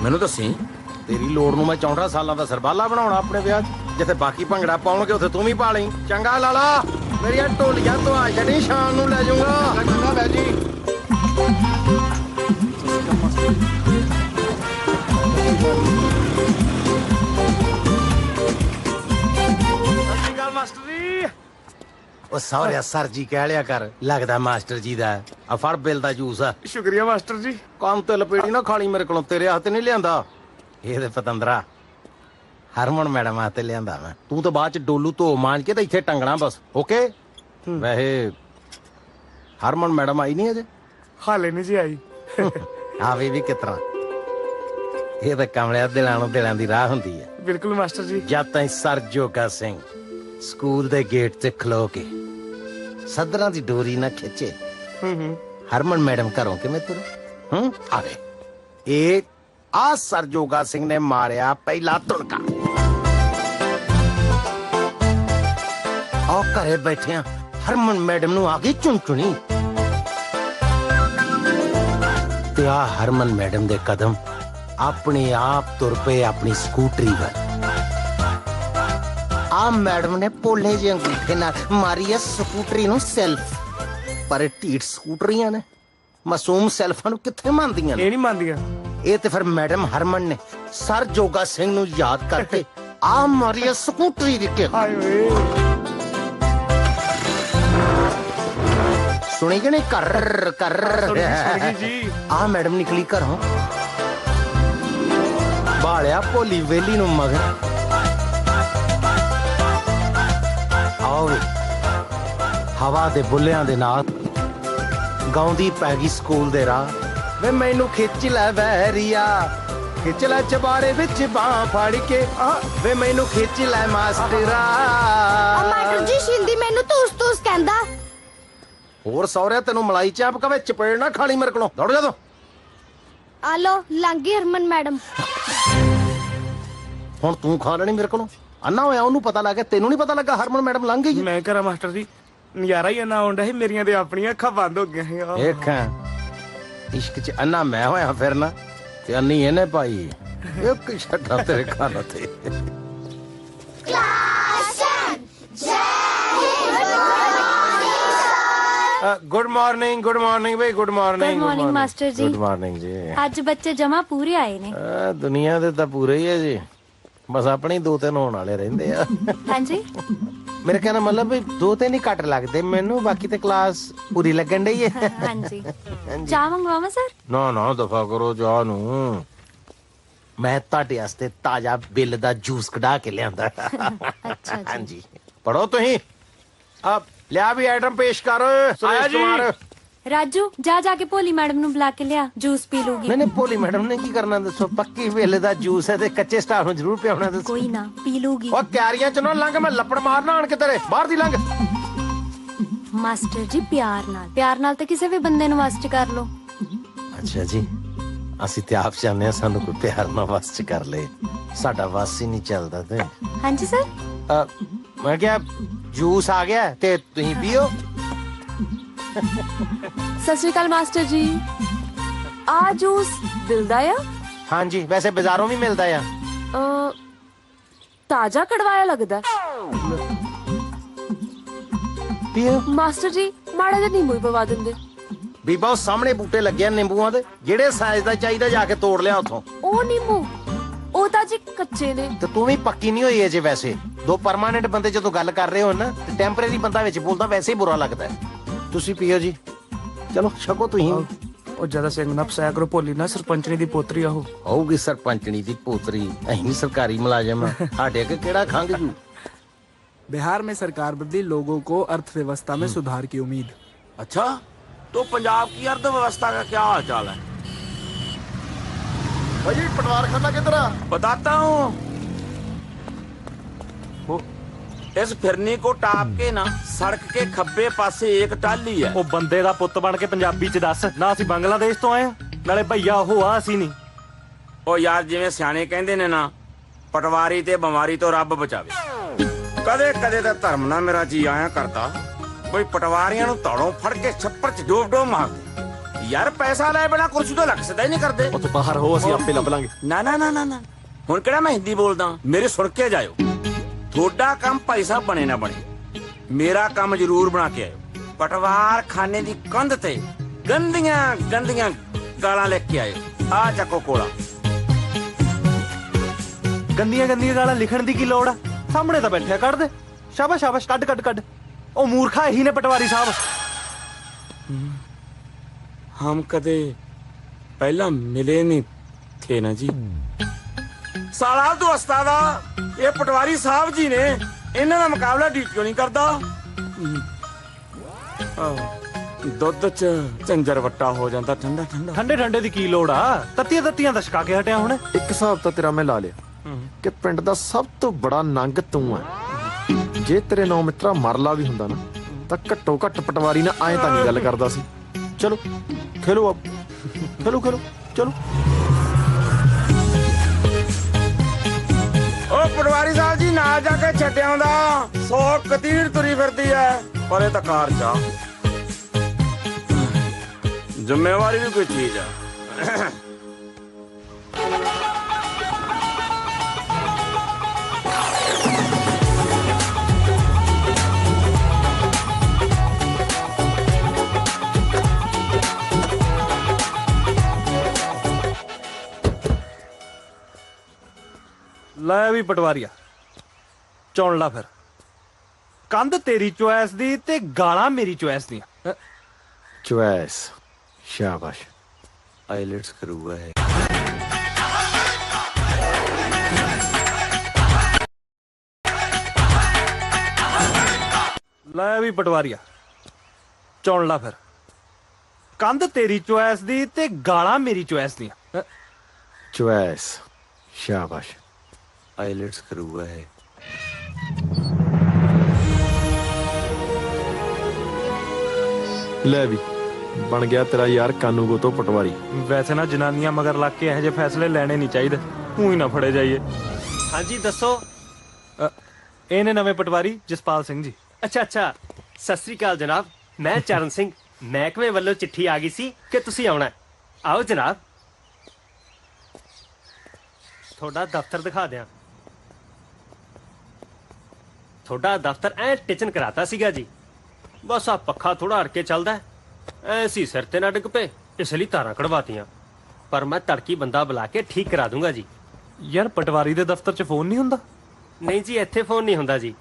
ਮੈਨੂੰ ਦੱਸੀ। ਤੇਰੀ ਲੋੜ ਨੂੰ ਮੈਂ 64 ਸਾਲਾਂ ਦਾ ਸਰਬਾਲਾ ਬਣਾਉਣਾ ਆਪਣੇ ਵਿਆਹ 'ਚ। ਜਿੱਥੇ ਬਾਕੀ ਭੰਗੜਾ ਪਾਉਣਗੇ ਉੱਥੇ ਤੂੰ ਵੀ ਪਾ ਲਈ। ਚੰਗਾ ਲਾਲਾ। ਮੇਰੀਆਂ ਢੋਲੀਆਂ ਤੋਂ ਆ ਛੜੀ ਸ਼ਾਮ ਨੂੰ ਲੈ ਜਾਊਂਗਾ ਚੰਗਾ ਬੈ ਜੀ ਮਾਸਟਰ ਜੀ ਉਹ ਸੌਰਿਆ ਸਰ ਜੀ ਕਹਿ ਲਿਆ ਕਰ ਲੱਗਦਾ ਮਾਸਟਰ ਜੀ ਦਾ ਆ ਫੜ ਬਿੱਲ ਦਾ ਜੂਸ ਆ ਸ਼ੁਕਰੀਆ ਮਾਸਟਰ ਜੀ ਕੰਮ ਤੇ ਲਪੇੜੀ ਨਾ ਖਾਲੀ ਮੇਰੇ ਕੋਲੋਂ ਤੇਰੇ ਹੱਥ ਨਹੀਂ ਲਿਆਂਦਾ ਇਹਦੇ ਪਤੰਦਰਾ ਹਰਮਨ ਮੈਡਮ ਹੱਥ ਲਿਆਂਦਾ ਮੈਂ ਤੂੰ ਤਾਂ ਬਾਅਦ ਚ ਡੋਲੂ ਧੋ ਮਾਂਜ ਕੇ ਤੇ ਇੱਥੇ ਟੰਗਣਾ ਬਸ ਓਕੇ ਵੈਸੇ ਹਰਮਨ ਮੈਡਮ ਆਈ ਨਹੀਂ ਅਜੇ ਹਾਲੇ ਨਹੀਂ ਜੀ ਆਈ ਆਵੇ ਵੀ ਕਿਤਰਾ ਇਹ ਤਾਂ ਕਮਲਿਆ ਦਿਲਾਂ ਨੂੰ ਦਿਲਾਂ ਦੀ ਰਾਹ ਹੁੰਦੀ ਹੈ ਬਿਲਕੁਲ ਮਾਸਟਰ ਜੀ ਜਦ ਤਾਈਂ ਸਰ ਜੋਗਾ ਸਿੰਘ ਸਕੂਲ ਦੇ ਗੇਟ ਤੇ ਖਲੋ ਕੇ ਸਦਰਾਂ ਦੀ ਡੋਰੀ ਨਾ ਖਿੱਚੇ ਹਰਮਨ ਮੈਡਮ ਘਰੋਂ ਕਿਵੇਂ ਤੁਰੇ ਆਵੇ ਇਹ ਆ ਸਰ ਜੋਗਾ ਸਿੰਘ ਨੇ ਮਾਰਿਆ ਪਹਿਲਾ ਤੁਣਕਾ ਆ ਘਰੇ ਬੈਠਿਆਂ ਹਰਮਨ ਮੈਡਮ ਨੂੰ ਆ ਗਈ ਚੁਣਚੁਣੀ ਤੇ ਆ ਹਰਮਨ ਮੈਡਮ ਦੇ ਕਦਮ ਆਪਣੇ ਆਪ ਤੁਰ ਪਏ ਆਪਣੀ ਸਕੂਟਰੀ ਵੱਲ ਆ ਮੈਡਮ ਨੇ ਪੋਲੇ ਜਿਹੇ ਅੰਗੂਠੇ ਨਾਲ ਮਾਰੀ ਐ ਸਕੂਟਰੀ ਨੂੰ ਸੈਲਫ ਪਰ ਢੀਠ ਸਕੂਟਰੀਆਂ ਨੇ ਮਾਸੂਮ ਸੈਲਫਾਂ ਨੂੰ ਕਿੱਥੇ ਮੰਨਦੀਆਂ ਨੇ ਇਹ ਨਹੀਂ ਮੰਨਦੀਆਂ ਇਹ ਤੇ ਫਿਰ ਮੈਡਮ ਹਰਮਨ ਨੇ ਸਰ ਜੋਗਾ ਸਿੰਘ ਨੂੰ ਯਾਦ ਕਰਕੇ ਆ ਮਾਰੀ ਐ ਸਕੂਟਰੀ ਦੀ ਕਿੱਕ ਹਾਏ ਓਏ ਸੁਣੀ ਕਿ ਨਹੀਂ ਕਰ ਆ ਮੈਡਮ ਨਿਕਲੀ ਘਰੋਂ ਬਾਲਿਆ ਭੋਲੀ ਵੇਲੀ ਨੂੰ ਮਗਰ ਆਵੇ ਹਵਾ ਦੇ ਬੁੱਲਿਆਂ ਦੇ ਨਾਲ ਗਾਉਂਦੀ ਪੈ ਗਈ ਸਕੂਲ ਦੇ ਰਾਹ ਵੇ ਮੈਨੂੰ ਖਿੱਚ ਲੈ ਵਹਿਰੀਆ ਖਿੱਚ ਲੈ ਚਬਾਰੇ ਵਿੱਚ ਬਾਹ ਫੜ ਕੇ ਵੇ ਮੈਨੂੰ ਖਿੱਚ ਲੈ ਮਾਸਟਰਾ ਮਾਸਟਰ ਜੀ ਸ਼ਿੰਦੀ ਮੈਨੂੰ ਤੂਸ ਤੂਸ ਕਹਿੰਦਾ ਹੋਰ ਸੌਰਿਆ ਤੈਨੂੰ ਮਲਾਈ ਚਾਪ ਕਵੇ ਚਪੇੜ ਨਾ ਖਾਲੀ ਮੇਰੇ ਕੋਲੋਂ ਦੌੜ ਜਾ ਤੂੰ ਆ ਲੋ ਲੰਗੀ ਹਰਮਨ ਮੈਡਮ ਹੁਣ ਤੂੰ ਖਾ ਲੈਣੀ ਮੇਰੇ ਕੋਲੋਂ ਅੰਨਾ ਹੋਇਆ ਉਹਨੂੰ ਪਤਾ ਲੱਗ ਗਿਆ ਤੈਨੂੰ ਨਹੀਂ ਪਤਾ ਲੱਗਾ ਹਰਮਨ ਮੈਡਮ ਲੰਘ ਗਈ ਮੈਂ ਕਰਾਂ ਮਾਸਟਰ ਜੀ ਨਜ਼ਾਰਾ ਹੀ ਨਾ ਆਉਂਦਾ ਸੀ ਮੇਰੀਆਂ ਤੇ ਆਪਣੀਆਂ ਅੱਖਾਂ ਬੰਦ ਹੋ ਗਈਆਂ ਦੇਖਾਂ ਇਸ਼ਕ ਚ ਅੰਨਾ ਮੈਂ ਹੋਇਆ ਫਿਰ ਨਾ ਤੇ ਅੰਨੀ ਇਹਨੇ ਪਾਈ ਇੱਕ ਛੱਡਾ ਤੇਰੇ ਖਾਣਾ ਤੇ ਗੁੱਡ ਮਾਰਨਿੰਗ ਬਈ ਗੁੱਡ ਮਾਰਨਿੰਗ ਮਾਸਟਰ ਜੀ ਗੁੱਡ ਮਾਰਨਿੰਗ ਜੀ ਅੱਜ ਬੱਚੇ ਜਮਾ ਪੂਰੇ ਆਏ ਨੇ ਦੁਨੀਆ ਦੇ ਤਾਂ ਪੂਰੇ ਹੀ ਹੈ ਜੀ ਬਸ ਆਪਣੇ 2-3 ਹੋਣ ਵਾਲੇ ਰਹਿੰਦੇ ਆ ਹਾਂਜੀ ਮੇਰੇ ਕਹਿਣਾ ਮਤਲਬ ਵੀ 2-3 ਹੀ ਘੱਟ ਲੱਗਦੇ ਮੈਨੂੰ ਬਾਕੀ ਤੇ ਕਲਾਸ ਪੂਰੀ ਲੱਗਣ ਡਈ ਹੈ ਹਾਂਜੀ ਚਾਹ ਮੰਗਵਾਵਾਂ ਸਰ ਨਾ ਦਫਾ ਕਰੋ ਚਾਹ ਨੂੰ ਮੈਂ ਤੁਹਾਡੇ ਵਾਸਤੇ ਤਾਜ਼ਾ ਬਿੱਲ ਦਾ ਜੂਸ ਕਢਾ ਕੇ ਲਿਆਂਦਾ ਅੱਛਾ ਜੀ ਹਾਂਜੀ ਪੜੋ ਤੁਸੀਂ ਆ ਲਿਆ ਵੀ ਆਈਟਮ ਪੇਸ਼ ਕਰ ਆਇਆ ਜੀ ਰਾਜੂ ਜਾ ਕੇ ਭੋਲੀ ਮੈਡਮ ਨੂੰ ਬੁਲਾ ਕੇ ਲਿਆ ਜੂਸ ਪੀ ਲੂਗੀ ਨਹੀਂ ਭੋਲੀ ਮੈਡਮ ਨੇ ਕੀ ਕਰਨਾ ਦੱਸੋ ਪੱਕੀ ਵੇਲੇ ਦਾ ਜੂਸ ਹੈ ਤੇ ਕੱਚੇ ਸਟਾਫ ਨੂੰ ਜ਼ਰੂਰ ਪਿਆਉਣਾ ਦੱਸੋ ਕੋਈ ਨਾ ਪੀ ਲੂਗੀ ਉਹ ਕਿਆਰੀਆਂ ਚ ਨਾ ਲੰਘ ਮੈਂ ਲੱਪੜ ਮਾਰਨਾ ਆਣ ਕੇ ਤੇਰੇ ਬਾਹਰ ਦੀ ਲੰਘ ਮਾਸਟਰ ਜੀ ਪਿਆਰ ਨਾਲ ਤੇ ਕਿਸੇ ਵੀ ਬੰਦੇ ਨੂੰ ਵਸ ਚ ਕਰ ਲੋ ਅੱਛਾ ਜੀ ਅਸੀਂ ਤੇ ਆਪ ਚਾਹੁੰਦੇ ਹਾਂ ਸਾਨੂੰ ਕੋਈ ਪਿਆਰ ਨਾਲ ਵਸ ਚ ਕਰ ਲੇ ਸਾਡਾ ਵਸ ਹੀ ਨਹੀਂ ਚੱਲਦਾ ਤੇ ਹਾਂਜੀ ਸਰ ਮੈਂ ਕਿਹਾ ਜੂਸ ਆ ਗਿਆ ਤੇ ਤੁਸੀਂ ਪੀਓ ਸਤਿ ਸ਼੍ਰੀ ਅਕਾਲ ਮਾਸਟਰ ਜੀ ਆ ਜੂਸ ਦਿਲਦਾ ਆ ਹਾਂਜੀ ਵੈਸੇ ਬਾਜ਼ਾਰੋਂ ਵੀ ਮਿਲਦਾ ਆ ਤਾਜ਼ਾ ਕੜਵਾਇਆ ਲੱਗਦਾ ਪੀਓ ਮਾਸਟਰ ਜੀ ਮਾੜਾ ਜਿਹਾ ਨਿੰਬੂ ਹੀ ਪਵਾ ਦਿੰਦੇ ਬੀਬਾ ਉਹ ਸਾਹਮਣੇ ਬੂਟੇ ਲੱਗੇ ਆ ਨਿੰਬੂਆਂ ਦੇ ਜਿਹੜੇ ਸਾਈਜ਼ ਦਾ ਚਾਹੀਦਾ ਜਾ ਕੇ ਤੋੜ ਲਿਆ ਉਥੋਂ ਉਹ ਨਿੰਬੂ ਉਹ ਤਾਂ ਜੀ ਕੱਚੇ ਨੇ ਤੇ ਤੂੰ ਵੀ ਪੱਕੀ ਨਹੀਂ ਹੋਈ ਅਜੇ ਵੈਸੇ ਦੋ ਪਰਮਾਨੈਂਟ ਬੰਦੇ ਜਦੋਂ ਗੱਲ ਕਰ ਰਹੇ ਹੋ ਨਾ ਤੇ ਟੈਂਪਰੇਰੀ ਬੰਦਾ ਵਿੱਚ ਬੋਲਦਾ ਵੈਸੇ ਹੀ ਬੁਰਾ ਲੱਗਦਾ ਤੁਸੀਂ ਪੀਓ ਜੀ ਚਲੋ ਛਕੋ ਤੁਸੀਂ ਉਹ ਜਿਆਦਾ ਸਿੰਘ ਨਾ ਫਸਾਇਆ ਕਰੋ ਭੋਲੀ ਨਾ ਸਰਪੰਚਣੀ ਦੀ ਪੋਤਰੀ ਆ ਉਹ ਹੋਊਗੀ ਸਰਪੰਚਣੀ ਦੀ ਪੋਤਰੀ ਅਸੀਂ ਸਰਕਾਰੀ ਮੁਲਾਜ਼ਮ ਸਾਡੇ ਅੱਗੇ ਕਿਹੜਾ ਖੰਗ ਜੂ बिहार में सरकार बदली लोगों को अर्थव्यवस्था में सुधार की उम्मीद। अच्छा तो पंजाब की अर्थव्यवस्था का क्या हाल चाल है? भाई पटवार खाना किधर है? बताता हूँ। इस फिरनी को टाप के ना सड़क के खब्बे पासे एक टाली है। ਉਹ ਬੰਦੇ ਦਾ ਪੁੱਤ ਬਣ ਕੇ ਪੰਜਾਬੀ ਚ ਦੱਸ ਨਾ ਅਸੀਂ ਬੰਗਲਾਦੇਸ਼ ਤੋਂ ਆਏ ਆ ਨਾਲੇ ਭਈਆ ਉਹ ਆ ਅਸੀਂ ਨਹੀਂ। ਉਹ ਯਾਰ ਜਿਵੇਂ ਸਿਆਣੇ ਕਹਿੰਦੇ ਨੇ ਨਾ ਪਟਵਾਰੀ ਤੇ ਬਿਮਾਰੀ ਤੋਂ ਰੱਬ ਬਚਾਵੇ। ਕਦੇ ਕਦੇ ਤਾਂ ਧਰਮ ਨਾਲ ਮੇਰਾ ਜੀ ਆਇਆ ਕਰਦਾ ਕੋਈ ਪਟਵਾਰੀਆਂ ਨੂੰ ਧੌਲੋਂ ਫੜ ਕੇ ਛੱਪੜ ਚ ਡੋਬ ਮਾਰਦੇ ਯਾਰ ਪੈਸਾ ਲੈ ਬਿਨਾ ਕੁਰਸੀ ਤੋਂ ਲੱਗ ਸਦਾ ਹੀ ਨਹੀਂ ਕਰਦੇ। ਉਹ ਤੋਂ ਬਾਹਰ ਹੋ ਅਸੀਂ ਆਪੇ ਲੱਭ ਲਾਂਗੇ। ਨਾ ਨਾ ਨਾ ਨਾ ਹੁਣ ਕਿਹੜਾ ਮੈਂ ਹਿੰਦੀ ਬੋਲਦਾ ਮੇਰੇ ਸੁਣ ਕੇ ਜਾਇਓ। ਤੁਹਾਡਾ ਕੰਮ ਭਾਈ ਸਾਹਿਬ ਬਣੇ ਨਾ ਬਣੇ ਮੇਰਾ ਕੰਮ ਜ਼ਰੂਰ ਬਣਾ ਕੇ ਆਇਓ। ਪਟਵਾਰ ਖਾਨੇ ਦੀ ਕੰਧ ਤੇ ਗੰਦੀਆਂ ਗੰਦੀਆਂ ਗਾਲਾਂ ਲਿਖ ਕੇ ਆਇਓ। ਆ ਚੱਕੋ ਕੋਲਾ। ਗੰਦੀਆਂ ਗੰਦੀਆਂ ਗਾਲਾਂ ਲਿਖਣ ਦੀ ਕੀ ਲੋੜ ਆ? ਸਾਹਮਣੇ ਤਾਂ ਬੈਠਿਆ, ਕੱਢ ਦੇ। ਸ਼ਾਬਾਸ਼ ਸ਼ਾਬਾਸ਼, ਕੱਢ ਕੱਢ ਕੱਢ। ਉਹ ਮੂਰਖਾ ਇਹੀ ਨੇ ਪਟਵਾਰੀ ਸਾਹਿਬ। हम कदे पहला मिले नहीं थे ना जी। साला तो उस्तादा ये पटवारी साहब जी ने इन्हां दा मुकाबला डीटीओ नहीं करदा। ਦੁੱਧ ਚ ਝੰਜਰ ਵੱਟਾ ਹੋ ਜਾਂਦਾ ਠੰਡਾ ਠੰਡਾ। ਠੰਡੇ ਠੰਡੇ ਦੀ ਕੀ ਲੋੜ ਆ? ਤੱਤੀਆਂ ਤੱਤੀਆਂ ਦਾ ਛਕਾ ਕੇ ਹਟਿਆ ਹੁਣ। ਇੱਕ ਹਿਸਾਬ ਤਾਂ ਤੇਰਾ ਮੈਂ ਲਾ ਲਿਆ ਕਿ ਪਿੰਡ ਦਾ ਸਭ ਤੋਂ ਬੜਾ ਨੰਗ ਤੂੰ ਆ। ਜੇ ਤੇਰੇ ਨੌ ਮਿੱਤਰਾ ਮਰਲਾ ਵੀ ਹੁੰਦਾ ਨਾ ਤਾਂ ਘੱਟੋ ਘੱਟ ਪਟਵਾਰੀ ਨਾਲ ਐਂ ਤਾਂ ਨਹੀਂ ਗੱਲ ਕਰਦਾ ਸੀ। ਚਲੋ खेलो अब, खेलो खेलो चलो। ओ पटवारी साहब जी ना जाके छड्या आंदा 100 कतीड़ तुरी फिरदी है पर ये कार चा जिम्मेवारी भी कोई चीज है। ਲੈ ਵੀ ਪਟਵਾਰੀਆ, ਚੁਣ ਲਾ ਫਿਰ। ਕੰਧ ਤੇਰੀ ਚੁਆਇਸ ਦੀ ਤੇ ਗਾਲਾਂ ਮੇਰੀ ਚੁਆਇਸ ਦੀਆਂ। ਚੁਆਇਸ, ਸ਼ਾਬਾਸ਼। ਆਈਲੈਟਸ ਕਰੂਗਾ ਹੈ। ਲੈ ਵੀ ਪਟਵਾਰੀਆ, ਚੁਣ ਲਾ ਫਿਰ। ਕੰਧ ਤੇਰੀ ਚੁਆਇਸ ਦੀ ਤੇ ਗਾਲਾਂ ਮੇਰੀ ਚੁਆਇਸ ਦੀਆਂ। ਚੁਆਇਸ, ਸ਼ਾਬਾਸ਼। ਆਈਲੈਟਸ ਕਰੂਗਾ ਹੈ। ਲੈ ਵੀ ਬਣ ਗਿਆ ਤੇਰਾ ਯਾਰ ਕਾਨੂੰਗੋ ਤੋਂ ਪਟਵਾਰੀ। ਵੈਸੇ ਨਾ ਜਨਾਨੀਆਂ ਮਗਰ ਲੱਗ ਕੇ ਇਹੋ ਜਿਹੇ ਫੈਸਲੇ ਲੈਣੇ ਨਹੀਂ ਚਾਹੀਦੇ। ਊਂ ਹੀ ਨਾ ਫੜੇ ਜਾਈਏ। ਹਾਂਜੀ ਦੱਸੋ। ਇਹਨੇ ਨਵੇਂ ਪਟਵਾਰੀ ਜਸਪਾਲ ਸਿੰਘ ਜੀ। ਅੱਛਾ ਅੱਛਾ, ਸਤਿ ਸ੍ਰੀ ਅਕਾਲ ਜਨਾਬ। ਮੈਂ ਚਰਨ ਸਿੰਘ, ਮਹਿਕਮੇ ਵੱਲੋਂ ਚਿੱਠੀ ਆ ਗਈ ਸੀ ਕਿ ਤੁਸੀਂ ਆਉਣਾ। ਆਓ ਜਨਾਬ, ਤੁਹਾਡਾ ਦਫ਼ਤਰ ਦਿਖਾ ਦਿਆਂ। ਤੁਹਾਡਾ ਦਫ਼ਤਰ ਐ ਟਿਚਨ ਕਰਾਤਾ ਸੀਗਾ ਜੀ। ਬਸ ਆ ਪੱਖਾ ਥੋੜਾ ਅੜ ਕੇ ਚੱਲਦਾ ਐ ਸੀ, ਸਿਰ ਤੇ ਨਾ ਡਿੱਗ ਪਏ, ਇਸ ਲਈ ਤਾਰਾਂ ਕਢਵਾਤੀਆਂ। ਪਰ ਮੈਂ ਤੜਕੀ ਬੰਦਾ ਬੁਲਾ ਕੇ ਠੀਕ ਕਰਾ ਦੂੰਗਾ ਜੀ। ਯਾਰ ਪਟਵਾਰੀ ਦੇ ਦਫ਼ਤਰ 'ਚ ਫੋਨ ਨਹੀਂ ਹੁੰਦਾ? ਨਹੀਂ ਜੀ, ਇੱਥੇ ਫੋਨ ਨਹੀਂ ਹੁੰਦਾ ਜੀ।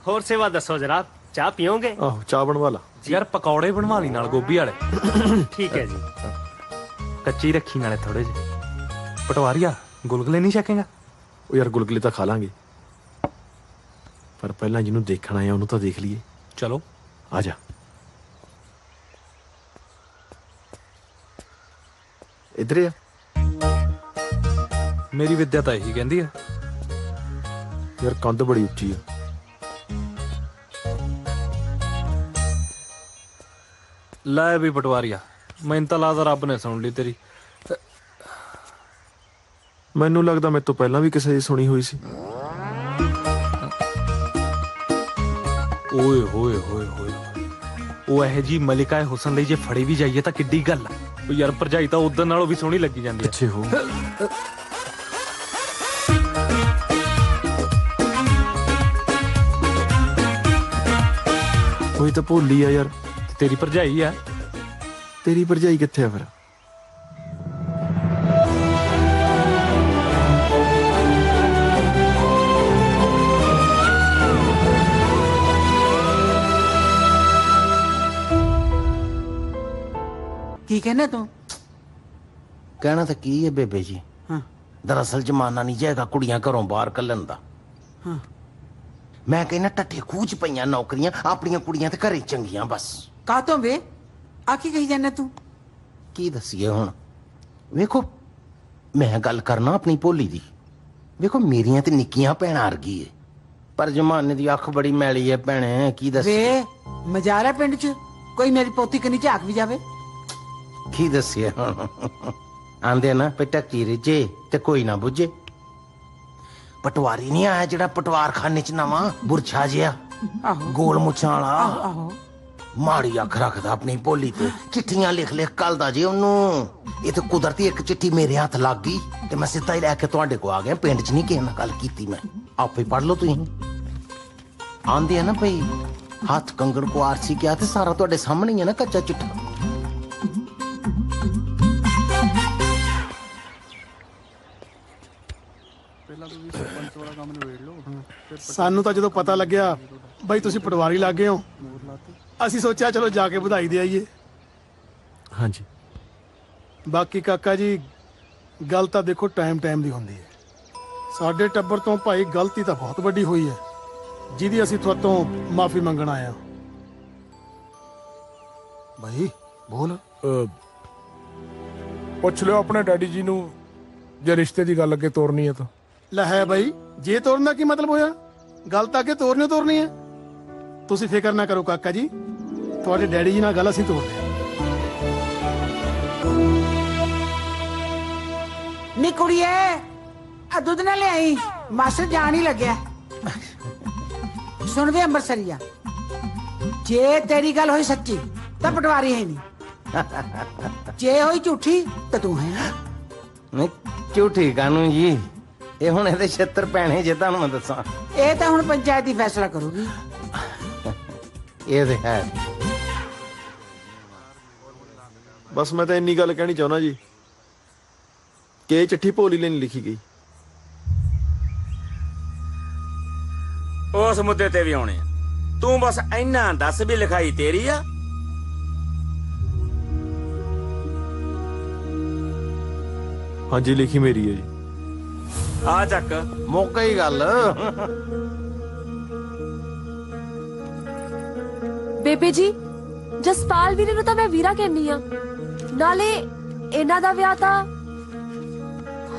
ਹੋਰ ਸੇਵਾ ਦੱਸੋ ਜਨਾਬ, ਚਾਹ ਪੀਓਗੇ? ਆਹੋ, ਚਾਹ ਬਣਵਾ ਲਾ। ਯਾਰ ਪਕੌੜੇ ਬਣਵਾ ਲਈ ਨਾਲ ਗੋਭੀ ਵਾਲੇ। ਠੀਕ ਹੈ ਜੀ। ਕੱਚੀ ਰੱਖੀ ਨਾਲੇ ਥੋੜੇ ਜਿਹੇ। ਪਟਵਾਰੀਆ, ਗੁਲਗੁਲੇ ਨਹੀਂ ਛਕੇਗਾ? ਉਹ ਯਾਰ ਗੁਲਗੁਲੇ ਤਾਂ ਖਾ ਲਾਂਗੇ, ਪਰ ਪਹਿਲਾਂ ਜਿਹਨੂੰ ਦੇਖਣਾ ਹੈ ਉਹਨੂੰ ਤਾਂ ਦੇਖ ਲਈਏ। ਚਲੋ ਆ ਜਾ। ਇੱਧਰ ਆ। ਮੇਰੀ ਵਿੱਦਿਆ ਤਾਂ ਇਹੀ ਕਹਿੰਦੀ ਆ। ਯਾਰ ਕੰਧ ਬੜੀ ਉੱਚੀ ਆ। ਲੈ ਵੀ ਪਟਵਾਰੀਆ, ਮੈਨੂੰ ਤਾਂ ਲੱਗਦਾ ਰੱਬ ਨੇ ਸੁਣ ਲਈ ਤੇਰੀ। ਮੈਨੂੰ ਲੱਗਦਾ ਮੇਰੇ ਤੋਂ ਪਹਿਲਾਂ ਵੀ ਕਿਸੇ ਦੀ ਸੁਣੀ ਹੋਈ ਸੀ। ਓਏ ਹੋਏ ਹੋਏ ਹੋਏ, ਉਹ ਇਹ ਜੀ ਮਲਿਕਾ ਹੁਸਨ ਲਈ ਜੇ ਫੜੇ ਵੀ ਜਾਈਏ ਤਾਂ ਕਿੱਡੀ ਗੱਲ ਆ। ਉਹ ਯਾਰ ਭਰਜਾਈ ਤਾਂ ਉਦੋਂ ਨਾਲੋਂ ਵੀ ਸੋਹਣੀ ਲੱਗੀ ਜਾਂਦੀ ਆ। ਪਿੱਛੇ ਹੋ। ਕੋਈ ਤਾਂ ਭੋਲੀ ਆ ਯਾਰ। ਤੇਰੀ ਭਰਜਾਈ ਆ। ਤੇਰੀ ਭਰਜਾਈ ਕਿੱਥੇ ਆ ਫਿਰ? ਕੀ ਕਹਿਣਾ ਤੂੰ? ਕਹਿਣਾ ਤਾਂ ਕੀ ਹੈ ਬੇਬੇ ਜੀ। ਹਾਂ। ਦਰਅਸਲ ਜ਼ਮਾਨਾ ਨਹੀਂ ਜਾਏਗਾ ਕੁੜੀਆਂ ਘਰੋਂ ਬਾਹਰ ਕੱਢਣ ਦਾ। ਹਾਂ। ਮੈਂ ਕਹਿੰਦਾ ਟੱਟੇ ਖੂਹ ਚ ਪਈਆਂ ਨੌਕਰੀਆਂ, ਆਪਣੀਆਂ ਕੁੜੀਆਂ ਤੇ ਘਰੇ ਚੰਗੀਆਂ ਬਸ। ਕਾਹਤੋਂ ਵੇ? ਆ ਕੀ ਕਹੀ ਜਾਂਦਾ ਤੂੰ? ਕੀ ਦੱਸੀਏ ਹੁਣ? ਵੇਖੋ, ਮੈਂ ਗੱਲ ਕਰਨਾ ਆਪਣੀ ਭੋਲੀ ਦੀ। ਵੇਖੋ, ਮੇਰੀਆਂ ਤੇ ਨਿੱਕੀਆਂ ਭੈਣਾਂ ਵਰਗੀ ਏ, ਪਰ ਜ਼ਮਾਨੇ ਦੀ ਅੱਖ ਬੜੀ ਮੈਲੀ ਏ ਭੈਣੇ। ਕੀ ਦੱਸੀਏ? ਵੇ ਮਜ਼ਾਰਾ ਪਿੰਡ ਚ ਕੋਈ ਮੇਰੀ ਪੋਤੀ ਕਨੀ ਝਾਕ ਵੀ ਜਾਵੇ। ਕੀ ਦੱਸੀਏ ਹੁਣ? ਆਂਦੇ ਨਾ ਪਟਕੀ ਰਿਜੇ ਤੇ ਕੋਈ ਨਾ ਬੁੱਝੇ। ਪਟਵਾਰੀ ਨਹੀਂ ਆਇਆ ਜਿਹੜਾ ਪਟਵਾਰਖਾਨੇ ਚ ਨਵਾਂ ਬੁਰਛਾ ਜਿਹਾ, ਗੋਲ ਮੁੱਛਾਂ ਵਾਲਾ। ਆਹੋ, ਮਾੜੀ ਅੱਖ ਰੱਖਦਾ ਆਪਣੀ ਭੋਲੀ ਤੇ। ਚਿੱਠੀਆਂ ਲਿਖ ਲਿਖ ਕੱਲਦਾ ਜੀ ਉਹਨੂੰ। ਇਹ ਤਾਂ ਕੁਦਰਤੀ ਇੱਕ ਚਿੱਠੀ ਮੇਰੇ ਹੱਥ ਲੱਗ ਗਈ ਤੇ ਮੈਂ ਸਿੱਧਾ ਹੀ ਲੈ ਕੇ ਤੁਹਾਡੇ ਕੋ ਆ ਗਿਆ। ਪਿੰਡ ਚ ਨਹੀਂ ਕਿਸੇ ਨਾਲ ਗੱਲ ਕੀਤੀ ਮੈਂ। ਆਪੇ ਪੜ ਲਓ ਤੁਸੀਂ। ਆਂਦੇ ਆ ਨਾ ਭਈ ਹੱਥ ਕੰਗਣ ਕੋ ਆਰਸੀ ਕਿਹਾ ਤੇ ਸਾਰਾ ਤੁਹਾਡੇ ਸਾਹਮਣੇ ਹੀ ਹੈ ਨਾ ਕੱਚਾ ਚਿੱਠਾ। ਸਾਨੂੰ ਤਾਂ ਜਦੋਂ ਪਤਾ ਲੱਗਿਆ ਬਈ ਤੁਸੀਂ ਪਟਵਾਰੀ ਲੱਗ ਗਏ ਹੋ, ਅਸੀਂ ਸੋਚਿਆ ਚਲੋ ਜਾ ਕੇ ਵਧਾਈ ਦੇ ਆਈਏ। ਹਾਂਜੀ। ਬਾਕੀ ਕਾਕਾ ਜੀ ਗੱਲ ਤਾਂ ਦੇਖੋ ਟਾਈਮ ਦੀ ਹੁੰਦੀ ਹੈ। ਸਾਡੇ ਟੱਬਰ ਤੋਂ ਭਾਈ ਗਲਤੀ ਤਾਂ ਬਹੁਤ ਵੱਡੀ ਹੋਈ ਹੈ, ਜਿਹਦੀ ਅਸੀਂ ਤੁਹਾਤੋਂ ਮਾਫੀ ਮੰਗਣ ਆਏ ਹਾਂ। ਭਾਈ ਬੋਲ। ਪੁੱਛ ਲਿਓ ਆਪਣੇ ਡੈਡੀ ਜੀ ਨੂੰ ਜੇ ਰਿਸ਼ਤੇ ਦੀ ਗੱਲ ਅੱਗੇ ਤੋਰਨੀ ਹੈ ਤਾਂ। ਲੈ ਹੈ ਭਾਈ, ਜੇ ਤੋੜਨ ਦਾ ਕੀ ਮਤਲਬ ਹੋਇਆ? ਗੱਲ ਤਾਂ ਅੱਗੇ ਤੋਰਨੀ ਹੈ। ਤੁਸੀਂ ਫਿਕਰ ਨਾ ਕਰੋ ਕਾਕਾ ਜੀ, ਤੁਹਾਡੇ ਡੈਡੀ ਜੀ ਨਾਲ ਗੱਲ ਅਸੀਂ ਤੋਰਦੇ ਹਾਂ। ਨੀ ਕੁੜੀਏ ਆ ਦੁੱਧ ਨਾ ਲਿਆਈ, ਮਾਸਟਰ ਜਾਣ ਹੀ ਲੱਗਿਆ। ਸੁਣ ਵੇ ਅੰਬਰਸਰੀਆ, ਜੇ ਤੇਰੀ ਗੱਲ ਹੋਈ ਸੱਚੀ ਤਾਂ ਪਟਵਾਰੀ ਹੈ ਨਹੀਂ, ਜੇ ਹੋਈ ਝੂਠੀ ਤਾਂ ਤੂੰ ਹੈ ਨਾ। ਨਹੀਂ ਝੂਠੀ ਕਾਨੂੰ ਜੀ, ਇਹ ਹੁਣ ਇਹਦੇ ਛਿੱਤਰ ਪੈਣੇ ਜੇ ਤੁਹਾਨੂੰ ਮੈਂ ਦੱਸਾਂ। ਇਹ ਤਾਂ ਹੁਣ ਪੰਚਾਇਤ ਹੀ ਫੈਸਲਾ ਕਰੂਗੀ। ਇਹ ਤੇ ਹੈ। ਬਸ ਮੈਂ ਤਾਂ ਇੰਨੀ ਗੱਲ ਕਹਿਣੀ ਚਾਹੁੰਦਾ ਜੀ ਕਿ ਇਹ ਚਿੱਠੀ ਭੋਲੀ ਲਈ ਨਹੀਂ ਲਿਖੀ ਗਈ। ਉਸ ਮੁੱਦੇ ਤੇ ਵੀ ਆਉਣੇ ਆ। ਤੂੰ ਬਸ ਇੰਨਾ ਦੱਸ ਵੀ ਲਿਖਾਈ ਤੇਰੀ ਆ? ਹਾਂਜੀ ਲਿਖੀ ਮੇਰੀ ਹੈ ਜੀ। ਆ ਚੱਕ ਮੌਕਾ ਹੀ ਗੱਲ। ਬੇਬੇ ਜੀ, ਜਸਪਾਲ ਵੀਰੇ ਨੂੰ ਤਾਂ ਮੈਂ ਵੀਰਾ ਕਹਿੰਨੀ ਆ, ਨਾਲੇ ਇਹਨਾਂ ਦਾ ਵਿਆਹ ਤਾਂ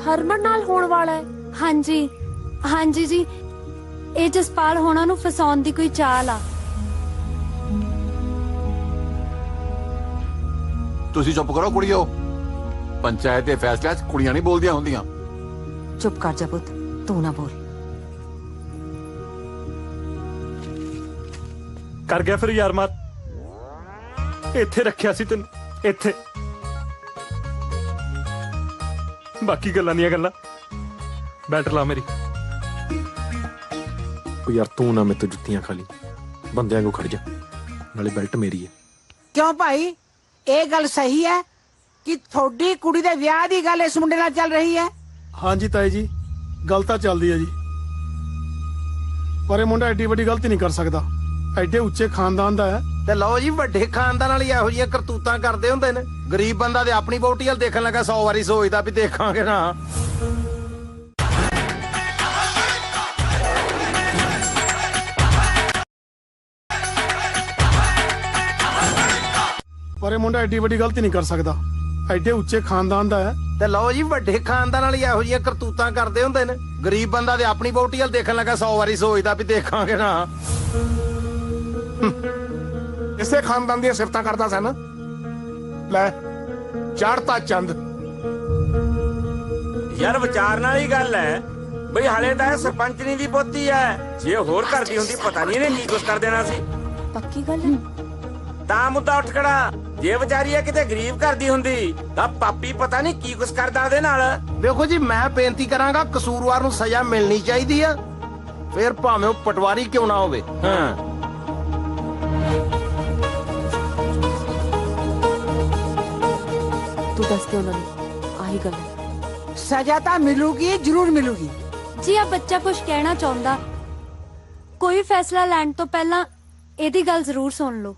ਹਰਮਨ ਨਾਲ ਹੋਣ ਵਾਲਾ ਹੈ। ਹਾਂਜੀ ਹਾਂਜੀ ਜੀ, ਇਹ ਜਸਪਾਲ ਹੋਣਾ ਨੂੰ ਫਸਾਉਣ ਦੀ ਕੋਈ ਚਾਲ ਆ। ਤੁਸੀਂ ਚੁੱਪ ਕਰੋ ਕੁੜੀਓ, ਪੰਚਾਇਤ ਦੇ ਫੈਸਲਿਆਂ 'ਚ ਕੁੜੀਆਂ ਨਹੀਂ ਬੋਲਦੀਆਂ ਹੁੰਦੀਆਂ। ਚੁੱਪ ਕਰ ਜਾ ਪੁੱਤ, ਤੂੰ ਨਾ ਬੋਲ। ਕਰ ਗਿਆ ਫਿਰ ਯਾਰ ਮਾਰ, ਇੱਥੇ ਰੱਖਿਆ ਸੀ ਤੈਨੂੰ, ਇੱਥੇ। ਬਾਕੀ ਗੱਲਾਂ ਦੀਆਂ ਗੱਲਾਂ। ਬੈਠ ਲਾ ਮੇਰੀ। ਉਹ ਯਾਰ ਤੂੰ ਨਾ ਮੇਰੇ ਤੋਂ ਜੁੱਤੀਆਂ ਖਾ ਲਈ, ਬੰਦਿਆਂ ਕੋ ਖੜ ਜਾ, ਨਾਲੇ ਬੈਲਟ ਮੇਰੀ ਹੈ। ਕਿਉਂ ਭਾਈ, ਇਹ ਗੱਲ ਸਹੀ ਹੈ ਕਿ ਤੁਹਾਡੀ ਕੁੜੀ ਦੇ ਵਿਆਹ ਦੀ ਗੱਲ ਇਸ ਮੁੰਡੇ ਨਾਲ ਚੱਲ ਰਹੀ ਹੈ? ਹਾਂਜੀ ਤਾਏ ਜੀ, ਗੱਲ ਤਾਂ ਚੱਲਦੀ ਹੈ ਜੀ, ਪਰ ਇਹ ਮੁੰਡਾ ਐਡੀ ਵੱਡੀ ਗਲਤੀ ਨਹੀਂ ਕਰ ਸਕਦਾ, ਐਡੇ ਉੱਚੇ ਖਾਨਦਾਨ ਦਾ ਹੈ। ਤੇ ਲਓ ਜੀ, ਵੱਡੇ ਖਾਨਦਾਨ ਵਾਲੀ ਇਹੋ ਜਿਹੀਆਂ ਕਰਤੂਤਾਂ ਕਰਦੇ ਹੁੰਦੇ ਨੇ। ਗਰੀਬ ਬੰਦਾ ਤੇ ਆਪਣੀ ਵਹੁਟੀ ਵੱਲ ਦੇਖਣ ਲੱਗਾ 100 ਵਾਰੀ ਸੋਚਦਾ ਵੀ ਦੇਖਾਂਗੇ ਨਾ। ਪਰ ਇਹ ਮੁੰਡਾ ਐਡੀ ਵੱਡੀ ਗਲਤੀ ਨਹੀਂ ਕਰ ਸਕਦਾ, ਐਡੇ ਉੱਚੇ ਖਾਨਦਾਨ ਦਾ ਹੈ। ਤੇ ਲਓ ਜੀ, ਵੱਡੇ ਖਾਨਦਾਨ ਵਾਲੀ ਇਹੋ ਜਿਹੀਆਂ ਕਰਤੂਤਾਂ ਕਰਦੇ ਹੁੰਦੇ ਨੇ। ਗਰੀਬ ਬੰਦਾ ਤੇ ਆਪਣੀ ਵਹੁਟੀ ਵੱਲ ਦੇਖਣ ਲੱਗਾ 100 ਵਾਰੀ ਸੋਚਦਾ ਵੀ ਦੇਖਾਂਗੇ ਨਾ। ਇਸੇ ਖਾਨਦਾਨ ਦੀਆਂ ਸਿਫਤਾਂ ਕਰਦਾ ਸਨ। ਲੈ ਚੜਤਾ ਚੰਦ। ਯਾਰ ਵਿਚਾਰਨ ਵਾਲੀ ਗੱਲ ਹੈ ਬਈ, ਹਾਲੇ ਤਾਂ ਇਹ ਸਰਪੰਚਨੀ ਦੀ ਪੋਤੀ ਹੈ। ਜੇ ਹੋਰ ਕਰਦੀ ਹੁੰਦੀ ਪਤਾ ਨਹੀਂ ਇਹਨੇ ਕੀ ਕੁਛ ਕਰ ਦੇਣਾ ਸੀ। ਪੱਕੀ ਗੱਲ ਹੈ ਤਾਂ ਮੁੱਦਾ ਉੱਠ ਖੜਾ। ਜੇ ਵਿਚਾਰੀ ਇਹ ਕਿਤੇ ਗਰੀਬ ਕਰਦੀ ਹੁੰਦੀ ਤਾਂ ਪਾਪੀ ਪਤਾ ਨਹੀਂ ਕੀ ਕੁਛ ਕਰਦਾ ਉਹਦੇ ਨਾਲ। ਦੇਖੋ ਜੀ, ਮੈਂ ਬੇਨਤੀ ਕਰਾਂਗਾ, ਕਸੂਰਵਾਰ ਨੂੰ ਸਜ਼ਾ ਮਿਲਣੀ ਚਾਹੀਦੀ ਆ, ਫਿਰ ਭਾਵੇਂ ਉਹ ਪਟਵਾਰੀ ਕਿਉਂ ਨਾ ਹੋਵੇ। ਹਾਂ, ਤੂੰ ਦੱਸ ਦੇ ਉਹਨਾਂ ਨੂੰ, ਆਹੀ ਗੱਲ ਹੈ। ਸਜ਼ਾ ਤਾਂ ਮਿਲੂਗੀ, ਜ਼ਰੂਰ ਮਿਲੂਗੀ। ਜੀ ਆ ਬੱਚਾ ਕੁਝ ਕਹਿਣਾ ਚਾਹੁੰਦਾ, ਕੋਈ ਫੈਸਲਾ ਲੈਣ ਤੋਂ ਪਹਿਲਾਂ ਇਹਦੀ ਗੱਲ ਜ਼ਰੂਰ ਸੁਣ ਲਓ।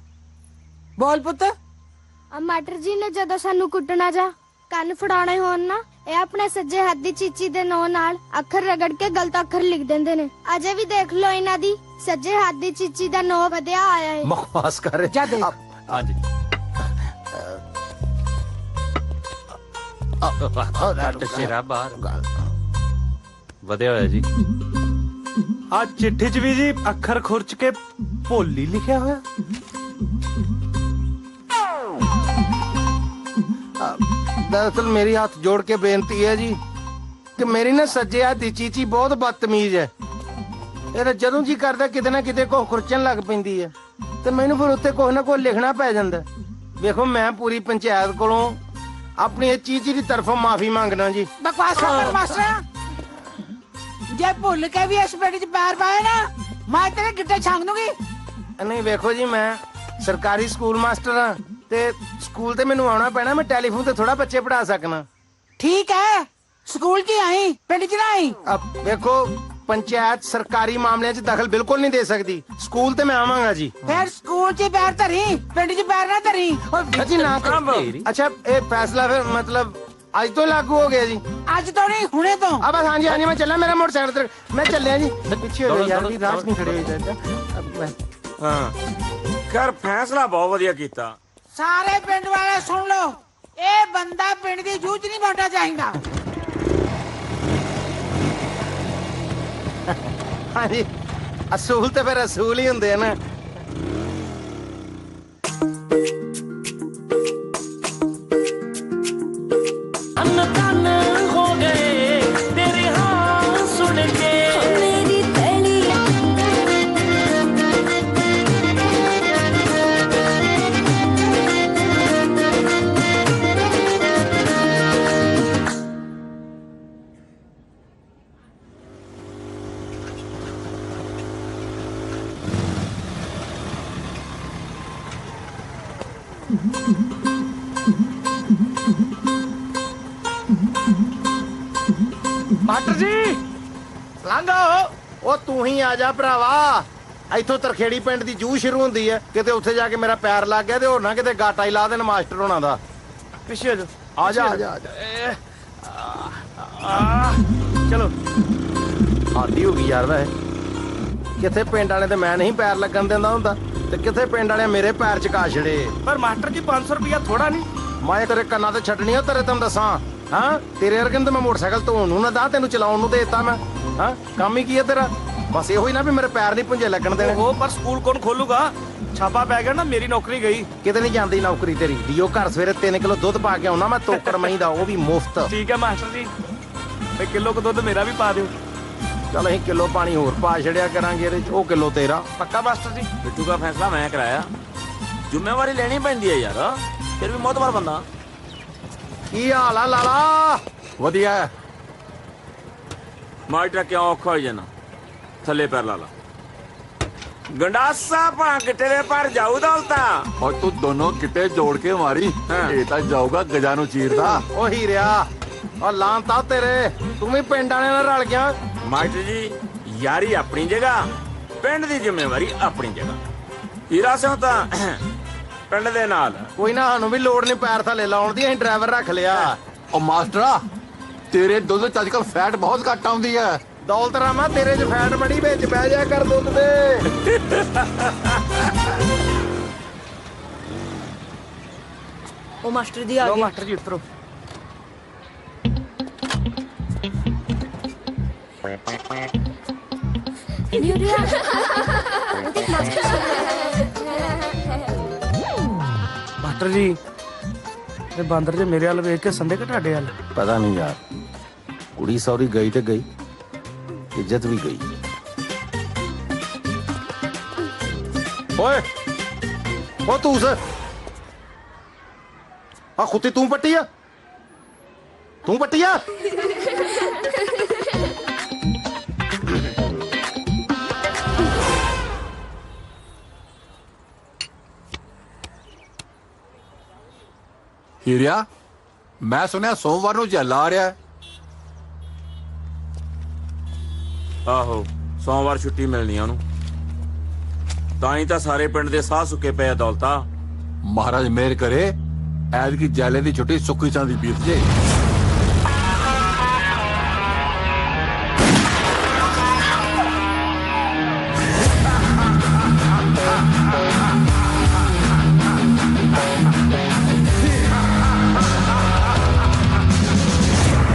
ਬੋਲ ਪੁੱਤ। ਮਾਸਟਰ ਜੀ ਨੇ ਜਦੋਂ ਸਾਨੂੰ ਕੁੱਟਣਾ ਜਾਂ ਕੰਨ ਫੜਾਉਣੇ ਹੋਣ ਨਾ, ਇਹ ਆਪਣੇ ਸੱਜੇ ਹੱਥ ਦੀ ਚੀਚੀ ਦੇ ਨੌ ਨਾਲ ਅੱਖਰ ਰਗੜ ਕੇ ਗਲਤ ਅੱਖਰ ਲਿਖ ਦਿੰਦੇ ਨੇ। ਅਜੇ ਵੀ ਦੇਖ ਲਓ, ਇਹਨਾਂ ਦੀ ਸੱਜੇ ਹੱਥ ਦੀ ਚੀਚੀ ਦਾ ਨੌ ਵਧਿਆ ਆਇਆ ਹੈ। ਬਕਵਾਸ ਕਰ ਜਾ ਦੇਖ। ਹਾਂਜੀ ਤੇਰਾ ਬਾਹਰ ਵਧਿਆ ਹੋਇਆ ਜੀ। ਆ ਚਿੱਠੀ 'ਚ ਵੀ ਜੀ ਅੱਖਰ ਖੁਰਚ ਕੇ ਭੋਲੀ ਲਿਖਿਆ ਹੋਇਆ। ਦਰਅਸਲ ਮੇਰੀ ਹੱਥ ਜੋੜ ਕੇ ਬੇਨਤੀ ਹੈ ਜੀ ਕਿ ਮੇਰੀ ਨਾ ਸੱਜੇ ਹੱਥ ਦੀ ਚੀਚੀ ਬਹੁਤ ਬਦਤਮੀਜ਼ ਹੈ। ਇਹ ਜਦੋਂ ਜੀ ਕਰਦਾ ਕਿਤੇ ਨਾ ਕਿਤੇ ਕੋ ਖੁਰਚਣ ਲੱਗ ਪੈਂਦੀ ਹੈ ਤੇ ਮੈਨੂੰ ਫਿਰ ਉੱਤੇ ਕੁਛ ਨਾ ਕੁਛ ਲਿਖਣਾ ਪੈ ਜਾਂਦਾ। ਵੇਖੋ, ਮੈਂ ਪੂਰੀ ਪੰਚਾਇਤ ਕੋਲੋਂ ਆਪਣੀ ਇਹ ਚੀਚੀ ਦੀ ਤਰਫੋਂ ਮਾਫੀ ਮੰਗਣਾ ਜੀ। ਬਕਵਾਸ ਕਰ ਮਾਸਟਰ। ਜੇ ਭੁੱਲ ਕੇ ਵੀ ਇਸ ਬੇੜੀ 'ਚ ਪੈਰ ਪਾਏ ਨਾ, ਮੈਂ ਤੇਰੇ ਗਿੱਟੇ ਛਾਂਗ ਦੂੰਗੀ। ਨਹੀਂ ਵੇਖੋ ਜੀ ਮੈਂ ਸਰਕਾਰੀ ਸਕੂਲ ਮਾਸਟਰ ਹਾਂ ਤੇ ਸਕੂਲ ਤੇ ਮੈਨੂੰ ਆਉਣਾ ਪੈਣਾ ਮੈਂ ਟੈਲੀਫੋਨ ਤੇ ਥੋੜਾ ਬੱਚੇ ਪੜ੍ਹਾ ਸਕਣਾ ਠੀਕ ਹੈ ਸਕੂਲ 'ਚ ਆਈ ਪਿੰਡ 'ਚ ਨਾ ਆਈ अब देखो पंचायत सरकारी मामले च दखल बिल्कुल नहीं दे सकती स्कूल ते मैं आवांगा जी ਫਿਰ ਸਕੂਲ 'ਚ ਪੈਰ ਧਰੀ ਪਿੰਡ 'ਚ ਪੈਰ ਨਾ ਧਰੀ जी ना अच्छा ये फैसला फिर मतलब आज तो लागू हो गया जी ਅੱਜ ਤੋਂ ਨਹੀਂ ਹੁਣੇ ਤੋਂ अब हाँ जी मैं चला मेरा मोटरसाइकिल तक मैं चलिया जी पीछे हो यार भी राज नहीं खड़े हो ਹਾਂ ਖੈਰ ਫੈਸਲਾ ਬਹੁਤ ਵਧੀਆ ਕੀਤਾ ਸਾਰੇ ਪਿੰਡ ਵਾਲੇ ਸੁਣ ਲਓ ਇਹ ਬੰਦਾ ਪਿੰਡ ਦੀ ਜੂਝ ਨਹੀਂ ਪਾਉਣਾ ਚਾਹੀਦਾ हाँ जी असूल तो फिर असूल ही होंगे ना हो गए तेरे हाँ सुन के मेरी थैली ਮਾਸਟਰ ਜੀ ਲੰਘੋ ਉਹ ਤੂੰ ਹੀ ਆ ਜਾ ਭਰਾਵਾ ਇੱਥੋਂ ਤਰਖੇੜੀ ਪਿੰਡ ਦੀ ਜੂਹ ਸ਼ੁਰੂ ਹੁੰਦੀ ਹੈ ਕਿਤੇ ਉੱਥੇ ਜਾ ਕੇ ਮੇਰਾ ਪੈਰ ਲੱਗ ਗਿਆ ਤੇ ਹੋਰ ਨਾ ਕਿਤੇ ਗਾਟਾ ਹੀ ਲਾ ਦੇਣ ਮਾਸਟਰ ਹੋਣਾ ਦਾ ਪਿੱਛੇ ਆ ਜਾ ਚਲੋ ਆਦੀ ਹੋ ਗਈ ਯਾਰ ਵੈ ਕਿੱਥੇ ਪਿੰਡ ਵਾਲੇ ਤੇ ਮੈਂ ਨਹੀਂ ਪੈਰ ਲੱਗਣ ਦਿੰਦਾ ਹੁੰਦਾ ਤੇ ਕਿੱਥੇ ਪਿੰਡ ਵਾਲੇ ਮੇਰੇ ਪੈਰ ਚਕਾ ਛੜੇ ਪਰ ਮਾਸਟਰ ਜੀ 500 ਰੁਪਇਆ ਥੋੜਾ ਨਹੀਂ ਮੈਂ ਤੇਰੇ ਕੰਨਾਂ ਤੇ ਛੱਡਣੀ ਆ ਤੇਰੇ ਤੈਨੂੰ ਦੱਸਾਂ ਹਾਂ ਤੇਰੇ ਵਰਗੇ ਨੂੰ ਤਾਂ ਮੈਂ ਮੋਟਰਸਾਈਕਲ ਧੋਣ ਨੂੰ ਨਾ ਦਾ ਤੈਨੂੰ ਚਲਾਉਣ ਨੂੰ ਦੇਤਾ ਮੈਂ ਹਾਂ ਕੰਮ ਹੀ ਕੀ ਹੈ ਤੇਰਾ ਬਸ ਇਹੋ ਹੀ ਨਾ ਵੀ ਮੇਰੇ ਪੈਰ ਨਹੀਂ ਪੁੰਜੇ ਲੱਗਣ ਦੇਣੇ ਉਹ ਪਰ ਸਕੂਲ ਕੌਣ ਖੋਲੂਗਾ ਛਾਪਾ ਪੈ ਗਿਆ ਨਾ ਮੇਰੀ ਨੌਕਰੀ ਗਈ ਕਿਤੇ ਨਹੀਂ ਜਾਂਦੀ ਨੌਕਰੀ ਤੇਰੀ ਡੀਓ ਘਰ ਸਵੇਰੇ 3 ਕਿਲੋ ਦੁੱਧ ਪਾ ਕੇ ਆਉਣਾ ਮੈਂ ਤੋਕੜ ਮਹੀਂ ਦਾ ਉਹ ਵੀ ਮੁਫਤ ਠੀਕ ਹੈ ਮਾਸਟਰ ਜੀ ਤੇ ਕਿਲੋ ਕੁ ਦੁੱਧ ਮੇਰਾ ਵੀ ਪਾ ਦਿਓ ਚਲ ਅਸੀਂ ਕਿਲੋ ਪਾਣੀ ਹੋਰ ਪਾ ਛੜਿਆ ਕਰਾਂਗੇ ਇਹਦੇ ਚ ਉਹ ਕਿਲੋ ਤੇਰਾ ਪੱਕਾ ਮਾਸਟਰ ਜੀ ਬਿੱਟੂ ਦਾ ਫੈਸਲਾ ਮੈਂ ਕਰਾਇਆ ਜ਼ਿੰਮੇਵਾਰੀ ਲੈਣੀ ਪੈਂਦੀ ਹੈ ਯਾਰ ਫਿਰ ਵੀ ਮੋਤਬਰ ਬੰਦਾ ਕੀ ਹਾਲ ਆ ਲਾਲਾ ਵਧੀਆ ਮਾਸਟਰ ਕਿਉਂ ਔਖਾ ਹੋ ਜਾਣਾ ਥੱਲੇ ਪੈਰ ਲਾ ਲਾ ਗੰਡਾਸਾ ਪਾ ਕਿਤੇ ਦੇ ਪਰ ਜਾਊ ਦੌਲਤਾ और तू दोनों किटे जोड़ के मारी ये तो जाऊगा गजा नु चीरदा ਉਹ ਹੀਰਿਆ ਉਹ ਲਾਂਤਾ ਤੇਰੇ ਤੂੰ ਵੀ ਪਿੰਡ ਵਾਲਿਆਂ ਨਾਲ ਰਲ ਗਿਆ ਮਾਸਟਰ ਜੀ ਯਾਰੀ ਆਪਣੀ ਜਗ੍ਹਾ ਪਿੰਡ ਦੀ ਜ਼ਿੰਮੇਵਾਰੀ ਆਪਣੀ ਜਗ੍ਹਾ ਹੀਰਾ ਸਿੰਘ ਤਾਂ ਪਿੰਡ ਦੇ ਨਾਲ ਕੋਈ ਨਾ ਸਾਨੂੰ ਵੀ ਲੋੜ ਨਹੀਂ ਪੈਰ ਥੱਲੇ ਲਾਉਣ ਦੀ ਅਸੀਂ ਡਰਾਈਵਰ ਰੱਖ ਲਿਆ ओ मास्टरा तेरे दुध च अजकल फैट बहुत घट आउंदी है ਦੌਲਤ ਰਾਮਾ ਤੇਰੇ 'ਚ ਫੈਟ ਬੜੀ ਵਿੱਚ ਬਹਿ ਜਾ ਕਰ ਦੁੱਧ ਦੇ ਉਹ ਮਾਸਟਰ ਜੀ ਆ ਗਏ ਮਾਸਟਰ ਜੀ ਉਤਰੋ ਮਾਸਟਰ ਜੀ ਇਹ ਬਾਂਦਰ ਜੇ ਮੇਰੇ ਵੱਲ ਵੇਖ ਕੇ ਸੰਦੇ ਘਟਾਡੇ ਵੱਲ ਪਤਾ ਨਹੀਂ ਯਾਰ ਕੁੜੀ ਸੌਰੀ ਗਈ ਤੇ ਗਈ ਇੱਜ਼ਤ ਵੀ ਗਈ ਓਏ ਉਹ ਤੂੰ ਆ ਖੁੱਤੀ ਤੂੰ ਪੱਟੀ ਆ ਤੂੰ ਪੱਟੀ ਆ हीरिया मैं सुनिया सोमवार नु जल आ रहा है ਆਹੋ ਸੋਮਵਾਰ ਛੁੱਟੀ ਮਿਲਣੀ ਆ ਉਹਨੂੰ ਤਾਂ ਹੀ ਤਾਂ ਸਾਰੇ ਪਿੰਡ ਦੇ ਸਾਹ ਸੁੱਕੇ ਪਏ ਦੌਲਤਾ महाराज मेहर करे ऐद की जैले की छुट्टी सुखी चांदी बीत जे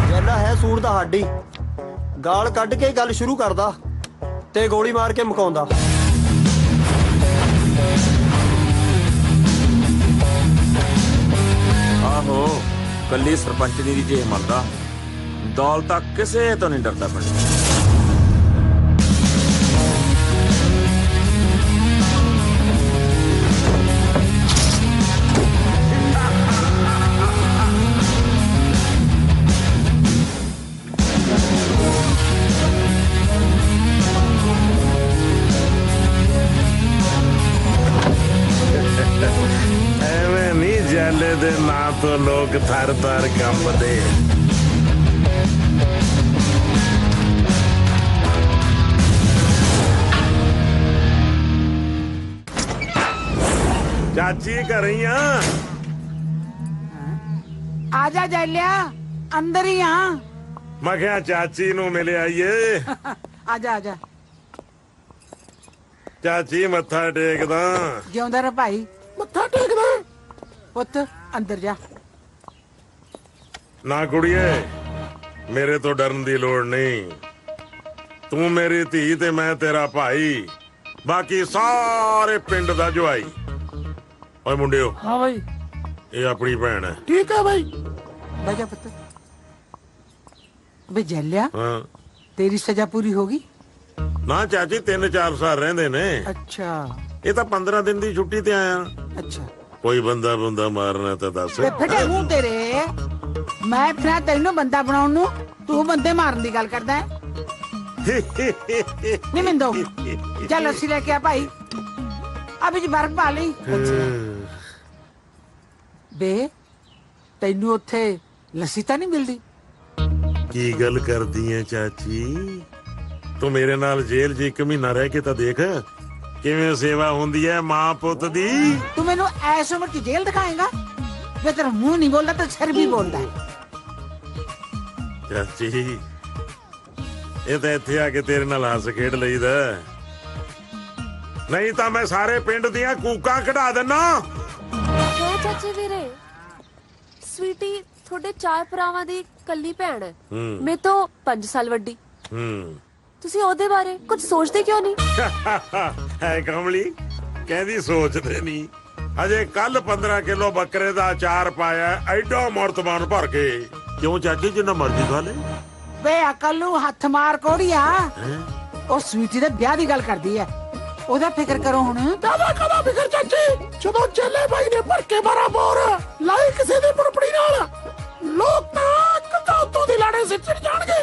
ਜੈਲਾ ਹੈ ਸੂਰ ਦਾ ਹਾਡੀ ਗਾਲ ਕੱਢ ਕੇ ਗੱਲ ਸ਼ੁਰੂ ਕਰਦਾ ਤੇ ਗੋਲੀ ਮਾਰ ਕੇ ਮੁਕਾਉਂਦਾ ਆਹੋ ਕੱਲੀ ਸਰਪੰਚਨੀ ਦੀ ਜੇ ਮੰਨਦਾ ਦੌਲਤਾ ਕਿਸੇ ਤੋਂ ਨਹੀਂ ਡਰਦਾ ਪਿੰਡ ਦੇ ਨਾਂ ਤੋਂ ਲੋਕ ਥਰ-ਥਰ ਕੰਬਦੇ। ਚਾਚੀ ਘਰੇ ਹੀ ਆ? ਆ ਜਾ ਜੈਲਿਆ, ਅੰਦਰ ਹੀ ਆ। ਮੈਂ ਕਿਹਾ ਚਾਚੀ ਨੂੰ ਮਿਲ ਆਈਏ। ਆ ਜਾ ਆ ਜਾ। ਚਾਚੀ ਮੱਥਾ ਟੇਕਦਾ। ਜਿਉਂਦਾ ਰਹਿ ਭਾਈ। ਮੱਥਾ ਟੇਕਦਾ ਪੁੱਤ, ਅੰਦਰ ਜਾ। ਨਾ ਕੁੜੀਏ, ਮੇਰੇ ਤੋਂ ਡਰਨ ਦੀ ਲੋੜ ਨਹੀਂ। ਤੂੰ ਮੇਰੀ ਧੀ ਤੇ ਮੈਂ ਤੇਰਾ ਭਾਈ, ਬਾਕੀ ਸਾਰੇ ਪਿੰਡ ਦਾ ਜਵਾਈ। ਓਏ ਮੁੰਡਿਓ। ਹਾਂ ਭਾਈ। ਇਹ ਆਪਣੀ ਭੈਣ ਹੈ। ਠੀਕ ਹੈ ਭਾਈ। ਬਹਿ ਜਾ ਪੁੱਤ। ਵੇ ਜੈਲਿਆ, ਹਾਂ ਤੇਰੀ ਸਜ਼ਾ ਪੂਰੀ ਹੋ ਗਈ? ਨਾ ਚਾਚੀ, 3-4 ਸਾਲ ਰਹਿੰਦੇ ਨੇ। ਅੱਛਾ। ਇਹ ਤਾਂ 15 ਦਿਨ ਦੀ ਛੁੱਟੀ ਤੇ ਆਇਆ। ਅੱਛਾ। ਕੋਈ ਬੰਦਾ ਮਾਰਨਾ ਤਾਂ ਦੱਸ। ਵੇ ਫਟੇ ਮੂੰਹ ਤੇਰੇ, ਮੈਂ ਫਿਰ ਤੈਨੂੰ ਬੰਦਾ ਬਣਾਉਣ ਨੂੰ, ਤੂੰ ਬੰਦੇ ਮਾਰਨ ਦੀ ਗੱਲ ਕਰਦਾ ਹੈ। ਨਹੀਂ ਮਿੰਦੋ, ਜਾ ਲੱਸੀ ਲੈ ਕੇ ਆ ਭਾਈ। ਅਭੀ ਜੀ ਬਰਫ ਪਾ ਲਈ। ਬੇ ਤੈਨੂੰ ਉੱਥੇ ਲੱਸੀ ਤਾਂ ਨਹੀਂ ਮਿਲਦੀ? ਕੀ ਗੱਲ ਕਰਦੀ ਐ ਚਾਚੀ? ਤੂੰ ਮੇਰੇ ਨਾਲ ਜੇਲ੍ਹ 'ਚ 1 ਮਹੀਨਾ ਰਹਿ ਕੇ ਤਾਂ ਦੇਖ ਕਿਵੇਂ ਸੇਵਾ ਹੁੰਦੀ ਐ ਮਾਂ ਪੁੱਤ ਦੀ। ਤੂੰ ਮੈਨੂੰ ਐਸ ਉਮਰ 'ਚ ਜੇਲ੍ਹ ਦਿਖਾਏਗਾ? ਵੇ ਤੇਰਾ ਮੂੰਹ ਨਹੀਂ ਬੋਲਦਾ ਤੇ ਸਿਰ ਵੀ ਬੋਲਦਾ ਹੈ। ਚਾਚੀ, ਇਹ ਤਾਂ ਇੱਥੇ ਆ ਕੇ ਤੇਰੇ ਨਾਲ ਹੱਸ ਖੇਡ ਲਈਦਾ, ਨਹੀਂ ਤਾਂ ਮੈਂ ਸਾਰੇ ਪਿੰਡ ਦੀਆਂ ਕੂਕਾਂ ਕਢਾ ਦਿੰਨਾ। ਹੈ ਚਾਚੇ ਵੀਰੇ, ਸਵੀਟੀ ਤੁਹਾਡੇ 4 ਭਰਾਵਾਂ ਦੀ ਕੱਲੀ ਭੈਣ ਹੈ। ਮੇਰੇ ਤੋਂ 5 ਸਾਲ ਵੱਡੀ। ਤੁਸੀਂ ਉਹਦੇ ਬਾਰੇ ਕੁਝ ਸੋਚਦੇ ਕਿਉਂ ਨਹੀਂ? ਹੈ ਕਮਲੀ, ਕਹਿੰਦੀ ਸੋਚਦੇ ਨਹੀਂ। ਅਜੇ ਕੱਲ 15 ਕਿਲੋ ਬੱਕਰੇ ਦਾ ਅਚਾਰ ਪਾਇਆ, ਐਡਾ ਮਰਤਬਾਨ ਭਰ ਕੇ। ਕਿਉਂ ਚਾਚੀ, ਜਿੰਨਾ ਮਰਜ਼ੀ ਖਾ ਲੈ। ਵੇ ਅਕਲ ਨੂੰ ਹੱਥ ਮਾਰ ਕੋੜੀਆ। ਉਹ ਸਵੀਟੀ ਦੇ ਵਿਆਹ ਦੀ ਗੱਲ ਕਰਦੀ ਹੈ, ਉਹਦਾ ਫਿਕਰ ਕਰੋ ਹੁਣ। ਕਾਹਦਾ ਫਿਕਰ ਚਾਚੀ, ਜਦੋਂ ਚੇਲੇ ਬਾਈ ਨੇ ਭਰ ਕੇ 12 ਬੋਰ ਲਾਈ ਕਿਸੇ ਦੀ ਬੁੜਬੜੀ ਨਾਲ, ਲੋਕ ਤਾਂ ਉੱਤੋਂ ਦੀ ਲਾੜੇ ਸਿਰ ਚੜ ਜਾਣਗੇ।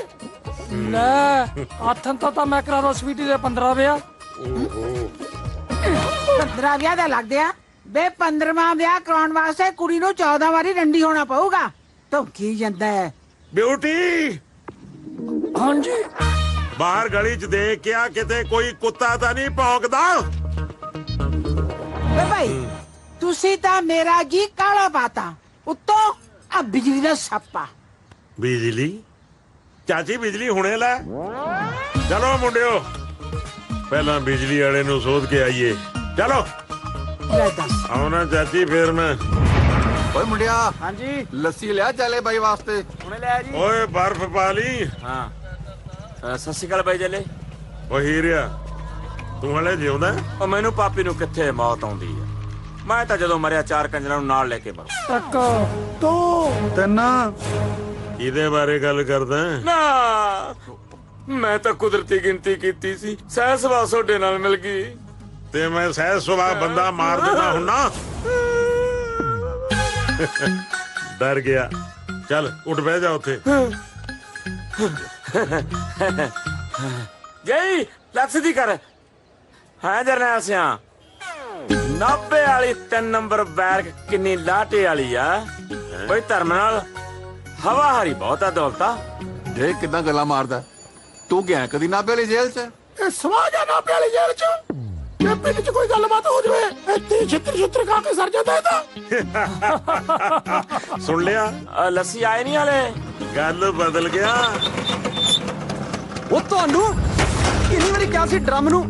ਲੈ ਆਥਨ ਤਾਂ ਮੈਂ ਕਰਾ ਦੋ ਸਵੀਟੀ ਦੇ 15 ਵਿਆਹ। 15 ਵਿਆਹ ਦਾ ਲੱਗਦੇ ਆ ਬੇ। 15ਵਾਂ ਵਿਆਹ ਕਰਾਉਣ ਵਾਸਤੇ ਕੁੜੀ ਨੂੰ 14 ਵਾਰੀ ਰੰਡੀ ਹੋਣਾ ਪਊਗਾ। ਤੂੰ ਕੀ ਜਾਂਦਾ ਹੈ? ਬਿਊਟੀ। ਹਾਂਜੀ। ਬਾਹਰ ਗਲੀ 'ਚ ਦੇਖ ਕੇ ਆ, ਕਿਤੇ ਕੋਈ ਕੁੱਤਾ ਤਾਂ ਨਹੀਂ ਭੌਂਕਦਾ? ਵੇ ਭਾਈ, ਤੁਸੀਂ ਤਾਂ ਮੇਰਾ ਜੀ ਕਾਲਾ ਪਾਤਾ, ਉੱਤੋਂ ਆ ਬਿਜਲੀ ਦਾ ਛਾਪਾ। ਬਿਜਲੀ? ਚਾਚੀ ਬਿਜਲੀ ਹੁਣੇ ਲੈ। ਚਲੋ ਮੁੰਡਿਓ, ਪਹਿਲਾਂ ਬਿਜਲੀ ਵਾਲੇ ਨੂੰ ਸੋਧ ਕੇ ਆਈਏ। ਚਲੋ ਲੈ ਦੱਸ। ਆਉਣਾ ਚਾਚੀ, ਫੇਰ ਮੈਂ। ਓਏ ਮੁੰਡਿਆ। ਹਾਂਜੀ। ਲੱਸੀ ਲਿਆ ਚਾਲੇ ਬਾਈ ਵਾਸਤੇ। ਹੁਣੇ ਲੈ ਜੀ। ਓਏ ਬਰਫ ਪਾ ਲਈ। ਹਾਂ। ਸਤਿ ਸ਼੍ਰੀ ਅਕਾਲ ਬਾਈ ਜੱਲੇ। ਓ ਹੀਰਿਆ, ਤੂੰ ਹਲੇ ਜਿਉਂਦਾ? ਉਹ ਮੈਨੂੰ ਪਾਪੀ ਨੂੰ ਕਿੱਥੇ ਮੌਤ ਆਉਂਦੀ ਆ। ਮੈਂ ਤਾਂ ਜਦੋਂ ਮਰਿਆ 4 ਕੰਜਰਾਂ ਨੂੰ ਨਾਲ ਲੈ ਕੇ ਮਰਾਂ। 1 2 3। ਇਹਦੇ ਬਾਰੇ ਗੱਲ ਕਰਦਾ? ਨਾ, ਮੈਂ ਤਾਂ ਕੁਦਰਤੀ ਗਿਣਤੀ ਕੀਤੀ ਸੀ। ਸਹਿ ਸੁਭਾਅ ਤੁਹਾਡੇ ਨਾਲ ਮਿਲ ਗਈ ਤੇ ਮੈਂ ਸਹਿ ਸੁਭਾਅ ਬੰਦਾ ਮਾਰ ਦਿੰਦਾ ਹੁੰਨਾ। ਡਰ ਗਿਆ। ਚੱਲ ਉੱਠ ਬਹਿ ਜਾ ਉੱਥੇ। ਜਈ ਲੱਖ ਦੀ ਕਰ ਹੈ ਜਰਨੈਲ ਸਿਆ। 90 ਵਾਲੀ 3 ਨੰਬਰ ਬੈਰਕ ਕਿੰਨੀ ਲਾਟੇ ਵਾਲੀ ਆ। ਕੋਈ ਧਰਮ ਨਾਲ ਹਵਾ ਹਰੀ ਬਹੁਤਾ ਦੌਲਤਾ। ਜੇ ਕਿਦਾਂ ਗੱਲਾਂ ਮਾਰਦਾ, ਤੂੰ ਗਿਆ ਕਦੀ ਨਾਭੇ ਵਾਲੀ ਜੇਲ੍ਹ 'ਚ? ਇਹ ਸਵਾਜਾ ਨਾਭੇ ਵਾਲੀ ਜੇਲ੍ਹ 'ਚ ਜੇ ਪਿੰਡ 'ਚ ਕੋਈ ਗੱਲਬਾਤ ਹੋ ਜਾਵੇ, ਇੱਥੇ ਛਿੱਤਰ ਖਾ ਕੇ ਸਰ ਜਾਂਦਾ ਇਹਦਾ। ਸੁਣ ਲਿਆ? ਲੱਸੀ ਆਏ ਨਹੀਂ ਹਲੇ। ਗੱਲ ਬਦਲ ਗਿਆ। ਉਹ ਤੁਹਾਨੂੰ ਕਿੰਨੀ ਵਾਰੀ ਕਿਹਾ ਸੀ ਡਰਮ ਨੂੰ?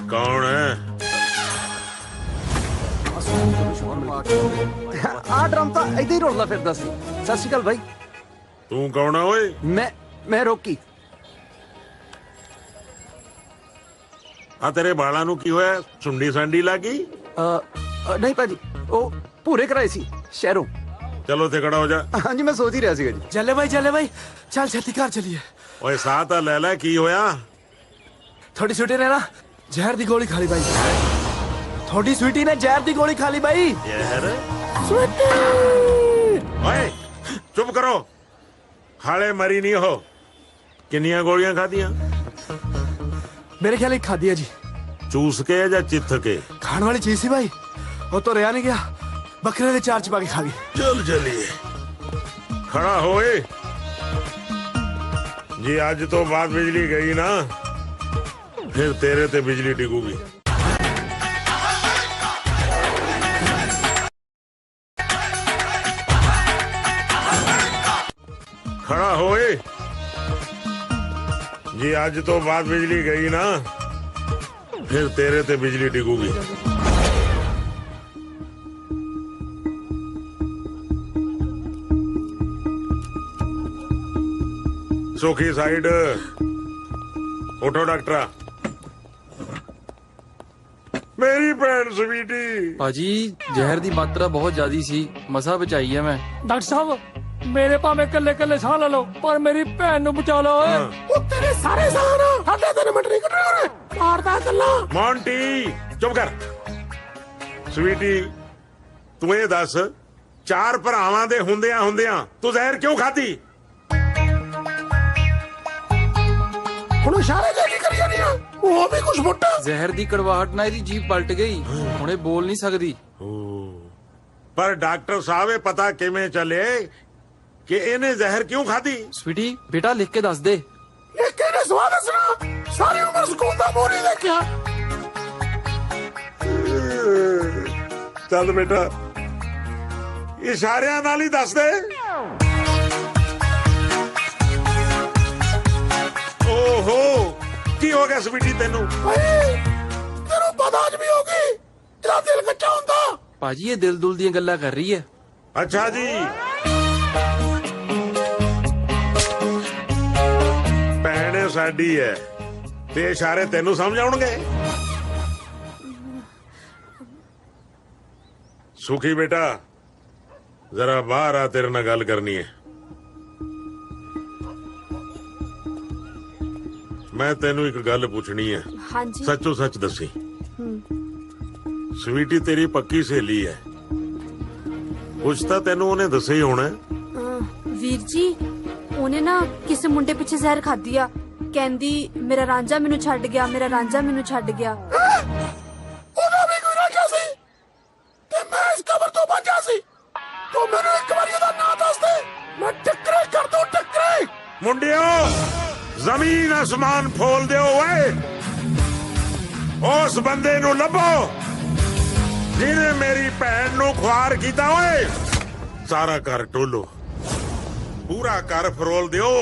ਕੌਣ ਹੈ? ਆ ਡਰਮ ਤਾਂ ਏਦਾਂ ਹੀ ਰੋਲਦਾ ਫਿਰਦਾ ਸੀ। ਸਤਿ ਸ਼੍ਰੀ ਅਕਾਲ ਬਾਈ। ਤੂੰ ਕੌਣ ਆ ਓਏ? ਮੈਂ ਰੋਕੀ। ਆ ਤੇਰੇ ਬਾਲਾਂ ਨੂੰ ਕੀ ਹੋਇਆ? ਸੁੰਡੀ ਸਾਂਡੀ ਲੱਗੀ? ਨਹੀਂ ਭਾਜੀ, ਉਹ ਪੂਰੇ ਕਰਾਏ ਸੀ ਸ਼ਹਿਰੋਂ। ਚਲੋ ਉੱਥੇ ਖੜਾ ਹੋ ਜਾ। ਹਾਂਜੀ, ਮੈਂ ਸੋਚ ਹੀ ਰਿਹਾ ਸੀਗਾ ਜੀ। ਚੱਲੇ ਬਾਈ ਚੱਲ ਛੇਤੀ ਘਰ ਚਲੀਏ। ਓਏ ਸਾਹ ਤਾਂ ਲੈ ਲੈ, ਕੀ ਹੋਇਆ? ਥੋੜੀ ਸਵੀਟੀ ਨੇ ਨਾ ਜ਼ਹਿਰ ਦੀ ਗੋਲੀ ਖਾ ਲਈ ਬਾਈ। ਥੋੜੀ ਸਵੀਟੀ ਨੇ ਜ਼ਹਿਰ ਦੀ ਗੋਲੀ ਖਾ ਲਈ ਬਾਈ। ਜ਼ਹਿਰ? ਸਵੀਟੀ! ਓਏ ਚੁੱਪ ਕਰੋ, ਹਾਲੇ ਮਰੀ ਨਹੀਂ ਹੋ। ਕਿੰਨੀਆਂ ਗੋਲੀਆਂ ਖਾਧੀਆਂ? ਮੇਰੇ ਖਿਆਲ ਇੱਕ ਖਾਧੀ ਹੈ ਜੀ। ਚੂਸ ਕੇ ਜਾਂ ਚਿੱਥ ਕੇ? ਖਾਣ ਵਾਲੀ ਚੀਜ਼ ਸੀ ਬਾਈ, ਉਹ ਤਾਂ ਰਿਆ ਨਹੀਂ ਗਿਆ। बकरे ने 4 चबा के खा गए। चल चलिए खड़ा होए जी। आज तो बाद बिजली गई ना फिर तेरे ते बिजली डिगूगी। खड़ा होए जी। आज तो बाद बिजली गई ना फिर तेरे ते बिजली डिगूगी। सुखी साइड उठो डॉक्टरा। मेरी भैन स्वीटी। भाजी जहर दी मात्रा बहुत ज्यादा सी, मसा बचाई है मैं। डॉक्टर साहब मेरे भावे कल्ले कल्ले साह ला लो पर मेरी भैन नु बचा लो। ਉਹ ਤੇਰੇ ਸਾਰੇ ਸਾਹ ਨਾ ਸਾਡੇ 3 ਮਿੰਟ ਨਹੀਂ ਕੱਢਣੇ ਹੋਣੇ ਮਾਰਦਾ ਗੱਲਾਂ। ਮੌਂਟੀ ਚੁੱਪ ਕਰ। ਸਵੀਟੀ ਤੂੰ ਇਹ ਦੱਸ 4 ਭਰਾਵਾਂ ਦੇ ਹੁੰਦਿਆਂ ਤੂੰ ਜ਼ਹਿਰ ਕਿਉਂ ਖਾਧੀ? ਹੁਣ ਇਸ਼ਾਰੇ ਜੇ ਕੀ ਕਰੀ ਜਾਂਦੀ ਆ? ਉਹ ਵੀ ਕੁਛ ਮੁੱਟਾ। ਜ਼ਹਿਰ ਦੀ ਕੜਵਾਹਟ ਨਾਲ ਇਹਦੀ ਜੀਭ ਪਲਟ ਗਈ, ਹੁਣ ਇਹ ਬੋਲ ਨਹੀਂ ਸਕਦੀ। ਪਰ ਡਾਕਟਰ ਸਾਹਿਬ ਇਹ ਪਤਾ ਕਿਵੇਂ ਚੱਲੇ ਕਿ ਇਹਨੇ ਜ਼ਹਿਰ ਕਿਉਂ ਖਾਧੀ? ਸਵੀਟੀ ਬੇਟਾ ਲਿਖ ਕੇ ਦੱਸ ਦੇ। ਇਹ ਕਿਹਨੇ ਸਵਾਲ ਦੱਸਣਾ? ਸਾਰੀ ਉਮਰ ਸਕੂਲ ਦਾ ਬੋਰ ਹੀ ਦੇਖਿਆ। ਚੱਲ ਬੇਟਾ ਇਸ਼ਾਰਿਆਂ ਨਾਲ ਹੀ ਦੱਸ ਦੇ। ਓਹੋ ਕੀ ਹੋ ਗਿਆ ਸਵੀਟੀ ਤੈਨੂੰ? ਤੈਨੂੰ ਪਤਾ ਅੱਜ ਵੀ ਹੋ ਗਈ ਤੇਰਾ ਦਿਲ ਕੱਚਾ ਹੁੰਦਾ। ਭਾਜੀ ਇਹ ਦਿਲ ਦੁਲ ਦੀਆਂ ਗੱਲਾਂ ਕਰ ਰਹੀ ਹੈ। ਅੱਛਾ ਜੀ ਭੈਣ ਸਾਡੀ ਹੈ ਤੇ ਇਸ਼ਾਰੇ ਤੈਨੂੰ ਸਮਝ ਆਉਣਗੇ। ਸੁਖੀ ਬੇਟਾ ਜ਼ਰਾ ਬਾਹਰ ਆ, ਤੇਰੇ ਨਾਲ ਗੱਲ ਕਰਨੀ ਹੈ। ਮੈਂ ਤੈਨੂੰ ਇੱਕ ਗੱਲ ਪੁੱਛਣੀ ਹੈ। ਹਾਂਜੀ ਸੱਚੋ ਸੱਚ ਦੱਸੀ। ਸਵੀਟੀ ਤੇਰੀ ਪੱਕੀ ਸਹੇਲੀ ਹੈ, ਕੁਛ ਤਾਂ ਤੈਨੂੰ ਉਹਨੇ ਦੱਸਿਆ ਹੀ ਹੋਣਾ। ਵੀਰ ਜੀ ਉਹਨੇ ਨਾ ਕਿਸੇ ਮੁੰਡੇ ਪਿੱਛੇ ਜ਼ਹਿਰ ਖਾਧੀ ਆ। ਕਹਿੰਦੀ ਮੇਰਾ ਰਾਂਝਾ ਮੈਨੂੰ ਛੱਡ ਗਿਆ, ਮੇਰਾ ਰਾਂਝਾ ਮੈਨੂੰ ਛੱਡ ਗਿਆ। ਉਹਦਾ ਵੀ ਕੋਈ ਰਾਂਝਾ ਸੀ ਤੇ ਮੈਂ ਇਸ ਕਬਰ ਤੋਂ ਬਚਾ ਸੀ। ਤੂੰ ਮੈਨੂੰ ਇੱਕ ਵਾਰੀ ਉਹਦਾ ਨਾਂ ਦੱਸ ਦੇ, ਮੈਂ ਟੱਕਰੇ ਕਰ ਦੂੰ ਟੱਕਰੇ। ਮੁੰਡਿਓ ਜ਼ਮੀਨ ਅਸਮਾਨ ਫੋਲ ਦਿਓ ਓਏ। ਉਸ ਬੰਦੇ ਨੂੰ ਲੱਭੋ ਜਿਹਨੇ ਮੇਰੀ ਭੈਣ ਨੂੰ ਖੁਆਰ ਕੀਤਾ ਓਏ। ਸਾਰਾ ਘਰ ਟੋਲੋ, ਪੂਰਾ ਘਰ ਫਰੋਲ ਦਿਓ।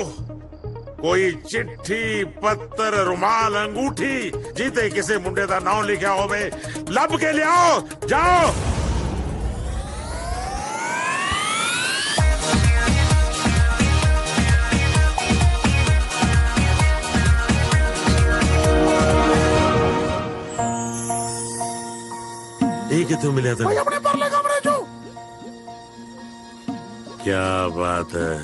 ਕੋਈ ਚਿੱਠੀ ਪੱਤਰ ਰੁਮਾਲ ਅੰਗੂਠੀ ਜਿੱਤੇ ਕਿਸੇ ਮੁੰਡੇ ਦਾ ਨਾਮ ਲਿਖਿਆ ਹੋਵੇ ਲੱਭ ਕੇ ਲਿਆਓ। ਜਾਓ ਇਹ ਕਿੱਥੋਂ ਮਿਲਿਆ ਤੈਨੂੰ? ਭਾਈ ਆਪਣੇ ਪਰਲੇ ਕਮਰੇ ਚੋਂ। ਕੀ ਬਾਤ ਹੈ।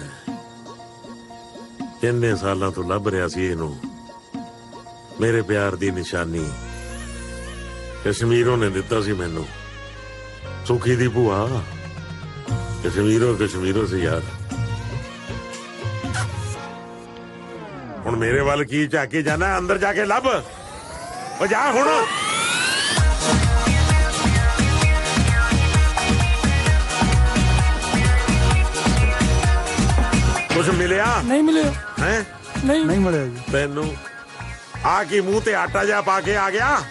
ਕਿੰਨੇ ਸਾਲਾਂ ਤੋਂ ਲੱਭ ਰਿਹਾ ਸੀ ਇਹਨੂੰ। ਮੇਰੇ ਪਿਆਰ ਦੀ ਨਿਸ਼ਾਨੀ ਕਸ਼ਮੀਰੋਂ ਨੇ ਦਿੱਤਾ ਸੀ ਮੈਨੂੰ। ਸੁਖੀ ਦੀ ਭੂਆ ਕਸ਼ਮੀਰੋਂ ਸੀ ਯਾਰ। ਹੁਣ ਮੇਰੇ ਵੱਲ ਕੀ ਝਾਕੀ ਜਾਣਾ? ਅੰਦਰ ਜਾ ਕੇ ਲੱਭ। ਉਹ ਜਾ ਹੁਣ। ਕੁਛ ਮਿਲਿਆ? ਨਹੀਂ ਮਿਲਿਆ। ਹੈ ਨਹੀਂ ਮਿਲਿਆ ਜੀ ਤੈਨੂੰ। ਆ ਕੀ ਮੂੰਹ ਤੇ ਆਟਾ ਜਾ ਪਾ ਕੇ ਆ ਗਿਆ?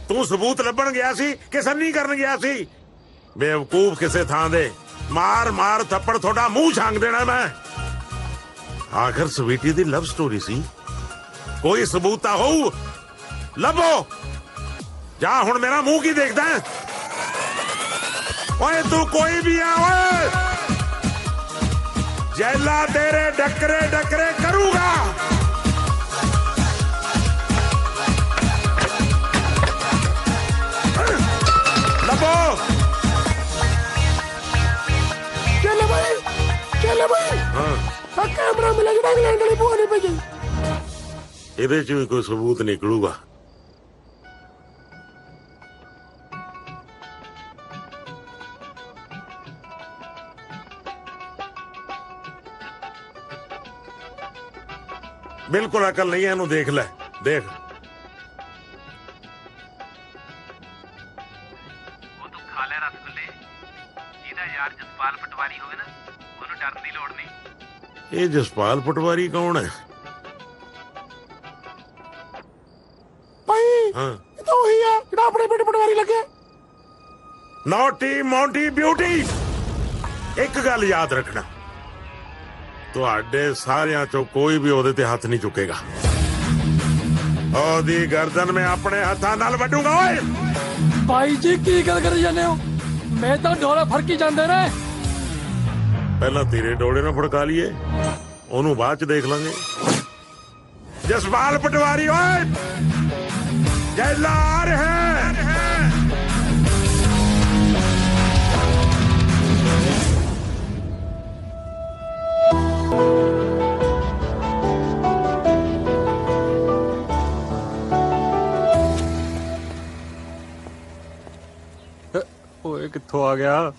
ਤੂੰ ਸਬੂਤ ਲੱਭਣ ਗਿਆ ਸੀ ਕਿ ਸੰਨੀ ਕਰਨ ਗਿਆ ਸੀ? ਬੇਵਕੂਫ ਕਿਸੇ ਥਾਂ ਦੇ। ਮਾਰ ਮਾਰ ਥੱਪੜ ਤੁਹਾਡਾ ਮੂੰਹ ਛਾਂਗ ਦੇਣਾ ਮੈਂ। ਆਖਰ ਸਵੀਟੀ ਦੀ ਲਵ ਸਟੋਰੀ ਸੀ। ਕੋਈ ਸਬੂਤ ਤਾਂ ਹੋਊ, ਲੱਭੋ। ਜਾ ਹੁਣ ਮੇਰਾ ਮੂੰਹ ਕੀ ਦੇਖਦਾ? ਓਏ ਤੂੰ ਕੋਈ ਵੀ ਆ ਓਏ, ਜੈਲਾ ਤੇਰੇ ਡੱਕਰੇ ਡੱਕਰੇ ਕਰੂਗਾ। ਲੱਭੋ। ਚੱਲੇ ਭਾਈ ਹਾਂ ਆ ਕੈਮਰਾ ਮਿਲਿਆ ਜਿਹੜਾ ਇੰਗਲੈਂਡ ਵਾਲੀ ਭੂਆ ਨੇ ਭੇਜੀ। ਇਹਦੇ ਚ ਵੀ ਕੋਈ ਸਬੂਤ ਨਿਕਲੂਗਾ। ਬਿਲਕੁਲ ਅਕਲ ਨਹੀਂ ਹੈ ਇਹਨੂੰ। ਦੇਖ ਲੈ, ਦੇਖ। ਉਹ ਤੂੰ ਖਾ ਲੈ ਰਸਗੁੱਲੇ। ਜਿਹੜਾ ਯਾਰ ਜਸਪਾਲ ਪਟਵਾਰੀ ਹੋਵੇ ਨਾ ਉਹਨੂੰ ਡਰਨ ਦੀ ਲੋੜ ਨਹੀਂ। ਇਹ ਜਸਪਾਲ ਪਟਵਾਰੀ ਕੌਣ ਹੈ? ਭਾਈ ਹਾਂ ਇਹ ਤਾਂ ਉਹੀ ਆ ਜਿਹੜਾ ਆਪਣੇ ਪਿੰਡ ਪਟਵਾਰੀ ਲੱਗਿਆ। ਨੌਟੀ ਮੌਂਟੀ ਬਿਊਟੀ, ਇੱਕ ਗੱਲ ਯਾਦ ਰੱਖਣਾ, ਤੁਹਾਡੇ ਸਾਰਿਆਂ ਚੋਂ ਕੋਈ ਵੀ ਉਹਦੇ ਤੇ ਹੱਥ ਨਹੀਂ ਚੁੱਕੇਗਾ। ਉਹਦੀ ਗਰਦਨ ਮੈਂ ਆਪਣੇ ਹੱਥਾਂ ਨਾਲ ਵੱਢੂਗਾ। ਓਏ ਭਾਈ ਜੀ ਕੀ ਗੱਲ ਕਰੀ ਜਾਂਦੇ ਹੋ? ਮੈਂ ਤਾਂ ਡੋਲੇ ਫੜਕੀ ਜਾਂਦੇ ਨੇ। ਪਹਿਲਾਂ ਤੇਰੇ ਡੋਲੇ ਨਾਲ ਫੜਕਾ ਲਈਏ, ਉਹਨੂੰ ਬਾਅਦ ਚ ਦੇਖ ਲਾਂਗੇ। ਜਸਪਾਲ ਪਟਵਾਰੀ ਓਏ ਜੈਲਾ ਆ ਰਿਹਾ ਹੈ। ਓਏ ਕਿੱਥੋਂ ਆ ਗਿਆ?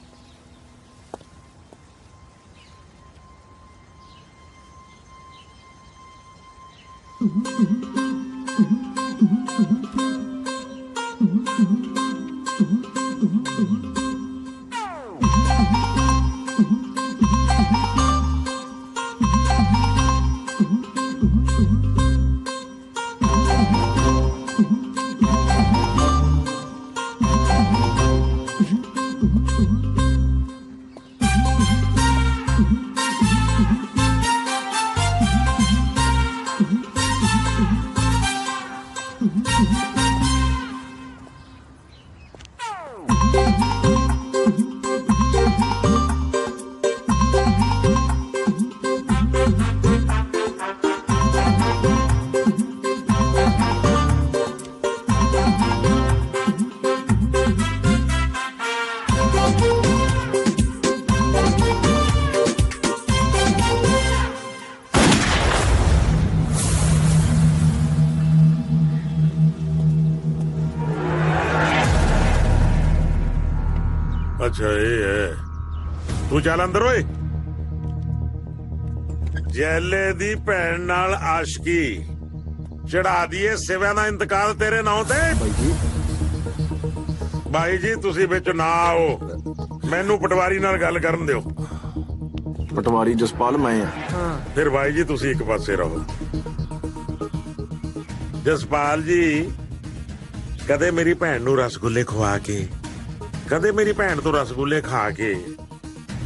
ਅੱਛਾ ਇਹ ਹੈ, ਤੂੰ ਚੱਲ ਅੰਦਰ ਓਏ। ਜੈਲੇ ਦੀ ਭੈਣ ਨਾਲ ਆਸ਼ਕੀ ਚੜਾ ਦੀਏ, ਸਿਵਿਆਂ ਦਾ ਇੰਤਕਾਲ ਤੇਰੇ ਨਾਂ ਤੇ। ਬਾਈ ਜੀ ਤੁਸੀਂ ਵਿੱਚ ਨਾ ਆਓ, ਮੈਨੂੰ ਪਟਵਾਰੀ ਨਾਲ ਗੱਲ ਕਰਨ ਦਿਓ। ਪਟਵਾਰੀ ਜਸਪਾਲ ਮੈਂ ਆ। ਫਿਰ ਬਾਈ ਜੀ ਤੁਸੀਂ ਇੱਕ ਪਾਸੇ ਰਹੋ। ਜਸਪਾਲ ਜੀ ਕਦੇ ਮੇਰੀ ਭੈਣ ਨੂੰ ਰਸਗੁੱਲੇ ਖਵਾ ਕੇ, ਕਦੇ ਮੇਰੀ ਭੈਣ ਤੋਂ ਰਸਗੁੱਲੇ ਖਾ ਕੇ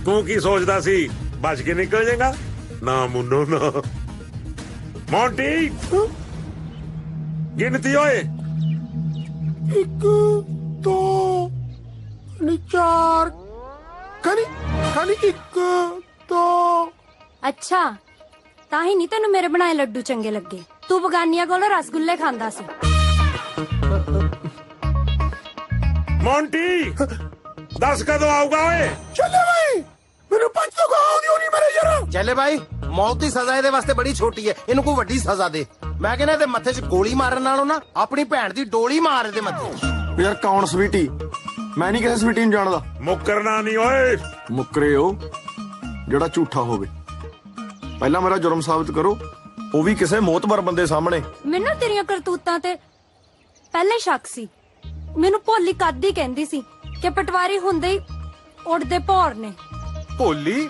ਤੂੰ ਕੀ ਸੋਚਦਾ ਸੀ ਬਚ ਕੇ ਨਿਕਲ ਜਾਏਗਾ? ਨਾ ਮੁੰਨੋ ਨਾ। ਮੌਂਟੀ ਗਿਣਤੀ ਓਏ। 1 2 4 ਖਾਲੀ 1 2। ਅੱਛਾ ਤਾਂ ਹੀ ਨਹੀਂ ਤੈਨੂੰ ਮੇਰੇ ਬਣਾਏ ਲੱਡੂ ਚੰਗੇ ਲੱਗੇ। ਤੂੰ ਬਗਾਨੀਆਂ ਕੋਲੋਂ ਰਸਗੁੱਲੇ ਖਾਂਦਾ ਸੀ। ਮੌਂਟੀ ਦੱਸ ਕਦੋਂ ਆਊਗਾ ਓਏ? ਚੱਲੇ ਭਾਈ ਮੈਨੂੰ ਪੰਜ ਤੋਂ ਕਹਾਉਣੀ ਹੋਣੀ ਮੇਰੇ ਯਾਰ। ਚੱਲੇ ਭਾਈ, ਮੌਤ ਦੀ ਸਜ਼ਾ ਇਹਦੇ ਵਾਸਤੇ ਬੜੀ ਛੋਟੀ ਹੈ, ਇਹਨੂੰ ਕੋਈ ਵੱਡੀ ਸਜ਼ਾ ਦੇ। ਮੈਂ ਕਹਿੰਦਾ ਇਹਦੇ ਮੱਥੇ 'ਚ ਗੋਲੀ ਮਾਰਨ ਨਾਲੋਂ ਨਾ ਆਪਣੀ ਭੈਣ ਦੀ ਡੋਲੀ ਮਾਰ ਇਹਦੇ ਮੱਥੇ 'ਚ। ਯਾਰ ਕੌਣ ਸਵੀਟੀ? ਮੈਂ ਨਹੀਂ ਕਿਸੇ ਸਵੀਟੀ ਨੂੰ ਜਾਣਦਾ। ਮੁੱਕਰਨਾ ਨਹੀਂ ਓਏ। ਮੁੱਕਰੇ ਉਹ ਜਿਹੜਾ ਝੂਠਾ ਹੋਵੇ। ਪਹਿਲਾਂ ਮੇਰਾ ਜੁਰਮ ਸਾਬਤ ਕਰੋ, ਉਹ ਵੀ ਕਿਸੇ ਮੋਤਬਰ ਬੰਦੇ ਸਾਹਮਣੇ। ਮੈਨੂੰ ਤੇਰੀਆਂ ਕਰਤੂਤਾਂ ਤੇ ਪਹਿਲੇ ਸ਼ੱਕ ਸੀ। ਮੈਨੂੰ ਭੋਲੀ ਕੱਦ ਹੀ ਕਹਿੰਦੀ ਸੀ ਕਿ ਪਟਵਾਰੀ ਹੁੰਦੇ ਹੀ ਉੱਡਦੇ ਭੌਰ ਨੇ। ਭੋਲੀ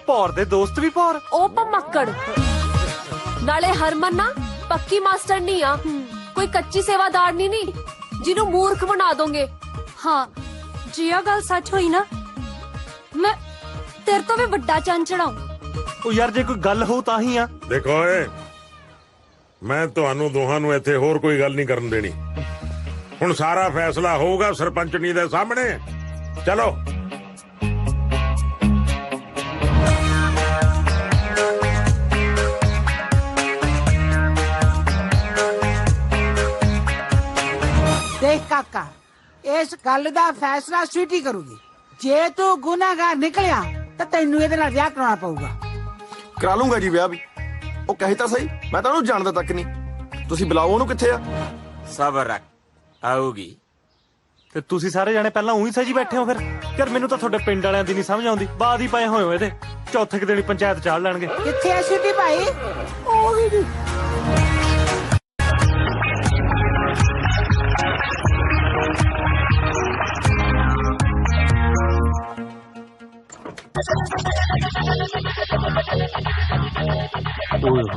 ਭੌਰ ਦੇ ਦੋਸਤ ਵੀ ਭੌਰ? ਉਹ ਭਮੱਕੜ ਨਾਲੇ ਹਰਮਨ ਨਾ ਪੱਕੀ ਮਾਸਟਰ ਨਹੀਂ ਆ, ਕੋਈ ਕੱਚੀ ਸੇਵਾਦਾਰਨੀ ਨਹੀਂ ਜਿਹਨੂੰ ਮੂਰਖ ਬਣਾ ਦੋਗੇ। ਹਾਂ ਜੇ ਇਹ ਗੱਲ ਸੱਚ ਹੋਈ ਨਾ, ਮੈਂ ਤੇਰੇ ਤੋਂ ਵੀ ਵੱਡਾ ਚੰਨ ਚੜਾਉਂ। ਉਹ ਯਾਰ ਜੇ ਕੋਈ ਗੱਲ ਹੋ ਤਾਂ ਹੀ ਆ। ਦੇਖੋ ਓਏ, ਮੈਂ ਤੁਹਾਨੂੰ ਦੋਹਾਂ ਨੂੰ ਇੱਥੇ ਹੋਰ ਕੋਈ ਗੱਲ ਨਹੀਂ ਕਰਨ ਦੇਣੀ। ਹੁਣ ਸਾਰਾ ਫੈਸਲਾ ਹੋਊਗਾ ਸਰਪੰਚਨੀ ਦੇ ਸਾਹਮਣੇ। ਚਲੋ ਦੇਖ ਕਾਕਾ, ਇਸ ਗੱਲ ਦਾ ਫੈਸਲਾ ਸਵੀਟੀ ਕਰੂਗੀ। ਜੇ ਤੂੰ ਗੁਨਾਹਗਾਰ ਨਿਕਲਿਆ ਤਾਂ ਤੈਨੂੰ ਇਹਦੇ ਨਾਲ ਵਿਆਹ ਕਰਾਉਣਾ ਪਊਗਾ। ਕਰਾ ਲੂੰਗਾ ਜੀ ਵਿਆਹ ਵੀ। ਉਹ ਕਹੇ ਤਾਂ ਸਹੀ, ਮੈਂ ਤਾਂ ਉਹਨੂੰ ਜਾਣਦਾ ਤੱਕ ਨਹੀਂ। ਤੁਸੀਂ ਬੁਲਾਓ ਉਹਨੂੰ, ਕਿੱਥੇ ਆ? ਸਬਰ ਰੱਖ, ਆਊਗੀ। ਤੇ ਤੁਸੀਂ ਸਾਰੇ ਜਾਣੇ ਪਹਿਲਾਂ ਉਹੀ ਸਜੀ ਬੈਠੇ ਹੋ ਫਿਰ? ਯਾਰ ਮੈਨੂੰ ਤਾਂ ਤੁਹਾਡੇ ਪਿੰਡ ਵਾਲਿਆਂ ਦੀ ਨਹੀਂ ਸਮਝ ਆਉਂਦੀ। ਬਾਅਦ ਹੀ ਪਏ ਹੋਏ ਹੋ ਇਹਦੇ। ਚੌਥੇ ਦਿਨ ਪੰਚਾਇਤ ਚਾੜ ਲੈਣਗੇ। ਕਿੱਥੇ ਆ ਸਵੀਟੀ ਭਾਈ? ਉਹ ਵੀ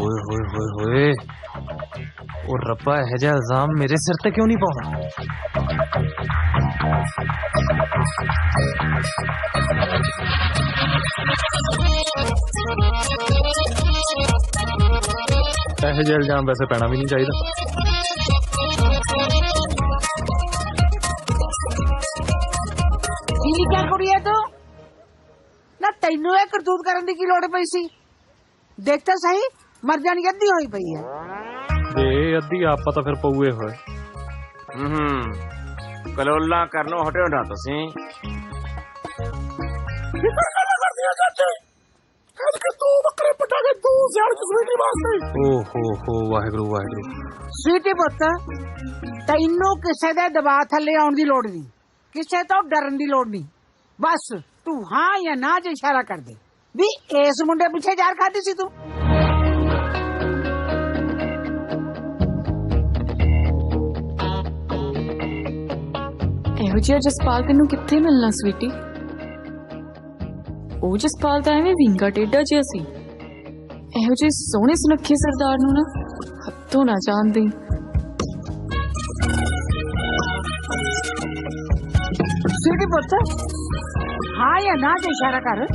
होए होए होए होए ओ रब्बा यह जिहा इल्जाम मेरे सिर ते क्यों नहीं पाउंदा यह जिहा इल्जाम वैसे पैना भी नहीं चाहिए क्या कुड़ी है तू ना तैनू ये करतूत करन दी की लोड़ पई सी देख तो सही मर जानी अद्धी होई पई है दे अद्धी आपा तो फिर पऊए होए कलोला करनो हटियो ना तुसी ओहो वाहिगुरू वाहिगुरू स्वीटी पुत्त तैनू किसे दे दबाव थल्ले आउण दी लोड़ नहीं किसे तो डरन दी लोड़ नहीं बस तू हाँ या ना च इशारा कर दे भी इस मुंडे पिछे जार खादी सी तू ਇਹੋ ਜਿਹਾ ਜਸਪਾਲ ਤੈਨੂੰ ਕਿੱਥੇ ਮਿਲਣਾ ਸਵੀਟੀ ਉਹ ਜਸਪਾਲ ਤਾਂ ਐਵੇਂ ਵਿੰਗਾ ਟੇਡਾ ਜਿਹਾ ਸੀ ਇਹੋ ਜਿਹੇ ਸੋਹਣੇ ਸੁਨੱਖੇ ਸਰਦਾਰ ਨੂੰ ਨਾ ਹੱਥੋਂ ਨਾ ਜਾਣਦੇ स्वीटी पुत्त हाँ या ना च इशारा कर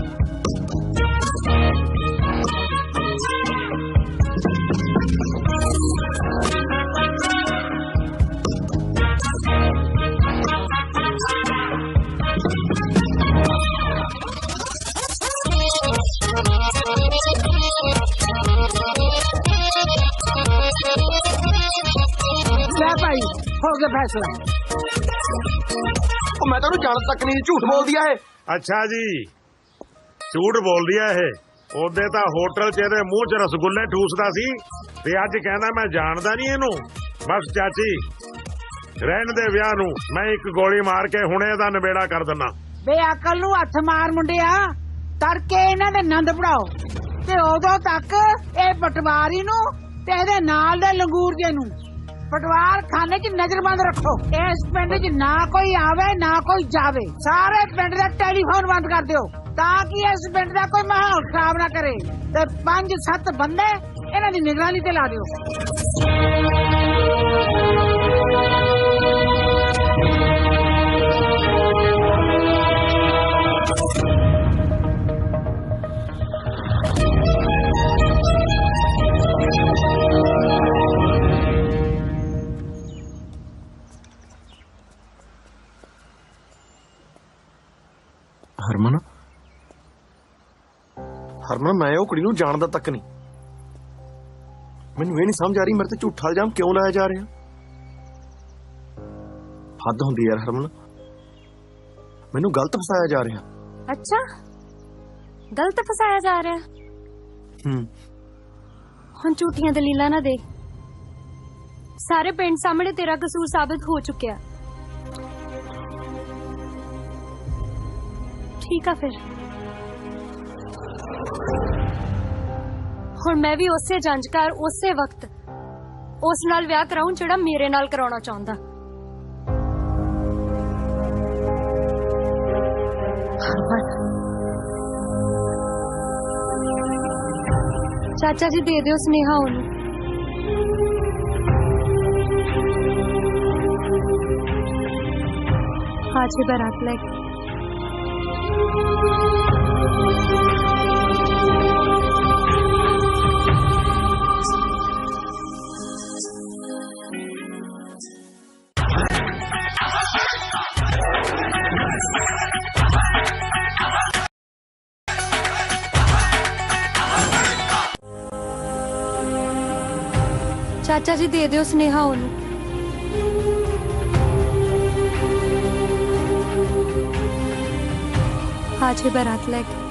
भाई हो गया फैसला मैं तो जान तक नहीं झूठ बोल दिया है अच्छा जी झूठ बोल दिया है ਉਹਦੇ ਤਾਂ ਹੋਟਲ 'ਚ ਇਹਦੇ ਮੂੰਹ 'ਚ ਰਸਗੁੱਲੇ ਠੂਸਦਾ ਸੀ ਤੇ ਅੱਜ ਕਹਿੰਦਾ ਮੈਂ ਜਾਣਦਾ ਨਹੀਂ ਇਹਨੂੰ ਬਸ ਚਾਚੀ ਰਹਿਣ ਦੇ ਵਿਆਹ ਨੂੰ ਮੈਂ ਇੱਕ ਗੋਲੀ ਮਾਰ ਕੇ ਹੁਣੇ ਇਹਦਾ ਨਿਬੇੜਾ ਕਰ ਦਿੰਨਾ ਬੇਅਕਲ ਨੂੰ ਹੱਥ ਮਾਰ ਮੁੰਡਿਆ ਤੜਕੇ ਇਹਨਾਂ ਦੇ ਨੰਦ ਪੜਾਓ ਤੇ ਉਦੋਂ ਤੱਕ ਇਹ ਪਟਵਾਰੀ ਨੂੰ ਤੇ ਇਹਦੇ ਨਾਲ ਦੇ ਲੰਗੂਰ ਜੇ ਨੂੰ पटवार खाने की नजरबंद रखो इस पिंड च ना कोई आवे ना कोई जावे सारे पिंड का टेलीफोन बंद कर दो ताकि इस पिंड का कोई माहौल खराब ना करे ते 5-7 बंदे इन्हां दी निगरानी ते ला दियो ਹਰਮਨ ਮੈਂ ਉਹ ਕੁੜੀ ਨੂੰ ਜਾਣਦਾ ਤੱਕ ਨਹੀਂ ਮੈਨੂੰ ਇਹ ਨਹੀਂ ਸਮਝ ਆ ਰਹੀ ਮੇਰੇ ਤੇ ਝੂਠਾ ਇਲਜ਼ਾਮ ਕਿਉਂ ਲਾਇਆ ਜਾ ਰਿਹਾ ਹੱਦ ਹੁੰਦੀ ਯਾਰ ਹਰਮਨ ਮੈਨੂੰ ਗਲਤ ਫਸਾਇਆ ਜਾ ਰਿਹਾ अच्छा गलत फसाया जा रहा हुण झूठियां दलीलां ना दे सारे पिंड सामने तेरा कसूर साबित हो चुकिया ठीक है फिर हुण मैं भी उसे जंजकार उसे वक्त उस नाल विआह कराऊं जेड़ा मेरे नाल कराउणा चाहुंदा चाचा जी दे दियो स्नेहा ओनू आज ही बारात लेके चाचा जी दे दियो स्नेहा ओनू आज ही बारात लेके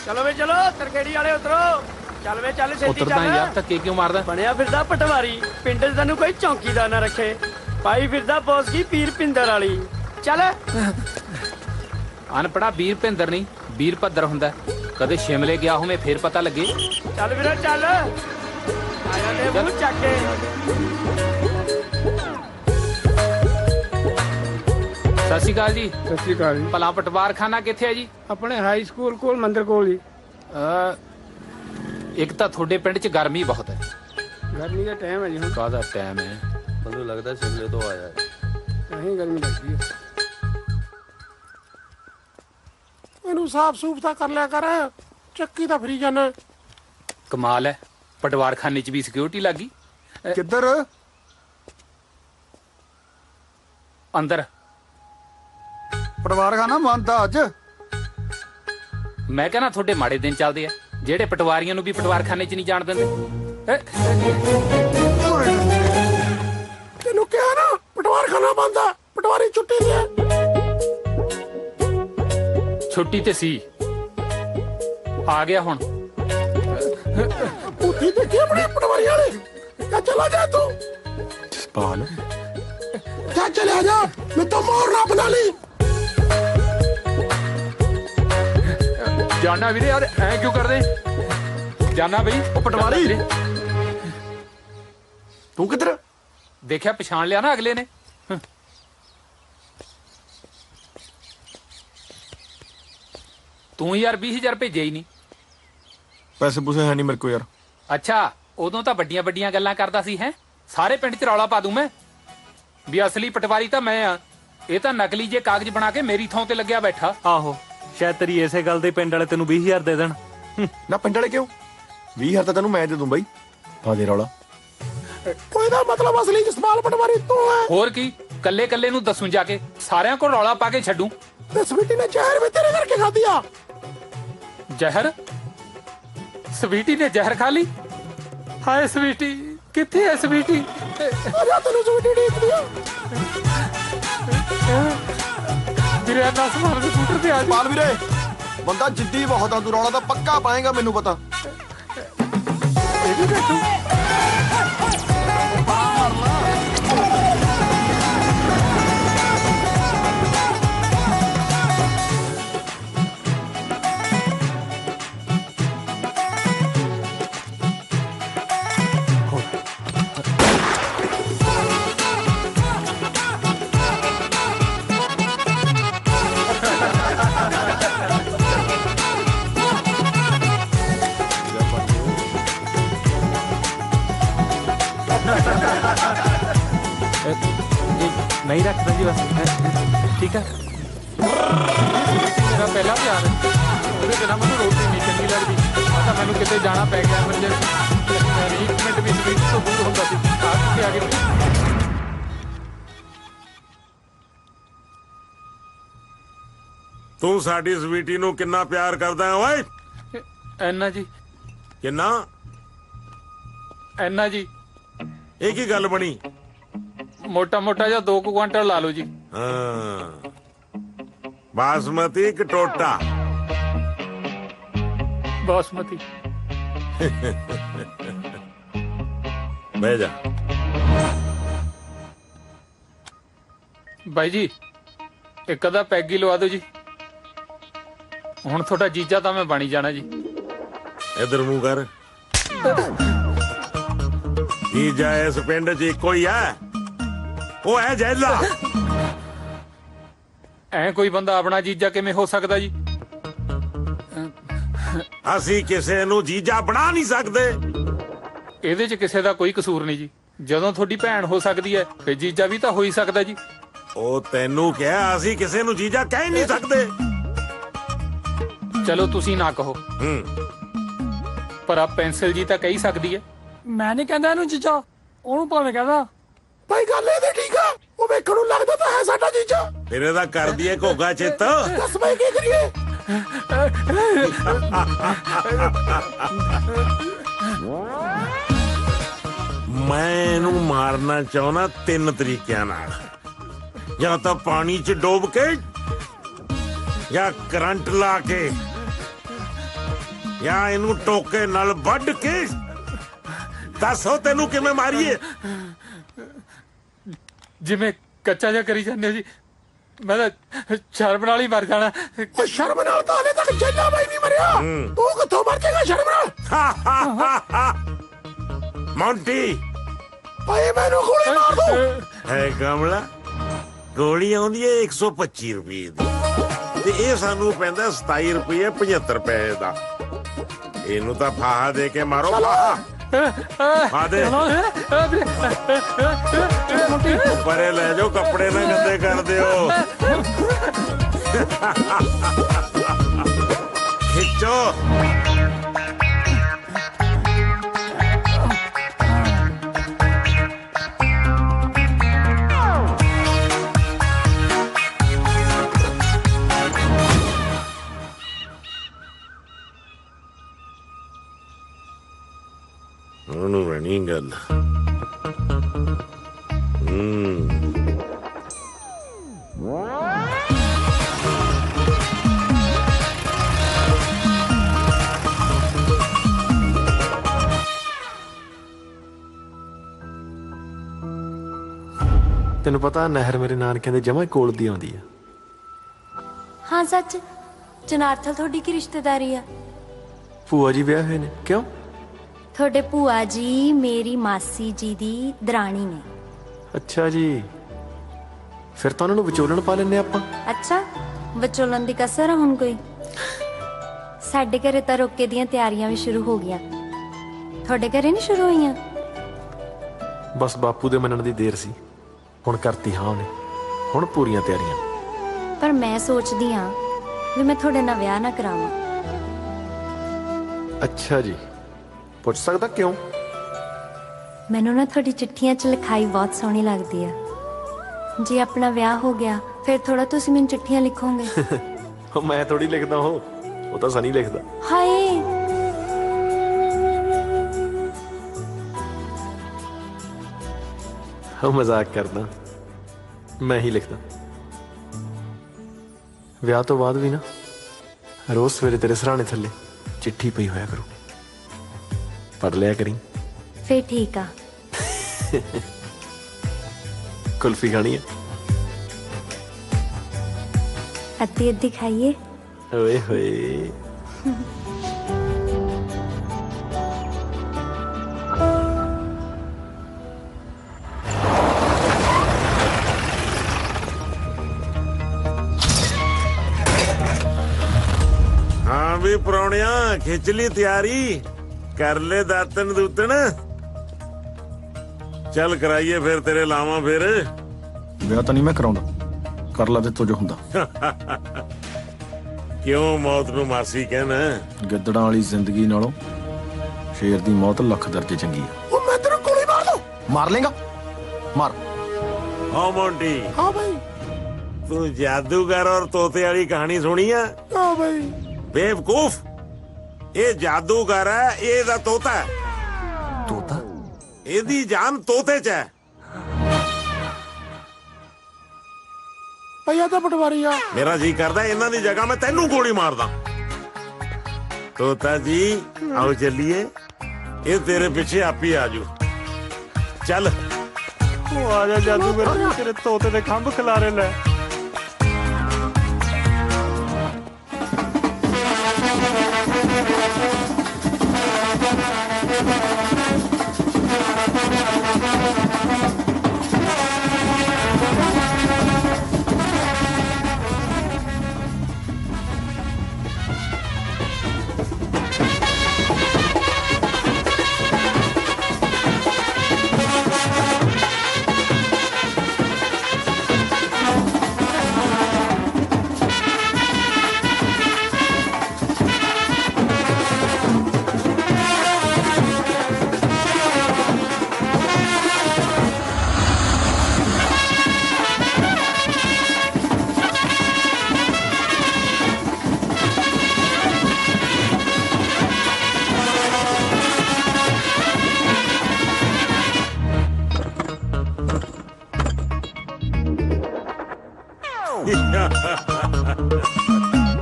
चलो भाई चलो तरकेड़ी वाले उतरो ਚੱਲ ਵੇ ਚੱਲ ਛੇਤੀ ਉਤਰਦਾ ਚੱਲ ਯਾਰ ਧੱਕੇ ਕਿਉਂ ਮਾਰਦਾ ਬਣਿਆ ਫਿਰਦਾ ਪਟਵਾਰੀ ਪਿੰਡ 'ਚ ਤੈਨੂੰ ਕੋਈ ਚੌਕੀਦਾਰ ਨਾ ਰੱਖੇ ਪਾਈ ਫਿਰਦਾ ਬੋਸ ਕੀ ਪੀਰ ਪਿੰਦਰ ਵਾਲੀ ਚੱਲ ਅਨਪੜਾ ਵੀਰ ਭਿੰਦਰ ਨਹੀਂ ਵੀਰ ਭੱਦਰ ਹੁੰਦਾ ਕਦੇ ਸ਼ਿਮਲੇ ਗਿਆ ਹੋਵੇਂ ਫੇਰ ਪਤਾ ਲੱਗੇ ਚੱਲ ਵੀਰੇ ਚੱਲ ਆਇਆ ਤੇ ਮੂੰਹ ਚੱਕ ਕੇ ਸਤਿ ਸ਼੍ਰੀ ਅਕਾਲ ਜੀ ਸਤਿ ਸ਼੍ਰੀ ਅਕਾਲ ਜੀ ਭਲਾ ਪਟਵਾਰਖਾਨਾ ਕਿੱਥੇ ਹੈ ਜੀ ਆਪਣੇ ਹਾਈ ਸਕੂਲ ਕੋਲ ਮੰਦਰ ਕੋਲ ਜੀ ਇੱਕ ਤਾਂ ਤੁਹਾਡੇ ਪਿੰਡ 'ਚ ਗਰਮੀ ਬਹੁਤ ਹੈ ਗਰਮੀ ਦਾ ਟਾਈਮ ਹੈ ਜੀ ਹੁਣ ਕਾਹਦਾ ਟਾਈਮ ਹੈ ਮੈਨੂੰ ਲੱਗਦਾ ਸ਼ਿਮਲੇ ਤੋਂ ਆਇਆ ਹੈ ਨਹੀਂ ਗਰਮੀ ਲੱਗਦੀ ਹੈ ਇਹਨੂੰ ਸਾਫ ਸੂਫ ਤਾਂ ਕਰ ਲਿਆ ਕਰ ਚੱਕੀ ਤਾਂ ਫਰੀ ਜਾਣਾ ਕਮਾਲ ਹੈ ਪਟਵਾਰਖਾਨੇ 'ਚ ਵੀ ਸਿਕਿਉਰਿਟੀ ਲੱਗੀ ਕਿੱਧਰ ਅੰਦਰ ਪਟਵਾਰਖਾਨਾ ਬੰਦ ਆ ਅੱਜ ਮੈਂ ਕਹਿੰਦਾ ਤੁਹਾਡੇ ਮਾੜੇ ਦਿਨ ਚੱਲਦੇ ਆ ਜਿਹੜੇ ਪਟਵਾਰੀਆਂ ਨੂੰ ਵੀ ਪਟਵਾਰਖਾਨੇ 'ਚ ਨਹੀਂ ਜਾਣ ਦਿੰਦੇ ਤੈਨੂੰ ਕਿਹਾ ਨਾ ਪਟਵਾਰਖਾਨਾ ਬੰਦ ਆ ਪਟਵਾਰੀ ਛੁੱਟੀ ਤੇ ਹੈ ਛੁੱਟੀ ਤੇ ਸੀ ਆ ਗਿਆ ਹੁਣ ਉੱਠੀ ਤੇ ਕੀ ਬੜੇ ਪਟਵਾਰੀ ਵਾਲੇ ਕਾ ਚਲਾ ਜਾ ਤੂੰ ਜਸਪਾਲ ਜਾ ਚਲੇ ਜਾ ਮੈਂ ਤਾਂ ਮੋਰ ਨਾ ਬਣਾ ਲਈ ਜਾਨਾ ਵੀਰੇ ਯਾਰ ਐ ਕਿਉਂ ਕਰਦੇ ਜਾਨਾ ਬਈ ਉਹ ਪਟਵਾਰੀ ਤੂੰ ਕਿੱਧਰ ਦੇਖਿਆ ਪਛਾਣ ਲਿਆ ਨਾ ਅਗਲੇ ਨੇ ਤੂੰ ਯਾਰ 20,000 ਭੇਜਿਆ ਹੀ ਨਹੀਂ ਪੈਸੇ ਪੂਸੇ ਹੈ ਨਹੀਂ ਮੇਰੇ ਕੋਲ ਯਾਰ ਅੱਛਾ ਉਦੋਂ ਤਾਂ ਵੱਡੀਆਂ ਵੱਡੀਆਂ ਗੱਲਾਂ ਕਰਦਾ ਸੀ ਹੈ ਸਾਰੇ ਪਿੰਡ 'ਚ ਰੌਲਾ ਪਾ ਦੂੰ ਮੈਂ ਵੀ ਅਸਲੀ ਪਟਵਾਰੀ ਤਾਂ ਮੈਂ ਆ ਇਹ ਤਾਂ ਨਕਲੀ ਜੇ ਕਾਗਜ਼ ਬਣਾ ਕੇ ਮੇਰੀ ਥਾਂ ਤੇ ਲੱਗਿਆ ਬੈਠਾ ਆਹੋ ਸ਼ਾਇਦ ਤੇਰੀ ਇਸੇ ਗੱਲ ਦੇ ਪਿੰਡ ਵਾਲੇ ਤੈਨੂੰ 20,000 ਦੇ ਦੇਣ ਨਾ ਪਿੰਡ ਵਾਲੇ ਕਿਉਂ 20,000 ਤਾਂ ਤੈਨੂੰ ਮੈਂ ਦੇ ਦੂੰ ਬਾਈ ਪਾ ਦੇ ਰੌਲਾ ਕੋਈ ਦਾ ਮਤਲਬ ਅਸਲੀ ਜਸਪਾਲ ਪਟਵਾਰੀ ਤੂੰ ਹੈ ਹੋਰ ਕੀ ਕੱਲੇ ਕੱਲੇ ਨੂੰ ਦੱਸੂ ਜਾ ਕੇ ਸਾਰਿਆਂ ਕੋਲ ਰੌਲਾ ਪਾ ਕੇ ਛੱਡੂ ਤੇ ਸਵੀਟੀ ਨੇ ਜ਼ਹਿਰ ਵੀ ਤੇਰੇ ਕਰਕੇ ਖਾਧੀ ਆ ਜ਼ਹਿਰ ਸਵੀਟੀ ਨੇ ਜ਼ਹਿਰ ਖਾ ਲਈ ਹਾਏ ਸਵੀਟੀ ਕਿੱਥੇ ਹੈ ਸਵੀਟੀ ਅਰੇ ਤੈਨੂੰ ਸਵੀਟੀ ਦੇਖਦੀ ਆ ਵੀਰੇ ਨਾ ਸਮਾਰ ਸਕੂਟਰ ਤੇ ਆ ਪਾਲ ਵੀਰੇ ਬੰਦਾ ਜਿੱਦੀ ਬਹੁਤ ਆ ਤੂੰ ਰੌਲਾ ਤਾਂ ਪੱਕਾ ਪਾਏਗਾ ਮੈਨੂੰ ਪਤਾ ਇਹ ਵੀ ਦੇਖੋ नहीं रखता जी बस ठीक है ਮੇਰਾ ਪਹਿਲਾ ਪਿਆਰ ਉਹਦੇ ਬਿਨਾਂ ਮੈਨੂੰ ਰੋਟੀ ਨਹੀਂ ਚੰਗੀ ਲੱਗਦੀ ਤਾਂ ਮੈਨੂੰ ਕਿਤੇ ਜਾਣਾ ਪੈ ਗਿਆ ਐਮਰਜੈਂਸੀ ਮੈਂ ਇੱਕ ਮਿੰਟ ਵੀ ਸਵੀਟ ਤੋਂ ਦੂਰ ਹੁੰਦਾ ਸੀ ਆ ਕਿੱਥੇ ਆ ਗਏ ਤੂੰ ਸਾਡੀ ਸਵੀਟੀ ਨੂੰ ਕਿੰਨਾ ਪਿਆਰ ਕਰਦਾ ਹੈ ਓਏ ਐਨਾ ਜੀ ਕਿੰਨਾ ਐਨਾ ਜੀ ਇਹ ਕੀ ਗੱਲ ਬਣੀ ਮੋਟਾ ਮੋਟਾ ਜਿਹਾ 2 ਕੁਆਂਟਲ ਲਾ ਲਓ ਜੀ ਹਾਂ ਬਾਸਮਤੀ ਕਟੋਟਾ ਬਾਸਮਤੀ ਬਹਿ ਜਾ ਬਾਈ ਜੀ ਇੱਕ ਅੱਧਾ ਪੈਗ ਹੀ ਲਵਾ ਦਿਓ ਜੀ ਹੁਣ ਤੁਹਾਡਾ ਜੀਜਾ ਤਾਂ ਮੈਂ ਬਣੀ ਜਾਣਾ ਜੀ ਇਧਰ ਮੂੰਹ ਕਰ ਜੀਜਾ ਇਸ ਪਿੰਡ 'ਚ ਇੱਕੋ ਹੀ ਹੈ ਉਹ ਹੈ ਜੈਲਾ ਐ ਕੋਈ ਬੰਦਾ ਆਪਣਾ ਜੀਜਾ ਕਿਵੇਂ ਹੋ ਸਕਦਾ ਜੀ ਅਸੀਂ ਕਿਸੇ ਨੂੰ ਜੀਜਾ ਬਣਾ ਨਹੀਂ ਸਕਦੇ ਇਹਦੇ 'ਚ ਕਿਸੇ ਦਾ ਕੋਈ ਕਸੂਰ ਨਹੀਂ ਜੀ ਜਦੋਂ ਤੁਹਾਡੀ ਭੈਣ ਹੋ ਸਕਦੀ ਹੈ ਫਿਰ ਜੀਜਾ ਵੀ ਤਾਂ ਹੋ ਹੀ ਸਕਦਾ ਜੀ ਉਹ ਤੈਨੂੰ ਕਿਹਾ ਅਸੀਂ ਕਿਸੇ ਨੂੰ ਜੀਜਾ ਕਹਿ ਨਹੀਂ ਸਕਦੇ ਚਲੋ ਤੁਸੀਂ ਨਾ ਕਹੋ ਪਰ ਆ ਪੈਨਸਲ ਜੀ ਤਾਂ ਕਹਿ ਸਕਦੀ ਹੈ ਮੈਂ ਨਹੀਂ ਕਹਿੰਦਾ ਇਹਨੂੰ ਜੀਜਾ ਉਹਨੂੰ ਭਾਵੇਂ ਕਹਿੰਦਾ ਭਾਈ ਗੱਲ ਇਹਦੀ ਠੀਕ ਆ ਉਹ ਵੇਖਣ ਨੂੰ ਲੱਗਦਾ ਤਾਂ ਹੈ ਸਾਡਾ ਜੀਜਾ ਫਿਰ ਇਹਦਾ ਕਰ ਦਈਏ ਘੋਗਾ ਚਿੱਤ ਦੱਸ ਬਈ ਕੀ ਕਰੀਏ ਮੈਂ ਇਹਨੂੰ ਮਾਰਨਾ ਚਾਹੁੰਦਾ 3 ਤਰੀਕਿਆਂ ਨਾਲ ਜਾਂ ਤਾਂ ਪਾਣੀ 'ਚ ਡੋਬ ਕੇ ਜਾਂ ਕਰੰਟ ਲਾ ਕੇ ਜਾਂ ਇਹਨੂੰ ਟੋਕੇ ਨਾਲ ਵੱਢ ਕੇ ਦੱਸੋ ਤੈਨੂੰ ਕਿਵੇਂ ਮਾਰੀਏ। ਜਿਵੇਂ ਕੱਚਾ ਜਿਹਾ ਕਰੀ ਜਾਂਦੇ ਹੋ ਜੀ, ਮੈਂ ਤਾਂ ਸ਼ਰਮ ਨਾਲ ਹੀ ਮਰ ਜਾਣਾ। ਸ਼ਰਮ ਨਾਲ ਤਾਂ ਹਲੇ ਤੱਕ ਜੱਲਾ ਬਾਈ ਨਹੀਂ ਮਰਿਆ, ਤੂੰ ਕਿੱਥੋਂ ਮਰ ਜਾਏਗਾ ਸ਼ਰਮ ਨਾਲ? ਮੌਂਟੀ ਭਾਈ ਮੈਨੂੰ ਗੋਲੀ ਮਾਰ ਦੋ। ਹੈ ਕਮਲਾ, ਗੋਲੀ ਆਉਂਦੀ ਹੈ 125 ਰੁਪਏ ਦੀ ਤੇ ਇਹ ਸਾਨੂੰ ਪੈਂਦਾ 27 ਰੁਪਏ 75 ਪੈਸੇ ਦਾ। ਇਹਨੂੰ ਤਾਂ ਫਾਹਾ ਦੇ ਕੇ ਮਾਰੋ, ਫਾਹਾ ਫਾ ਦੇ। ਪਰੇ ਲੈ ਜਾਓ, ਕੱਪੜੇ ਨਾ ਗੰਦੇ ਕਰ ਦਿਓ। ਖਿੱਚੋ। ਉਹਨੂੰ ਰਹਿਣੀ ਗੱਲ। ਤੈਨੂੰ ਪਤਾ ਨਹਿਰ ਮੇਰੇ ਨਾਨਕਿਆਂ ਦੇ ਜਮਾਂ ਕੋਲ ਦੀ ਆਉਂਦੀ ਆ। ਹਾਂ ਸੱਚ, ਜਨਾਰਥਲ ਤੁਹਾਡੀ ਕੀ ਰਿਸ਼ਤੇਦਾਰੀ ਆ? ਭੂਆ ਜੀ ਵਿਆਹ ਹੋਏ ਨੇ। ਕਿਉਂ? ਤੁਹਾਡੇ ਭੂਆ ਜੀ ਮੇਰੀ ਮਾਸੀ ਜੀ ਦੀ ਦਰਾਣੀ ਨੇ। ਅੱਛਾ ਜੀ, ਫਿਰ ਤਾਂ ਉਹਨਾਂ ਨੂੰ ਵਿਚੋਲਣ ਪਾ ਲੈਂਦੇ ਆਪਾਂ। ਅੱਛਾ, ਵਿਚੋਲਣ ਦੀ ਕਸਰ ਆ ਹੁਣ ਕੋਈ? ਸਾਡੇ ਘਰੇ ਤਾਂ ਰੋਕੇ ਦੀਆਂ ਤਿਆਰੀਆਂ ਵੀ ਸ਼ੁਰੂ ਹੋ ਗਈਆਂ। ਤੁਹਾਡੇ ਘਰੇ ਨਹੀਂ ਸ਼ੁਰੂ ਹੋਈਆਂ? ਬਸ ਬਾਪੂ ਦੇ ਮੰਨਣ ਦੀ ਦੇਰ ਸੀ, ਹੁਣ ਕਰਤੀ ਹਾਂ ਉਹਨੇ। ਹੁਣ ਪੂਰੀਆਂ ਤਿਆਰੀਆਂ। ਪਰ ਮੈਂ ਸੋਚਦੀ ਹਾਂ ਵੀ ਮੈਂ ਤੁਹਾਡੇ ਨਾਲ ਵਿਆਹ ਨਾ ਕਰਾਵਾਂ। ਅੱਛਾ ਜੀ, ਪੁੱਛ ਸਕਦਾ ਕਿਉਂ? ਮੈਨੂੰ ਨਾ ਤੁਹਾਡੀ ਚਿੱਠੀਆਂ 'ਚ ਲਿਖਾਈ ਬਹੁਤ ਸੋਹਣੀ ਲੱਗਦੀ ਆ। ਜੇ ਆਪਣਾ ਵਿਆਹ ਹੋ ਗਿਆ ਫਿਰ ਥੋੜਾ ਤੁਸੀਂ ਮੈਨੂੰ ਚਿੱਠੀਆਂ ਲਿਖੋਗੇ। ਉਹ ਮੈਂ ਥੋੜੀ ਲਿਖਦਾ, ਉਹ ਤਾਂ ਸਨੀ ਲਿਖਦਾ। ਹਾਏ, ਉਹ ਮਜ਼ਾਕ ਕਰਦਾ, ਮੈਂ ਹੀ ਲਿਖਦਾ। ਵਿਆਹ ਤੋਂ ਬਾਅਦ ਵੀ ਨਾ ਰੋਜ਼ ਸਵੇਰੇ ਤੇਰੇ ਸਰਾਣੇ ਥੱਲੇ ਚਿੱਠੀ ਪਈ ਹੋਇਆ ਕਰੂ, ਪੜ ਲਿਆ ਕਰੀ। ਫੇਰ ਠੀਕ ਆ। ਕੁਲਫੀ ਖਾਣੀ ਹੈ? ਅੱਧੀ ਅੱਧੀ ਖਾਈਏ। ਓਏ ਹੋਏ। ਹਾਂ ਵੀ ਪ੍ਰਾਹੁਣਿਆਂ, ਖਿੱਚ ਲਈ ਤਿਆਰੀ, ਕਰ ਲੈ ਦਾਤਨ ਦੂਤਨ। ਚੱਲ ਕਰਾਈਏ ਫਿਰ ਤੇਰੇ ਲਾਵਾਂ। ਫਿਰ ਵਿਆਹ ਤਾਂ ਨਹੀਂ ਮੈਂ ਕਰਾਉਂਦਾ, ਕਰ ਲਾ ਤੇ ਤੋ ਜੋ ਹੁੰਦਾ। ਕਿਉਂ ਮੌਤ ਨੂੰ ਮਾਸੀ ਕਹਿਣਾ? ਗਿੱਦੜਾਂ ਵਾਲੀ ਜ਼ਿੰਦਗੀ ਨਾਲੋਂ ਸ਼ੇਰ ਦੀ ਮੌਤ ਲੱਖ ਦਰਜੇ ਚੰਗੀ ਆ। ਉਹ ਮੈਂ ਤੈਨੂੰ ਗੋਲੀ ਮਾਰ ਦੂੰ। ਮਾਰ ਲੇਗਾ? ਮਾਰ। ਹਾਂ ਮੋਂਟੀ। ਹਾਂ ਭਾਈ। ਤੂੰ ਜਾਦੂਗਰ ਔਰ ਤੋਤੇ ਵਾਲੀ ਕਹਾਣੀ ਸੁਣੀ ਆ? ਹਾਂ ਭਾਈ। ਬੇਵਕੂਫ, ਇਹ ਜਾਦੂਗਰ ਹੈ, ਇਹਦਾ ਤੋਤਾ ਹੈ। ਤੋਤਾ? ਇਹਦੀ ਜਾਨ ਤੋਤੇ 'ਚ ਹੈ। ਭਈਆ ਤਾਂ ਪਟਵਾਰੀ ਆ। ਮੇਰਾ ਜੀ ਕਰਦਾ ਇਹਨਾਂ ਦੀ ਜਗ੍ਹਾ ਮੈਂ ਤੈਨੂੰ ਗੋਲੀ ਮਾਰਦਾ। ਤੋਤਾ ਜੀ ਆਓ ਚੱਲੀਏ, ਇਹ ਤੇਰੇ ਪਿੱਛੇ ਆਪੀ ਆਜੂ। ਚੱਲ। ਉਹ ਆ ਜਾ ਜਾਦੂਗਰ, ਤੇਰੇ ਤੋਤੇ ਦੇ ਖੰਭ ਖਿਲਾਰੇ ਲੈ।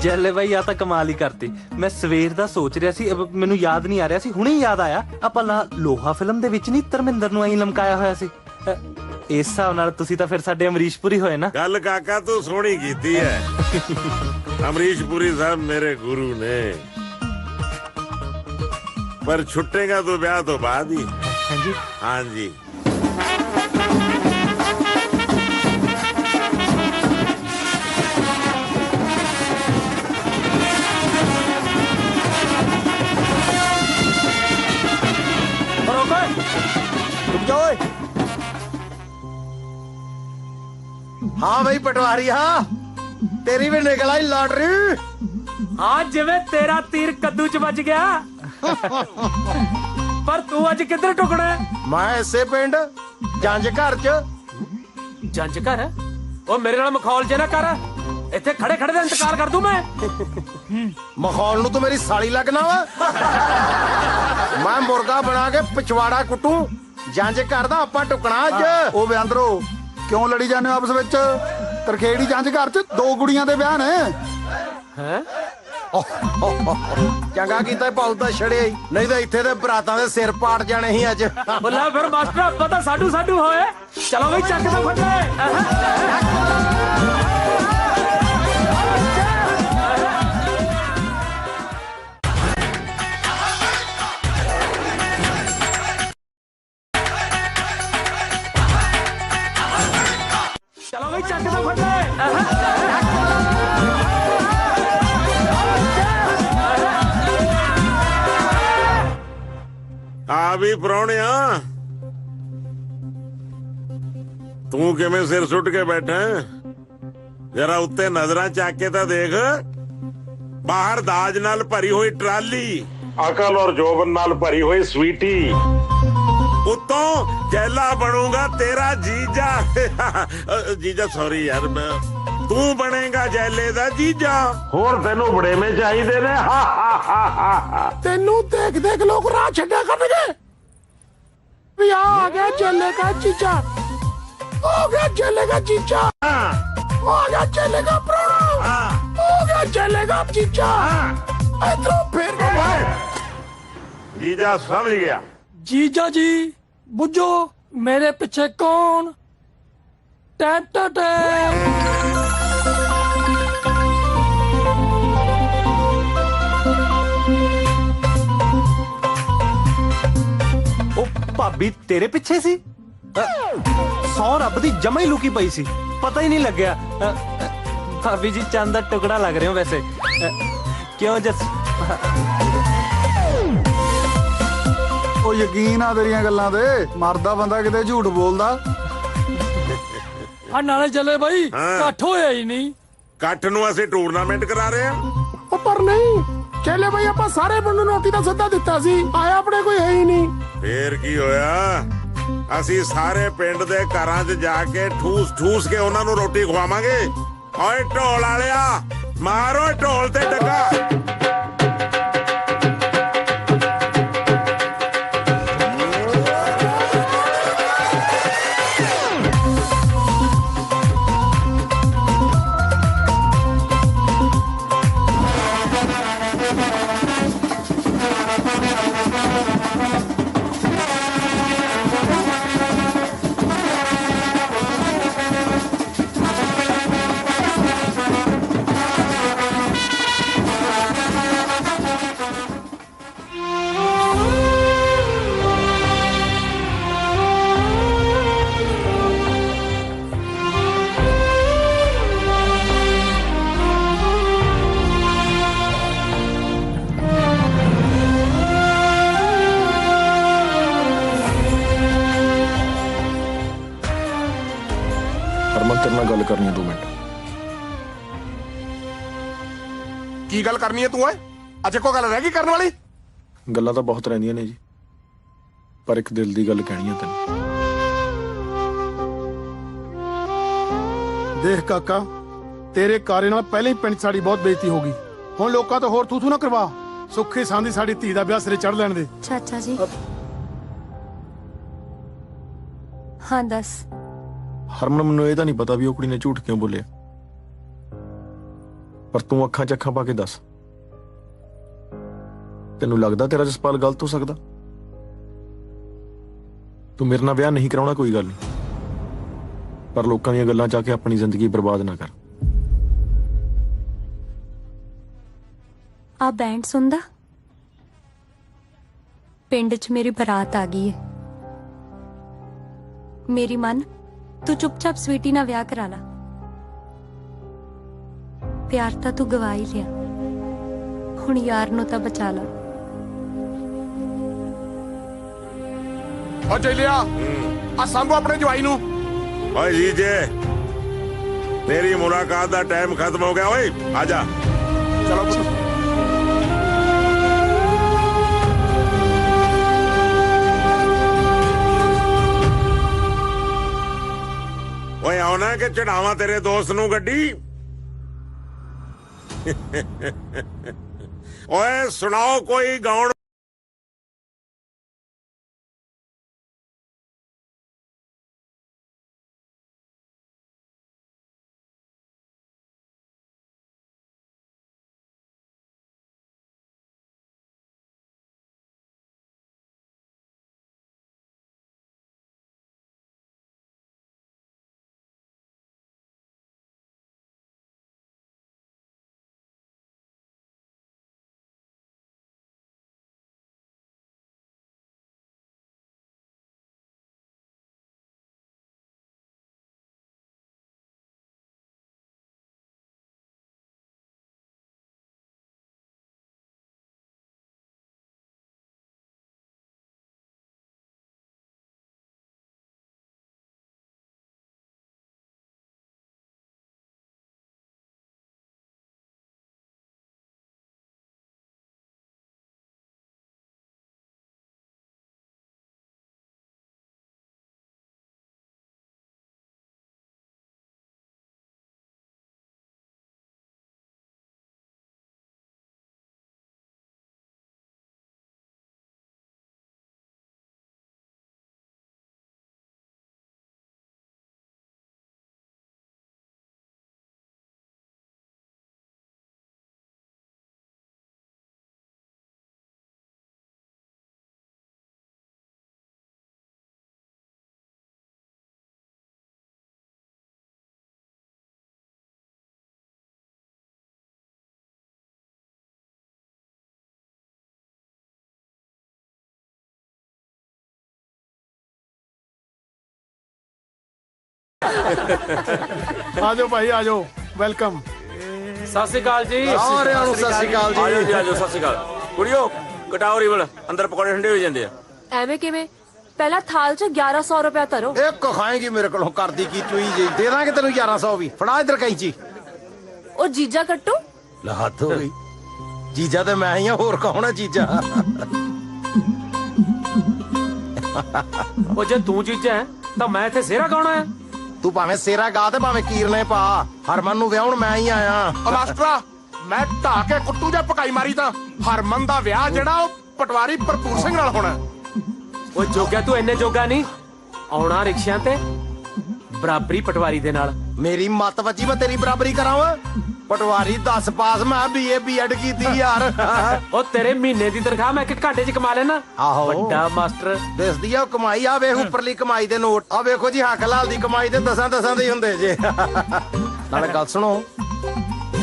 ਜੈਲੇ ਬਾਈ ਆ ਤਾਂ ਕਮਾਲ ਹੀ ਕਰਤੀ। ਮੈਂ ਸਵੇਰ ਦਾ ਸੋਚ ਰਿਹਾ ਸੀ, ਮੈਨੂੰ ਯਾਦ ਨਹੀਂ ਆ ਰਿਹਾ ਸੀ, ਹੁਣੇ ਯਾਦ ਆਇਆ। ਆਪਾਂ ਲੋਹਾ ਫਿਲਮ ਦੇ ਵਿੱਚ ਨਹੀਂ ਧਰਮਿੰਦਰ ਨੂੰ ਐਂ ਲਮਕਾਇਆ ਹੋਇਆ ਸੀ। ਇਸ ਹਿਸਾਬ ਨਾਲ ਤੁਸੀਂ ਤਾਂ ਫਿਰ ਸਾਡੇ ਅਮਰੀਸ਼ ਪੁਰੀ ਹੋਏ ਨਾ। ਗੱਲ ਕਾਕਾ ਤੂੰ ਸੋਹਣੀ ਕੀਤੀ ਹੈ। ਅਮਰੀਸ਼ ਪੁਰੀ ਸਾਹਿਬ ਮੇਰੇ ਗੁਰੂ ਨੇ, ਪਰ ਛੁੱਟੇਗਾ तो ਵਿਆਹ ਤੋਂ ਬਾਅਦ ਹੀ। ਹਾਂਜੀ ਹਾਂਜੀ। रुक जाओ ओए। हाँ भाई पटवारी, हाँ तेरी भी निकल आई लॉटरी। हाँ जिवें तेरा तीर कद्दू च बज गया। पर तू अज किधर टुकड़ा है? मैं इसे पिंड जंज घर च। जंज घर? ओ मेरे नाल मखौल जे ना कर, इत्थे खड़े खड़े दा इंतकाल कर दूं मैं। मखौल नू तो मेरी साली लगना वा। मैं मुर्गा बना के पिछवाड़ा कुटू, जंज घर दा आपां टुकना अज। ओ बेअंदरो क्यों लड़ी जाने हो आपस विच? तरखेड़ी जंज घर च दो कुड़ियां दे ब्याह ने। हैं? चंगा कीता पाउ तां छड़े, नहीं तो इत्थे दे बरातां दे सिर पाट जाने ही अज। बोला फिर मास्टर पता साडू साडू होए। चलो भाई चक दो फटे। चलो भाई चक दो फटे। ਆ ਵੀ ਪ੍ਰਾਹੁਣਿਆ, ਤੂੰ ਕਿਵੇਂ ਸਿਰ ਸੁੱਟ ਕੇ ਬੈਠਾ? ਜਰਾ ਉੱਤੇ ਨਜ਼ਰਾਂ ਚੱਕ ਕੇ ਤਾਂ ਦੇਖ। ਬਾਹਰ ਦਾਜ ਨਾਲ ਭਰੀ ਹੋਈ ਟਰਾਲੀ, ਅਕਲ ਔਰ ਜੋਬਨ ਨਾਲ ਭਰੀ ਹੋਈ ਸਵੀਟੀ, ਉੱਤੋਂ ਜੈਲਾ ਬਣੂਗਾ ਤੇਰਾ ਜੀਜਾ। ਜੀਜਾ ਸੌਰੀ ਯਾਰ, ਮੈਂ ਤੂੰ ਬਣੇਗਾ ਜੈਲੇ ਦਾ ਜੀਜਾ। ਹੋਰ ਤੈਨੂੰ ਬੜੇਵੇਂ ਚਾਹੀਦੇ ਨੇ। तेनू देख देख लोग राह छड्या करनगे भी आ गया चेले का चीचा, हो गया चेले का चीचा, हो गया चेले का प्राणा, हो गया चेले का चीचा। इधरों फिर जीजा समझ गया। जीजा जी बुझो मेरे पीछे कौन? Tap tap tap. ਭਾਬੀ ਤੇਰੇ ਪਿੱਛੇ ਸੀ? ਸੌ ਰੱਬ ਦੀ ਜਮਾ ਹੀ ਲੁਕੀ ਪਈ ਸੀ, ਪਤਾ ਹੀ ਨਹੀਂ ਲੱਗਿਆ। ਭਾਬੀ ਜੀ ਚੰਦ ਦਾ ਟੁਕੜਾ ਲੱਗ ਰਹੇ ਹੋ ਵੈਸੇ। ਕਿਉਂ ਜਸ? ਉਹ ਯਕੀਨ ਆ ਤੇਰੀਆਂ ਗੱਲਾਂ ਤੇ, ਮਰਦਾ ਬੰਦਾ ਕਿਤੇ ਝੂਠ ਬੋਲਦਾ। ਆ ਨਾਲੇ ਚੱਲੇ ਬਾਈ, ਇਕੱਠ ਹੋਇਆ ਹੀ ਨਹੀਂ। ਇਕੱਠ ਨੂੰ ਅਸੀਂ ਟੂਰਨਾਮੈਂਟ ਕਰਾ ਰਹੇ ਹਾਂ। पर नहीं चेले भाई, आप सारे बंदू नोटी का सद्दा दिता सी, आया अपने कोई है ही नहीं। ਫੇਰ ਕੀ ਹੋਇਆ? ਅਸੀਂ ਸਾਰੇ ਪਿੰਡ ਦੇ ਘਰਾਂ 'ਚ ਜਾ ਕੇ ਠੂਸ ਠੂਸ ਕੇ ਉਹਨਾਂ ਨੂੰ ਰੋਟੀ ਖਵਾਵਾਂਗੇ। ਓਏ ਢੋਲ ਵਾਲਿਆ, ਮਾਰੋ ਢੋਲ ਤੇ ਡੱਗਾ। तेरे नाल गल करनी है 2 मिनट। की गल करनी है तू? अच्छा कोई गल रह गई करने वाली? गल्लां तां बहुत रहिंदियां ने जी, पर एक दिल दी गल कहनी है तैनूं। देख काका, तेरे कारे नाल पहले ही पिंड साड़ी बहुत बेइज्जती हो गई। हुण लोकां तो होर थू ना करवा, सुखी सांदी साड़ी धी दा ब्याह सिरे चढ़ लैण दे। चाचा जी हाँ दस। हरमन, मैनूं ਇਹ ਤਾਂ ਨਹੀਂ ਪਤਾ ਵੀ ਉਹ ਕੁੜੀ ਨੇ ਝੂਠ ਕਿਉਂ ਬੋਲਿਆ। ਪਰ ਤੂੰ ਅੱਖਾਂ 'ਚ ਅੱਖਾਂ ਪਾ ਕੇ ਦੱਸ, ਤੈਨੂੰ ਲੱਗਦਾ ਤੇਰਾ ਜਸਪਾਲ ਗਲਤ ਹੋ ਸਕਦਾ? ਤੂੰ ਮੇਰੇ ਨਾਲ ਵਿਆਹ ਨਹੀਂ ਕਰਾਉਣਾ ਕੋਈ ਗੱਲ ਨਹੀਂ, ਪਰ ਲੋਕਾਂ ਦੀਆਂ ਗੱਲਾਂ 'ਚ ਆ ਕੇ ਆਪਣੀ ਜ਼ਿੰਦਗੀ ਬਰਬਾਦ ਨਾ ਕਰ। ਆ ਬੈਂਡ ਸੁਣਦਾ? ਪਿੰਡ 'ਚ ਮੇਰੀ ਬਰਾਤ ਆ ਗਈ ਹੈ। ਮੇਰੀ ਮਨ, ਤੂੰ ਚੁੱਪਚਾਪ ਸਵੀਟੀ ਨਾਲ ਵਿਆਹ ਕਰਾ ਲਾ। ਪਿਆਰ ਤਾਂ ਤੂੰ ਗਵਾ ਹੀ ਲਿਆ, ਹੁਣ ਯਾਰ ਨੂੰ ਤਾਂ ਬਚਾ ਲਾ। ਓ ਚੱਲਿਆ ਆ ਸੰਭੂ ਆਪਣੇ ਜਵਾਈ ਨੂੰ। ਓਏ ਜੀਜੇ, तेरी मुलाकात का टाइम खत्म हो गया। ओए आजा, चलो ओए आना के चढ़ावा तेरे दोस्त नू गड्डी। ओए सुनाओ कोई गाउन। आजो भाई आजो, वेलकम। सत श्री अकाल जी। ਸਾਰਿਆਂ ਨੂੰ ਸਤਿ ਸ਼੍ਰੀ ਅਕਾਲ ਜੀ। ਆਜੋ ਜੀ ਆਜੋ, ਸਤਿ ਸ਼੍ਰੀ ਅਕਾਲ। ਕੁੜੀਓ ਕਟਾਓ ਰੀਵਲ, ਅੰਦਰ ਪਕੌੜੇ ਠੰਡੇ ਹੋ ਜਾਂਦੇ ਆ। ਐਵੇਂ ਕਿਵੇਂ? ਪਹਿਲਾਂ ਥਾਲ 'ਚ 1100 ਰੁਪਇਆ ਧਰੋ। ਇੱਕ ਖਾਏਗੀ ਮੇਰੇ ਕੋਲੋਂ ਕਰਦੀ ਕੀ ਚੂਈ ਜੀ। ਦੇ ਦਾਂਗੇ ਤੈਨੂੰ 1100 ਵੀ। ਫੜਾ ਇੱਧਰ ਕੈਂਚੀ। ਉਹ ਜੀਜਾ ਕੱਟੂ। ਲੈ ਹੱਥ ਹੋ ਗਈ। ਜੀਜਾ ਤੇ ਮੈਂ ਹੀ ਆ, ਹੋਰ ਕੌਣ ਆ ਜੀਜਾ? ਉਹ ਜੇ ਤੂੰ ਜੀਜਾ ਹੈ ਤਾਂ ਮੈਂ ਇੱਥੇ ਸਿਹਰਾ ਗਾਉਣਾ ਹੈ। ਤੂੰ ਭਾਵੇਂ ਸੇਰਾ ਗਾ ਤੇ ਭਾਵੇਂ ਕੀਰਨੇ ਪਾ, ਹਰਮਨ ਨੂੰ ਵਿਆਹਣ ਮੈਂ ਹੀ ਆਇਆ। ਮਾਸਟਰਾ, ਮੈਂ ਢਾ ਕੇ ਕੁੱਟੂ ਜਾਂ ਪਕਾਈ ਮਾਰੀ ਤਾਂ ਹਰਮਨ ਦਾ ਵਿਆਹ ਜਿਹੜਾ ਉਹ ਪਟਵਾਰੀ ਭਰਪੂਰ ਸਿੰਘ ਨਾਲ ਹੋਣਾ। ਉਹ ਜੋਗਾ ਤੂੰ ਇੰਨੇ ਜੋਗਾ ਨਹੀਂ, ਆਉਣਾ ਰਿਕਸ਼ਿਆਂ ਤੇ ਬਰਾਬਰੀ ਪਟਵਾਰੀ ਦੇ ਨਾਲ। ਮੇਰੀ ਮੱਤ ਵੱਜੀ, ਮੈਂ ਤੇਰੀ ਬਰਾਬਰੀ ਕਰਾਵਾਂ? ਪਟਵਾਰੀ 10 ਪਾਸ, ਮੈਂ BA BEd ਕੀਤੀ ਯਾਰ। ਉਹ ਤੇਰੇ ਮਹੀਨੇ ਦੀ ਤਨਖਾਹ ਮੈਂ ਇੱਕ ਘੰਟੇ 'ਚ ਕਮਾ ਲੈਣਾ। ਆਹੋ ਵੱਡਾ ਮਾਸਟਰ ਦਿਸਦੀ ਆ ਕਮਾਈ। ਆ ਵੇਖ ਉੱਪਰਲੀ ਕਮਾਈ ਦੇ ਨੋਟ, ਆ ਵੇਖੋ ਜੀ ਹੱਕ ਲਾਲ ਦੀ ਕਮਾਈ ਤੇ 10 ਦੇ ਹੁੰਦੇ ਜੇ। ਨਾਲੇ ਗੱਲ ਸੁਣੋ,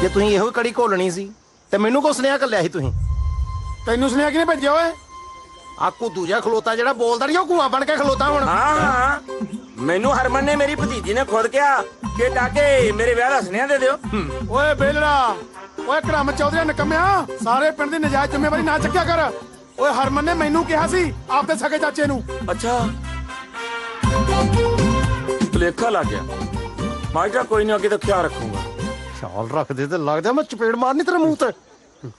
ਜੇ ਤੁਸੀਂ ਇਹੋ ਕੜੀ ਘੋਲਣੀ ਸੀ ਤੇ ਮੈਨੂੰ ਕੋ ਸੁਨੇਹਾ ਕੱਲਿਆ ਸੀ ਤੁਸੀਂ? ਤੈਨੂੰ ਸੁਨੇਹਾ ਕਿਹਨੇ ਭੇਜਿਆ ਓਏ? ਆ ਕੁੱਦੂ ਜਿਹਾ ਖਲੋਤਾ ਜਿਹੜਾ ਬੋਲਦਾ ਨਹੀਂ, ਉਹ ਘੂਆ ਬਣ ਕੇ ਖਲੋਤਾ ਹੁਣ। ਹਾਂ ਮੈਨੂੰ ਹਰਮਨ ਨੇ ਮੇਰੀ ਭਤੀਜੀ ਨੇ ਖੁਦ ਕਿਹਾ ਕਿ ਟਾਕੇ ਮੇਰੇ ਵਿਆਹ ਦਾ ਸੁਨੇਹਾ ਦੇ ਦਿਓ। ਓਏ ਬੇਲੜਾ, ਓਏ ਕਰਮ ਚੌਧਰੀ ਨਕਮਿਆ, ਸਾਰੇ ਪਿੰਡ ਦੀ ਨਜਾਇਜ਼ ਜ਼ਿੰਮੇਵਾਰੀ ਨਾ ਚੱਕਿਆ ਕਰ। ਓਏ ਹਰਮਨ ਨੇ ਮੈਨੂੰ ਕਿਹਾ ਸੀ ਆਪਦੇ ਸਕੇ ਚਾਚੇ ਨੂੰ। ਅੱਛਾ ਭੁਲੇਖਾ ਲੱਗ ਗਿਆ। ਮਾਈਟਾ ਕੋਈ ਨਹੀਂ, ਅੱਗੇ ਤੋਂ ਖਿਆਲ ਰੱਖੂਗਾ। ਖਿਆਲ ਰੱਖਦੇ ਤੇ ਲੱਗਦਾ ਮੈਂ ਚਪੇੜ ਮਾਰਨੀ ਤੇਰੇ ਮੂੰਹ ਤੇ।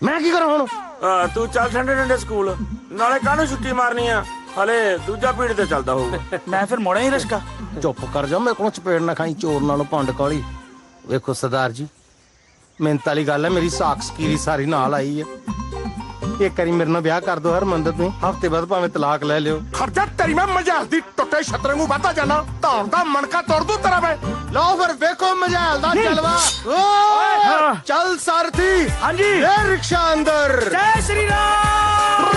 ਮੈਂ ਕੀ ਕਰਾਂ ਹੁਣ? ਤੂੰ ਚੱਲ ਠੰਡੇ ਠੰਡੇ ਸਕੂਲ, ਨਾਲੇ ਕਾਹਨੂੰ ਛੁੱਟੀ ਮਾਰਨੀ ਆ? ਹਲੇ ਦੂਜਾ ਪੀੜ ਤੇ ਚੱਲਦਾ ਹੋਊਗਾ। ਮੈਂ ਫਿਰ ਮੋੜਿਆ ਹੀ ਰਸ਼ਕਾ। ਚੁੱਪ ਕਰ ਜਾ, ਮੇਰੇ ਕੋਲੋਂ ਚਪੇੜ ਨਾ ਖਾਈ, ਚੋਰ ਨਾਲੋਂ ਭੰਡ ਕਾਲੀ। ਵੇਖੋ ਸਰਦਾਰ ਜੀ, ਮਿਹਨਤ ਵਾਲੀ ਗੱਲ ਹੈ, ਮੇਰੀ ਸਾਖ ਸਕੀਰੀ ਸਾਰੀ ਨਾਲ ਆਈ ਹੈ। ਇੱਕ ਵਾਰੀ ਮੇਰੇ ਨਾਲ ਵਿਆਹ ਕਰ ਦੋ ਹਰਮੰਦਰ ਤੁਸੀਂ ਹਫਤੇ ਬਾਅਦ ਭਾਵੇਂ ਤਲਾਕ ਲੈ ਲਿਓ ਖਰਚਾ ਤੇਰੀ ਮੈਂ ਮਜਾਲ ਦੀ ਟੁੱਟੇ ਛਤਰੇ ਨੂੰ ਵਾਧਾ ਜਾਣਾ ਧੌਣ ਦਾ ਮਣਕਾ ਤੋੜ ਦੂ ਤੇਰਾ ਮੈਂ ਲਓ ਫਿਰ ਵੇਖੋ ਮਜਾਲ ਦਾ ਜਲਵਾ ਓਏ ਚੱਲ ਸਾਰਥੀ ਹਾਂਜੀ ਇਹ ਰਿਕਸ਼ਾ ਅੰਦਰ ਜੈ ਸ਼੍ਰੀ ਰਾਮ।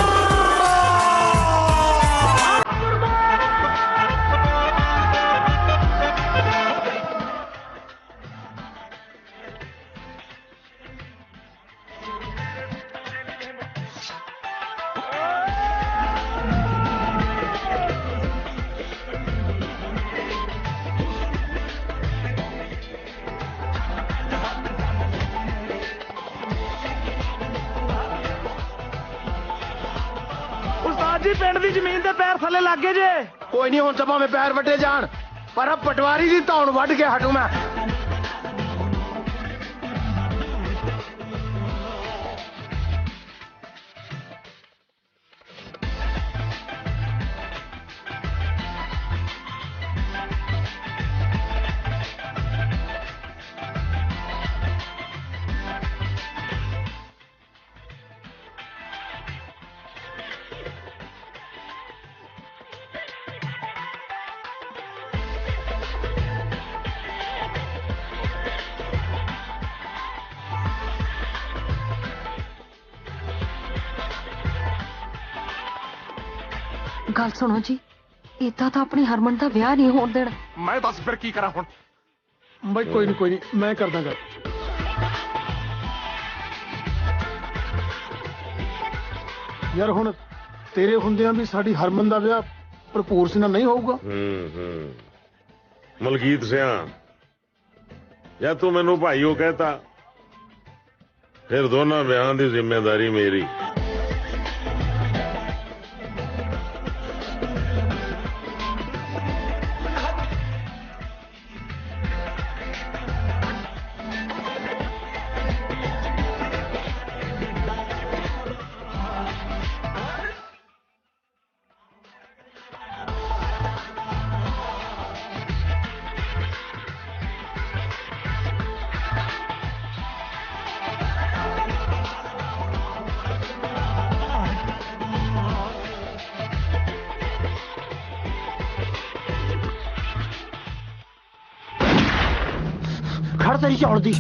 ਜੀ ਪਿੰਡ ਦੀ ਜ਼ਮੀਨ ਤੇ ਪੈਰ ਥੱਲੇ ਲੱਗ ਗਏ ਜੇ ਕੋਈ ਨਹੀਂ ਹੁਣ ਤਾਂ ਭਾਵੇਂ ਪੈਰ ਵੱਡੇ ਜਾਣ ਪਰ ਆ ਪਟਵਾਰੀ ਦੀ ਧੌਣ ਵੱਢ ਕੇ ਹਟੂ ਮੈਂ ਗੱਲ ਸੁਣੋ ਜੀ ਏਦਾਂ ਤਾਂ ਆਪਣੀ ਹਰਮਨ ਦਾ ਵਿਆਹ ਨਹੀਂ ਹੋਣ ਦੇਣਾ ਮੈਂ ਦੱਸ ਫਿਰ ਕੀ ਕਰਾਂ ਹੁਣ ਬਈ ਕੋਈ ਨਹੀਂ ਮੈਂ ਕਰਦਾ ਗੱਲ ਯਾਰ ਹੁਣ ਤੇਰੇ ਹੁੰਦਿਆਂ ਵੀ ਸਾਡੀ ਹਰਮਨ ਦਾ ਵਿਆਹ ਭਰਪੂਰ ਸੀ ਨਾਲ ਨਹੀਂ ਹੋਊਗਾ ਮਲਕੀਤ ਸਿਆਂ ਜਾਂ ਤੂੰ ਮੈਨੂੰ ਭਾਈਓ ਕਹਤਾ ਫਿਰ ਦੋਨਾਂ ਵਿਆਹਾਂ ਦੀ ਜ਼ਿੰਮੇਵਾਰੀ ਮੇਰੀ ਖੜ ਤੇਰੀ ਝੌਲ ਦੀ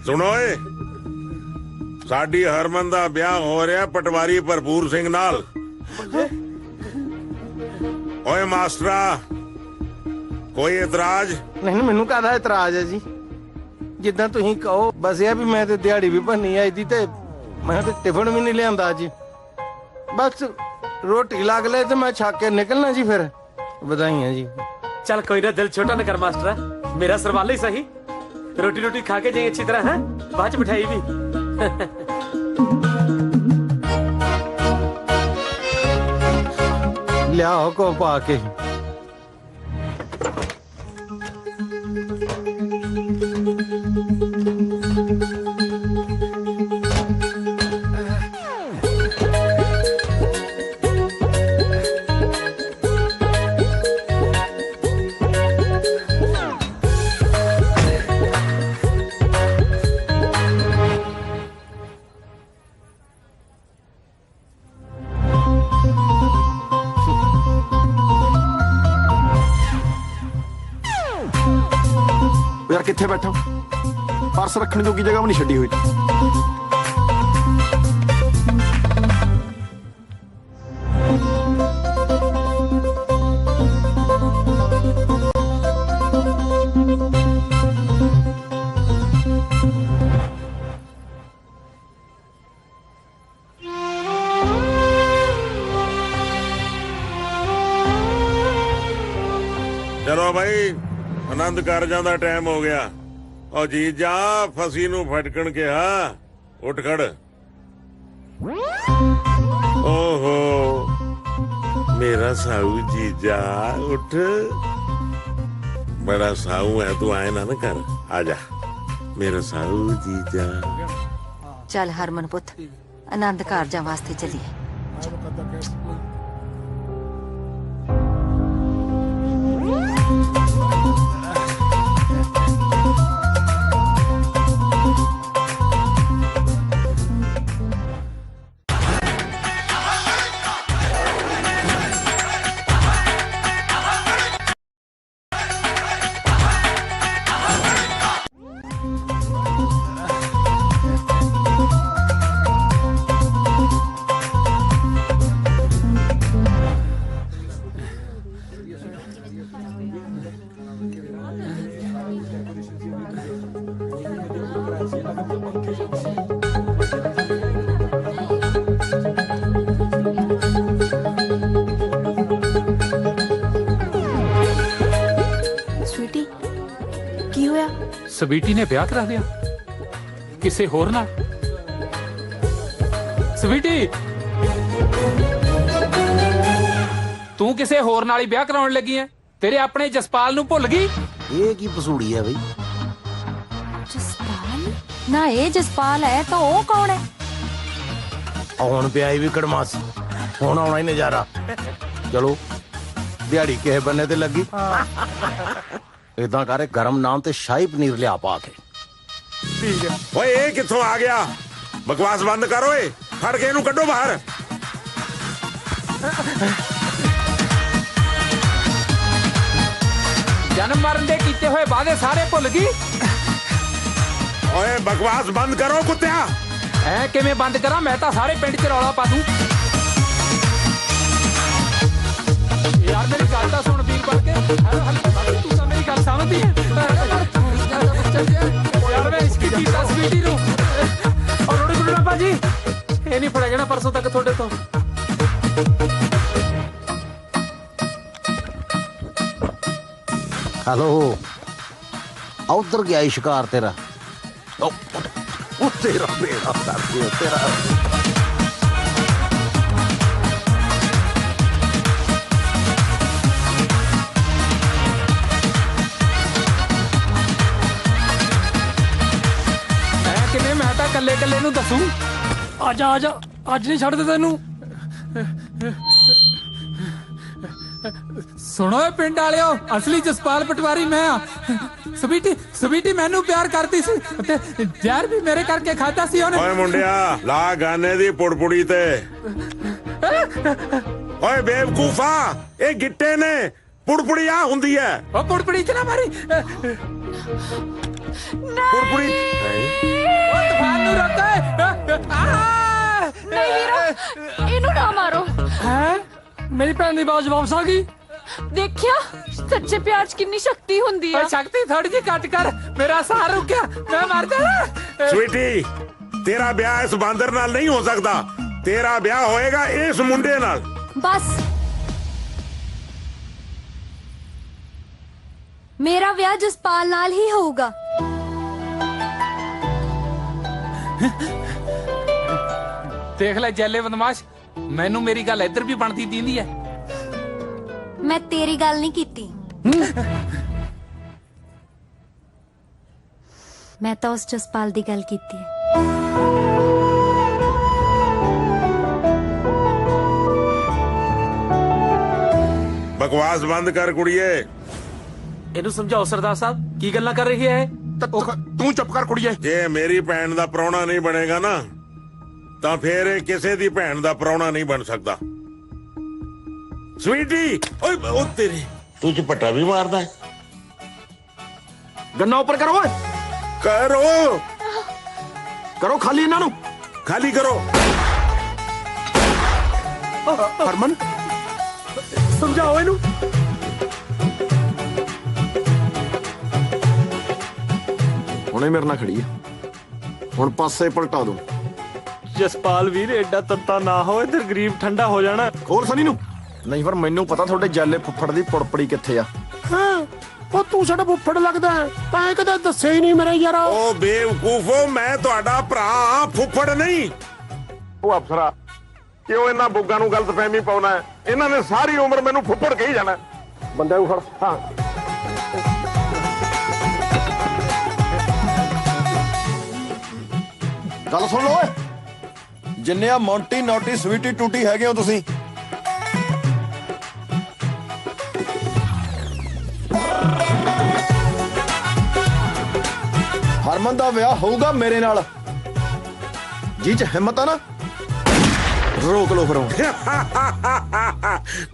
ਸੁਣੋ ਏ ਸਾਡੀ ਹਰਮਨ ਦਾ ਵਿਆਹ ਹੋ ਰਿਹਾ ਪਟਵਾਰੀ ਭਰਪੂਰ ਸਿੰਘ ਨਾਲ ਓਏ ਮਾਸਟਰਾ ਕੋਈ ਇਤਰਾਜ਼ ਨਹੀਂ ਮੈਨੂੰ ਕਾਹਦਾ ਇਤਰਾਜ਼ ਹੈ ਜੀ ਜਿੱਦਾਂ ਤੁਸੀਂ ਕਹੋ ਬਸ ਇਹ ਵੀ ਮੈਂ ਤੇ ਦਿਹਾੜੀ ਵੀ ਭੰਨੀ ਆਈ ਦੀ ਤੇ ਮੈਂ ਤੇ ਟਿਫਨ ਵੀ ਨਹੀਂ ਲਿਆਂਦਾ ਅੱਜ ਬਸ ਰੋਟੀ ਲੱਗ ਲੈ ਤੇ ਮੈਂ ਛੱਕ ਕੇ ਨਿਕਲਣਾ ਜੀ ਫਿਰ ਵਧਾਈਆਂ ਜੀ चल कोई ना दिल छोटा न कर मास्टर मेरा सरवाल ही सही रोटी रोटी खा के जाइए अच्छी तरह है बाद मिठाई भी लियाओ को पाके यार किथे बैठा पर्स रखने जोगी जगह भी नहीं छड़ी हुई चलो भाई आनंद कारजां दा टाइम हो गया और जी जा फसी नू फटकन किहा उठ खड़ ओहो मेरा साऊ जीजा उठ बड़ा साऊ है तू आए ना कर आजा मेरा साऊ जीजा चल हरमन पुत आनंद कारजां वास्ते चलिए ਸਵੀਟੀ ਨੇ ਵਿਆਹ ਕਰਾ ਲਿਆ ਕਿਸੇ ਹੋਰ ਨਾਲ। ਸਵੀਟੀ ਤੂੰ ਕਿਸੇ ਹੋਰ ਨਾਲ ਹੀ ਵਿਆਹ ਕਰਾਉਣ ਲੱਗੀ ਐ? ਤੇਰੇ ਆਪਣੇ ਜਸਪਾਲ ਨੂੰ ਭੁੱਲ ਗਈ? ਇਹ ਕੀ ਪਸੂੜੀ ਹੈ ਬਈ? ਜਸਪਾਲ ਨਾ, ਇਹ ਜਸਪਾਲ ਹੈ ਤਾਂ ਉਹ ਕੌਣ ਹੈ? ਹੁਣ ਪਿਆਈ ਵੀ ਕੜਮਾਸ, ਹੁਣ ਆਉਣਾ ਹੀ ਨਜ਼ਾਰਾ। ਚਲੋ ਦਿਹਾੜੀ ਕਿਸੇ ਬੰਨੇ ਤੇ ਲੱਗੀ। ਇਦਾਂ ਕਰੇ ਗਰਮ ਨਾਨ ਤੇ ਸ਼ਾਹੀ ਪਨੀਰ ਲਿਆ ਪਾ ਕੇ। ਠੀਕ ਹੈ। ਓਏ ਇਹ ਕਿੱਥੋਂ ਆ ਗਿਆ? ਬਕਵਾਸ ਬੰਦ ਕਰ ਓਏ, ਫੜ ਕੇ ਇਹਨੂੰ ਕੱਢੋ ਬਾਹਰ। ਜਨਮ ਮਰਨ ਦੇ ਕੀਤੇ ਹੋਏ ਵਾਅਦੇ ਸਾਰੇ ਭੁੱਲ ਗਈ? ਓਏ ਬਕਵਾਸ ਬੰਦ ਕਰੋ ਕੁੱਤਿਆ। ਐ ਕਿਵੇਂ ਬੰਦ ਕਰਾਂ? ਮੈਂ ਤਾਂ ਸਾਰੇ ਪਿੰਡ 'ਚ ਰੌਲਾ ਪਾ ਦੂੰ। ਯਾਰ ਮੇਰੀ ਗੱਲ ਤਾਂ ਸੁਣ ਵੀਰ ਬਣ ਕੇ। ਹੈਲੋ ਤੂੰ ਤਾਂ ਮੇਰੀ ਗੱਲ ਸਮਝਦੀ ਹੈ? ਯਾਰ ਮੈਂ ਇਸ਼ਕ ਕੀਤਾ ਸਵੀਟੀ ਨੂੰ। ਔਰ ਰੋੜੀ ਗੁੱਡਣਾ ਭਾਜੀ, ਇਹ ਨਹੀਂ ਫੜਿਆ ਜਾਣਾ ਪਰਸੋਂ ਤੱਕ ਤੁਹਾਡੇ ਤੋਂ। ਹੈਲੋ, ਉਧਰ ਗਿਆ ਸ਼ਿਕਾਰ ਤੇਰਾ। ਉਹ ਤੇਰਾ ਬੇੜਾ ਕਰਦੇ ਤੇਰਾ। ਕਿਵੇਂ? ਮੈਂ ਤਾਂ ਕੱਲੇ ਕੱਲੇ ਨੂੰ ਦੱਸੂ। ਆ ਜਾ ਅੱਜ ਨਹੀਂ ਛੱਡਦੇ ਤੈਨੂੰ। ਸੁਣੋ ਪਿੰਡ ਵਾਲਿਓ, ਅਸਲੀ ਜਸਪਾਲ ਪਟਵਾਰੀ ਮੈਂ ਆ। ਸਵੀਟੀ ਮੈਨੂੰ ਪਿਆਰ ਕਰਦੀ ਸੀ ਤੇ ਜ਼ਹਿਰ ਵੀ ਮੇਰੇ ਕਰਕੇ ਖਾਦਾ ਸੀ ਉਹਨੇ। ਓਏ ਮੁੰਡਿਆ, ਲਾ ਗਾਨੇ ਦੀ ਪੁੜਪੁੜੀ ਤੇ। ਓਏ ਬੇਵਕੂਫਾ, ਇਹ ਗਿੱਟੇ ਨੇ, ਪੁੜਪੁੜੀ ਆ ਹੁੰਦੀ ਐ। ਉਹ ਪੁੜਪੁੜੀ ਚ ਨਾ ਮਾਰੀ। ਪੁੜਪੁੜੀ ਉਹ ਤੂਫਾਨ ਨੂੰ ਰੋਕੋ। ਨਹੀਂ ਵੀਰੋ, ਇਹਨੂੰ ਨਾ ਮਾਰੋ। ਹੈ ਮੇਰੀ ਭੈਣ ਦੀ ਬਾਤ ਵਾਪਸ ਆ ਗਈ। ਦੇਖਿਆ ਸੱਚੇ ਪਿਆਰ 'ਚ ਕਿੰਨੀ ਸ਼ਕਤੀ ਹੁੰਦੀ ਆ। ਸ਼ਕਤੀ ਥੋੜੀ ਜਿਹੀ ਘੱਟ ਕਰ, ਮੇਰਾ ਸਾਹ ਰੁਕਿਆ, ਮੈਂ ਮਰ ਜਾਣਾ। ਸਵੀਟੀ, ਤੇਰਾ ਵਿਆਹ ਇਸ ਬਾਂਦਰ ਨਾਲ ਨਹੀਂ ਹੋ ਸਕਦਾ। ਤੇਰਾ ਵਿਆਹ ਹੋਏਗਾ ਇਸ ਮੁੰਡੇ ਨਾਲ। ਬਸ ਮੇਰਾ ਵਿਆਹ ਜਸਪਾਲ ਨਾਲ ਹੀ ਹੋਊਗਾ। ਦੇਖ ਲੈ ਜੈਲੇ ਬਦਮਾਸ਼, ਮੈਨੂੰ ਮੇਰੀ ਗੱਲ ਇੱਧਰ ਵੀ ਬਣਦੀ ਦੀਂਦੀ ਐ। ਮੈਂ ਤੇਰੀ ਗੱਲ ਨਹੀਂ ਕੀਤੀ, ਮੈਂ ਤਾਂ ਉਸ ਜਸਪਾਲ ਦੀ ਗੱਲ ਕੀਤੀ ਹੈ। ਬਕਵਾਸ ਬੰਦ ਕਰ ਕੁੜੀਏ। ਇਹਨੂੰ ਸਮਝਾਓ ਸਰਦਾਰ ਸਾਹਿਬ, ਕੀ ਗੱਲਾਂ ਕਰ ਰਹੀ ਹੈ? ਤੂੰ ਚੁੱਪ ਕਰ ਕੁੜੀਏ। ਜੇ ਮੇਰੀ ਭੈਣ ਦਾ ਪ੍ਰਾਹੁਣਾ ਨਹੀਂ ਬਣੇਗਾ ਨਾ, ਤਾਂ ਫੇਰ ਇਹ ਕਿਸੇ ਦੀ ਭੈਣ ਦਾ ਪ੍ਰਾਹੁਣਾ ਨਹੀਂ ਬਣ ਸਕਦਾ। ਸਵੀਟੀ, ਓਏ ਉਹ ਤੇਰੀ, ਤੂੰ ਝਪੱਟਾ ਵੀ ਮਾਰਦਾ ਹੈ। ਗੰਨਾ ਉੱਪਰ ਕਰੋ ਓਏ। ਕਰੋ ਖਾਲੀ, ਇਹਨਾਂ ਨੂੰ ਖਾਲੀ ਕਰੋ। ਹਰਮਨ ਸਮਝਾਓ ਇਹਨੂੰ। ਹੁਣੇ ਮੇਰੇ ਨਾਲ ਖੜੀ ਹੈ, ਹੁਣ ਪਾਸੇ ਪਲਟਾ ਦੋ। ਜਸਪਾਲ ਵੀਰ, ਐਡਾ ਤੱਤਾ ਨਾ ਹੋ, ਇੱਧਰ ਗਰੀਬ ਠੰਡਾ ਹੋ ਜਾਣਾ। ਖੋਲ ਸਨੀ ਨੂੰ। ਨਹੀਂ ਪਰ ਮੈਨੂੰ ਪਤਾ ਤੁਹਾਡੇ ਜੈਲੇ ਫੁੱਫੜ ਦੀ ਪੁੜਪੜੀ ਕਿੱਥੇ ਆ। ਉਹ ਤੂੰ ਸਾਡਾ ਫੁੱਫੜ ਲੱਗਦਾ ਤਾਂ ਕਦੇ ਦੱਸਿਆ ਹੀ ਨਹੀਂ ਮੇਰੇ ਯਾਰ। ਉਹ ਬੇਵਕੂਫੋ, ਮੈਂ ਤੁਹਾਡਾ ਭਰਾ, ਫੁੱਫੜ ਨਹੀਂ। ਉਹ ਅਫਸਰਾ, ਕਿਉਂ ਇਹਨਾਂ ਬੁੱਗਾਂ ਨੂੰ ਗਲਤਫਹਿਮੀ ਪਾਉਣਾ ਹੈ? ਇਹਨਾਂ ਨੇ ਸਾਰੀ ਉਮਰ ਮੈਨੂੰ ਫੁੱਫੜ ਕਹੀ ਜਾਣਾ। ਬੰਦੇ ਨੂੰ ਫੜ। ਹਾਂ, ਗੱਲ ਸੁਣ ਲਓ ਓਏ, ਜਿੰਨੇ ਆ ਮੌਂਟੀ ਨੌਟੀ ਸਵੀਟੀ ਟੂਟੀ ਹੈਗੇ ਹੋ ਤੁਸੀਂ, ਹਰਮਨ ਦਾ ਵਿਆਹ ਹੋਊਗਾ ਮੇਰੇ ਨਾਲ। ਜੀ ਚ ਹਿੰਮਤ ਆ ਨਾ, ਰੋਕ ਲੋ ਫਿਰ।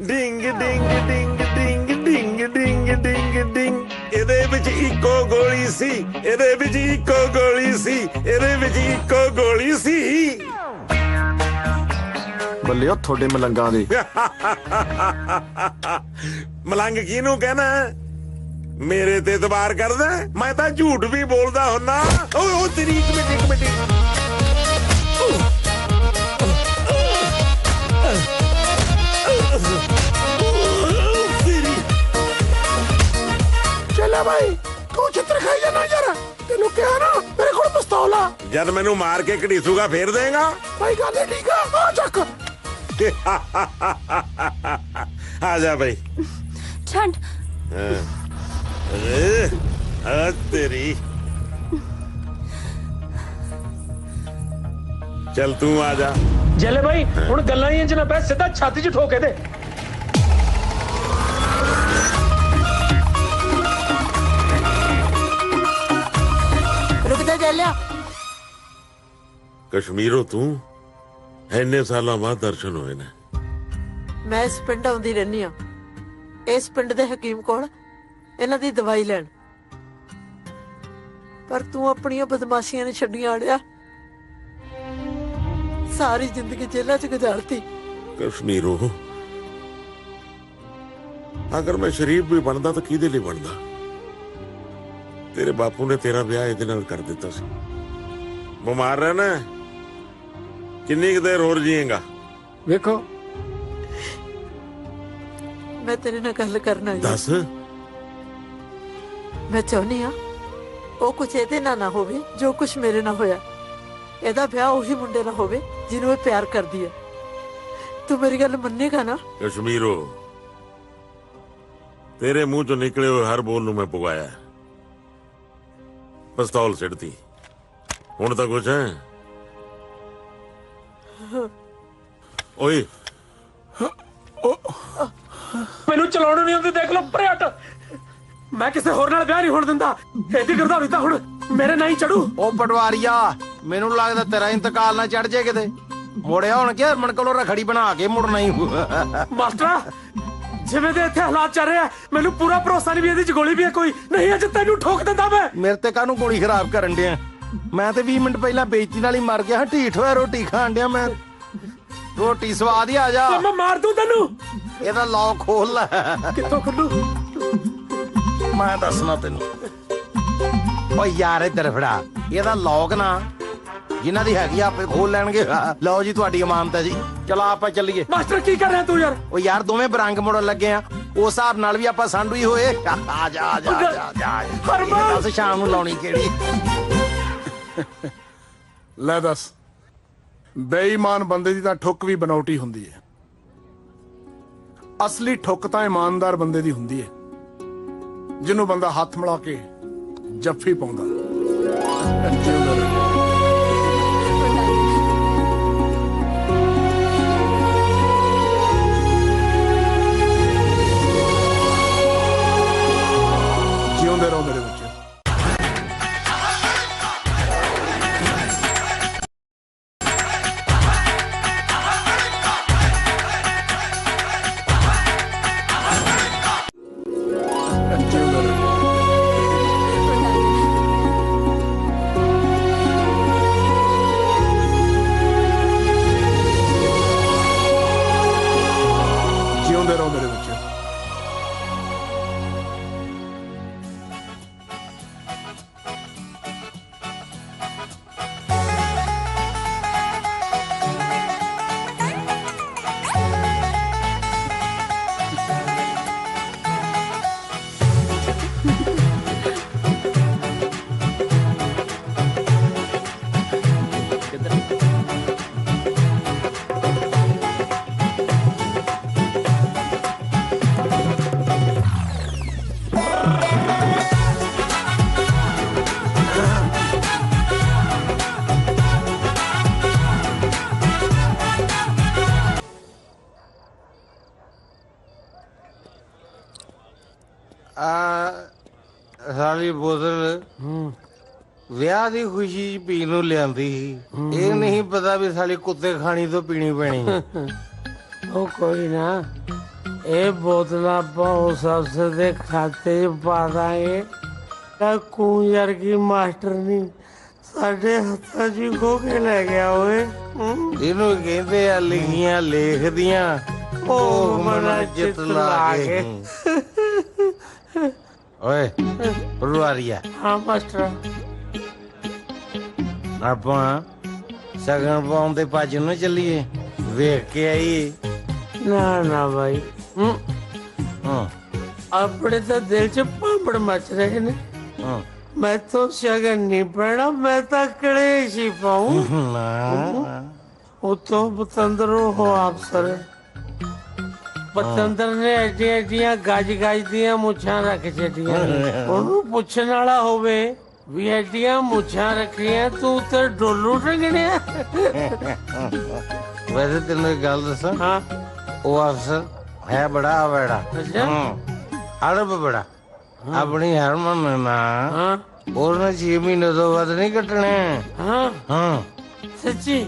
ਡਿੰਗ ਡਿੰਗ ਡਿੰਗ ਡਿੰਗ ਡਿੰਗ ਡਿੰਗ ਡਿੰਗ ਡਿੰਗ। ਇਹਦੇ ਵਿੱਚ ਇੱਕੋ ਗੋਲੀ ਸੀ, ਇਹਦੇ ਵਿੱਚ ਇੱਕੋ ਗੋਲੀ ਸੀ, ਇਹਦੇ ਵਿੱਚ ਇੱਕੋ ਗੋਲੀ ਸੀ। ਬੱਲੇ ਉਹ ਤੁਹਾਡੇ ਮਲੰਗਾਂ ਦੇ। ਮਲੰਗ ਕਿਹਨੂੰ ਕਹਿਣਾ? ਮੇਰੇ ਤੇ ਇਤਬਾਰ ਕਰਦਾ? ਮੈਂ ਤਾਂ ਝੂਠ ਵੀ ਬੋਲਦਾ ਹੁੰਨਾ। ਓਏ ਤੇਰੀ ਇੱਕ ਮਿੰਟ। ਚੱਲੇ ਭਾਈ, ਤੂੰ ਚਿੱਤਰ ਖਾਈ ਜਾਣਾ ਯਾਰ। ਤੈਨੂੰ ਕਿਹਾ ਨਾ ਮੇਰੇ ਕੋਲ ਪਿਸਤੌਲ ਆ। ਜਦ ਮੈਨੂੰ ਮਾਰ ਕੇ ਘੜੀਸੂਗਾ ਫੇਰ ਦੇਗਾ। ਭਾਈ ਗੱਲ ਨਹੀਂ ਠੀਕ ਆ। ਆ ਚੱਕ ਆ ਜਾ ਭਾਈ। ਛੱਡ। ਆ ਤੇਰੀ। ਚੱਲ ਤੂੰ ਆ ਜਾ। ਜੱਲੇ ਭਾਈ ਹੁਣ ਗੱਲਾਂ ਹੀ ਇੰਜ ਨਾ ਪੈ, ਸਿੱਧਾ ਛਾਤੀ 'ਚ ਠੋਕੇ ਦੇ। ਰੁਕ ਜਾ ਜੱਲਿਆ। ਕਸ਼ਮੀਰੋਂ ਤੂੰ ਇੰਨੇ ਸਾਲਾਂ ਬਾਅਦ ਦਰਸ਼ਨ ਹੋਏ ਨੇ। ਮੈਂ ਇਸ ਪਿੰਡ ਆਉਂਦੀ ਰਹਿੰਦੀ ਆ, ਇਸ ਪਿੰਡ ਦੇ ਹਕੀਮ ਕੋਲ ਇਹਨਾਂ ਦੀ ਦਵਾਈ ਲੈਣ, ਪਰ ਤੂੰ ਆਪਣੀਆਂ ਬਦਮਾਸ਼ੀਆਂ ਨੇ ਛੱਡੀਆਂ ਆੜਿਆ, ਸਾਰੀ ਜ਼ਿੰਦਗੀ ਜੇਲ੍ਹਾਂ 'ਚ ਗੁਜ਼ਾਰਤੀ। ਕਸ਼ਮੀਰੋਂ ਅਗਰ ਮੈਂ ਸ਼ਰੀਫ ਵੀ ਬਣਦਾ ਤਾਂ ਕਿਹਦੇ ਲਈ ਬਣਦਾ? ਤੇਰੇ ਬਾਪੂ ਨੇ ਤੇਰਾ ਵਿਆਹ ਇਹਦੇ ਨਾਲ ਕਰ ਦਿੱਤਾ ਸੀ। ਬਿਮਾਰ ਰਹਿਣਾ ਕਿੰਨੀ ਕੁ ਦੇਰ ਹੋਰ ਜੀਏਗਾ? ਵੇਖੋ ਮੈਂ ਤੇਰੇ ਨਾਲ ਗੱਲ ਕਰਨਾ ਹੈ। ਦੱਸ। ਮੈਂ ਚਾਹੁੰਦੀ ਆ ਉਹ ਕੁਛ ਇਹਦੇ ਨਾਲ ਨਾ ਹੋਵੇ ਜੋ ਕੁਛ ਮੇਰੇ ਨਾਲ ਹੋਇਆ। ਇਹਦਾ ਵਿਆਹ ਉਹੀ ਮੁੰਡੇ ਨਾਲ ਹੋਵੇ ਜਿਹਨੂੰ ਇਹ ਪਿਆਰ ਕਰਦੀ ਹੈ। ਤੂੰ ਮੇਰੀ ਗੱਲ ਮੰਨੇਗਾ ਨਾ? ਕਸ਼ਮੀਰੋ ਤੇਰੇ ਮੂੰਹ ਚੋਂ ਨਿਕਲੇ ਹੋਏ ਹਰ ਬੋਲ ਨੂੰ ਮੈਂ ਪੁਗਾਇਆ। ਪਿਸਤੌਲ ਸਿੱਟਦੀ। ਹੁਣ ਤਾਂ ਕੁਛ ਹੈ? ਓਏ ਮੈਨੂੰ ਚਲਾਉਣ ਨਹੀਂ ਆਉਂਦੀ, ਦੇਖ ਲਓ ਪਰੇ ਹਟ। ਮੈਂ ਕਿਸੇ ਹੋਰ ਨਾਲ ਵਿਆਹ ਨਹੀਂ ਹੋਣ ਦਿੰਦਾ। ਇਹਦੀ ਗਰਦਾਵਰੀ ਤਾਂ ਹੁਣ ਮੇਰੇ ਨਾਲ ਹੀ ਚੜੂ। ਉਹ ਪਟਵਾਰੀਆ ਮੈਨੂੰ ਲੱਗਦਾ ਤੇਰਾ ਇੰਤਕਾਲ ਨਾ ਚੜ ਜੇ ਕਿਤੇ। ਮੁੜਿਆ ਹੁਣ ਕਿ ਹਰਮਨ ਕੋਲੋਂ ਰਖੜੀ ਬਣਾ ਕੇ ਮੁੜਨਾ ਹੀ। ਮਾਸਟਰ ਜਿਵੇਂ ਦੇ ਇੱਥੇ ਹਾਲਾਤ ਚੱਲ ਰਹੇ ਆ, ਮੈਨੂੰ ਪੂਰਾ ਭਰੋਸਾ ਨਹੀਂ ਵੀ ਇਹਦੀ ਚ ਗੋਲੀ ਵੀ ਹੈ ਕੋਈ। ਨਹੀਂ ਅੱਜ ਤੈਨੂੰ ਠੋਕ ਦਿੰਦਾ ਮੈਂ। ਮੇਰੇ ਤੇ ਕਾਹਨੂੰ ਗੋਲੀ ਖਰਾਬ ਕਰਨ ਡਿਆ? ਮੈਂ ਤੇ 20 ਮਿੰਟ ਪਹਿਲਾਂ ਬੇਇੱਜ਼ਤੀ ਨਾਲ ਹੀ ਮਰ ਗਿਆ। ਢੀਠ ਹੋਇਆ ਰੋਟੀ ਖਾਣ ਡਿਆ ਮੈਂ। ਰੋਟੀ ਸਵਾਦ ਹੀ ਆ ਜਾ। ਮੈਂ ਮਾਰ ਦੂੰ ਤੈਨੂੰ। ਇਹਦਾ ਲੌਕ ਖੋਲ ਲੈ। ਕਿੱਥੋਂ ਖੁੱਲੂ? ਮੈਂ ਦੱਸਣਾ ਤੈਨੂੰ। ਓ ਯਾਰ ਇੱਧਰ ਫੜਾ। ਇਹਦਾ ਲੌਕ ਨਾ ਜਿਨ੍ਹਾਂ ਦੀ ਹੈਗੀ ਆਪੇ ਖੋਲ ਲੈਣਗੇ। ਲਓ ਜੀ ਤੁਹਾਡੀ ਅਮਾਨਤ ਹੈ ਜੀ। ਚਲੋ ਆਪਾਂ ਚੱਲੀਏ। ਮਾਸਟਰ ਕੀ ਕਰ ਰਿਹਾ ਤੂੰ ਯਾਰ? ਓ ਯਾਰ ਦੋਵੇਂ ਬਰੰਗ ਮੋੜਨ ਲੱਗੇ ਆ, ਉਸ ਹਿਸਾਬ ਨਾਲ ਵੀ ਆਪਾਂ ਸਾਂਢੂ ਹੀ ਹੋਏ। ਆ ਜਾ ਆ ਜਾ ਆ ਜਾ। ਦੱਸ ਸ਼ਾਮ ਨੂੰ ਲਾਉਣੀ ਕਿਹੜੀ? ਲੈ ਦੱਸ। ਬੇਈਮਾਨ ਬੰਦੇ ਦੀ ਤਾਂ ਠੁੱਕ ਵੀ ਬਨੌਟੀ ਹੁੰਦੀ ਹੈ। ਅਸਲੀ ਠੁੱਕ ਤਾਂ ਇਮਾਨਦਾਰ ਬੰਦੇ ਦੀ ਹੁੰਦੀ ਹੈ, ਜਿਹਨੂੰ ਬੰਦਾ ਹੱਥ ਮਿਲਾ ਕੇ ਜੱਫੀ ਪਾਉਂਦਾ। ਜਿਉਂਦੇ ਰਹੋ ਮੇਰੇ ਬੱਚੇ। ਜਿਉਂਦੇ ਰਹੋ ਮੇਰੇ ਬੱਚੇ। ਸਾਲੀ ਬੋਤਲ ਵਿਆਹ ਦੀ ਖੁਸ਼ੀ ਚ ਪੀਣ ਨੂੰ ਲਿਆਂਦੀ ਸੀ। ਇਹ ਨਹੀਂ ਪਤਾ ਵੀ ਸਾਲੀ ਕੁੱਤੇ ਖਾਣੀ ਤੋਂ ਪੀਣੀ ਪੈਣੀ। ਉਹ ਕੋਈ ਨਾ, ਇਹ ਬੋਤਲਾਂ ਆਪਾਂ ਉਸ ਅਫਸਰ ਦੇ ਖਾਤੇ 'ਚ ਪਾ ਦਾਂਗੇ ਤਾਂ ਕੂੰ ਵਰਗੀ ਮਾਸਟਰ ਨਹੀਂ ਸਾਡੇ ਹੱਥਾਂ 'ਚ ਖੋ ਕੇ ਲੈ ਗਿਆ ਓਏ। ਇਹਨੂੰ ਕਹਿੰਦੇ ਆ ਲਿਖੀਆਂ ਲੇਖਦੀਆਂ ਉਹ ਮਨਾ ਚਿੱਤ ਲਾ ਕੇ। ਓਏ ਪਰਵਾਰੀਆ। ਹਾਂ ਮਾਸਟਰ। ਆਪਾਂ ਸਗਨ ਪਾਉਣ ਦੇ ਭੱਜ ਨੂੰ ਚੱਲੀਏ, ਵੇਖ ਕੇ ਆਈਏ। ਨਾ ਨਾ ਭਾਈ, ਆਪਣੇ ਤਾਂ ਦਿਲ 'ਚ ਭਾਂਬੜ ਮਚ ਰਹੇ ਨੇ। मैं तो शगन नहीं पैना, मैं तो कलेश ही पाऊं। वो तो पतंदरों हो आप सर। पतंदर ने एडिया एडिया गज गज दिया मुछां रख छड़ियां। ਉਹਨੂੰ ਪੁੱਛਣ ਵਾਲਾ ਹੋਵੇ ਵੀ ਐਡੀਆਂ ਮੁੱਛਾਂ ਰੱਖੀਆਂ ਤੂੰ ਤੇ ਡੋਲੂ ਟੰਗਣਿਆ। ਵੈਸੇ ਤੈਨੂੰ ਇੱਕ ਗੱਲ ਦੱਸਾਂ, ਹਾਂ ਉਹ ਅਫਸਰ ਹੈ ਬੜਾ ਆਵੜਾ, ਅੜਬ ਬੜਾ। ਆਪਣੀ ਹਰਮਨ ਨੇ ਨਾ ਉਹਨੇ 6 ਮਹੀਨੇ ਤੋਂ ਵੱਧ ਨਹੀਂ ਕੱਟਣੇ। ਹਾਂ ਸੱਚੀ?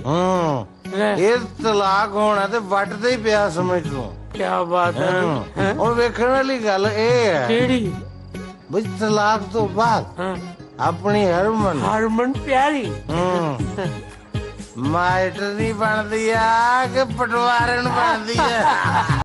ਇਹ ਤਲਾਕ ਹੋਣਾ ਤੇ ਵੱਟ ਤੇ ਹੀ ਪਿਆ ਸਮਝ ਲਓ। ਕੀ ਬਾਤ ਹੈ। ਹੁਣ ਵੇਖਣ ਵਾਲੀ ਗੱਲ ਇਹ ਹੈ ਕਿਹੜੀ ਬਈ ਤਲਾਕ ਤੋਂ ਬਾਅਦ ਆਪਣੀ ਹਰਮਨ ਪਿਆਰੀ ਮਾਸਟਰ ਨਹੀਂ ਬਣਦੀ ਆ ਕਿ ਪਟਵਾਰਨ ਬਣਦੀ ਆ।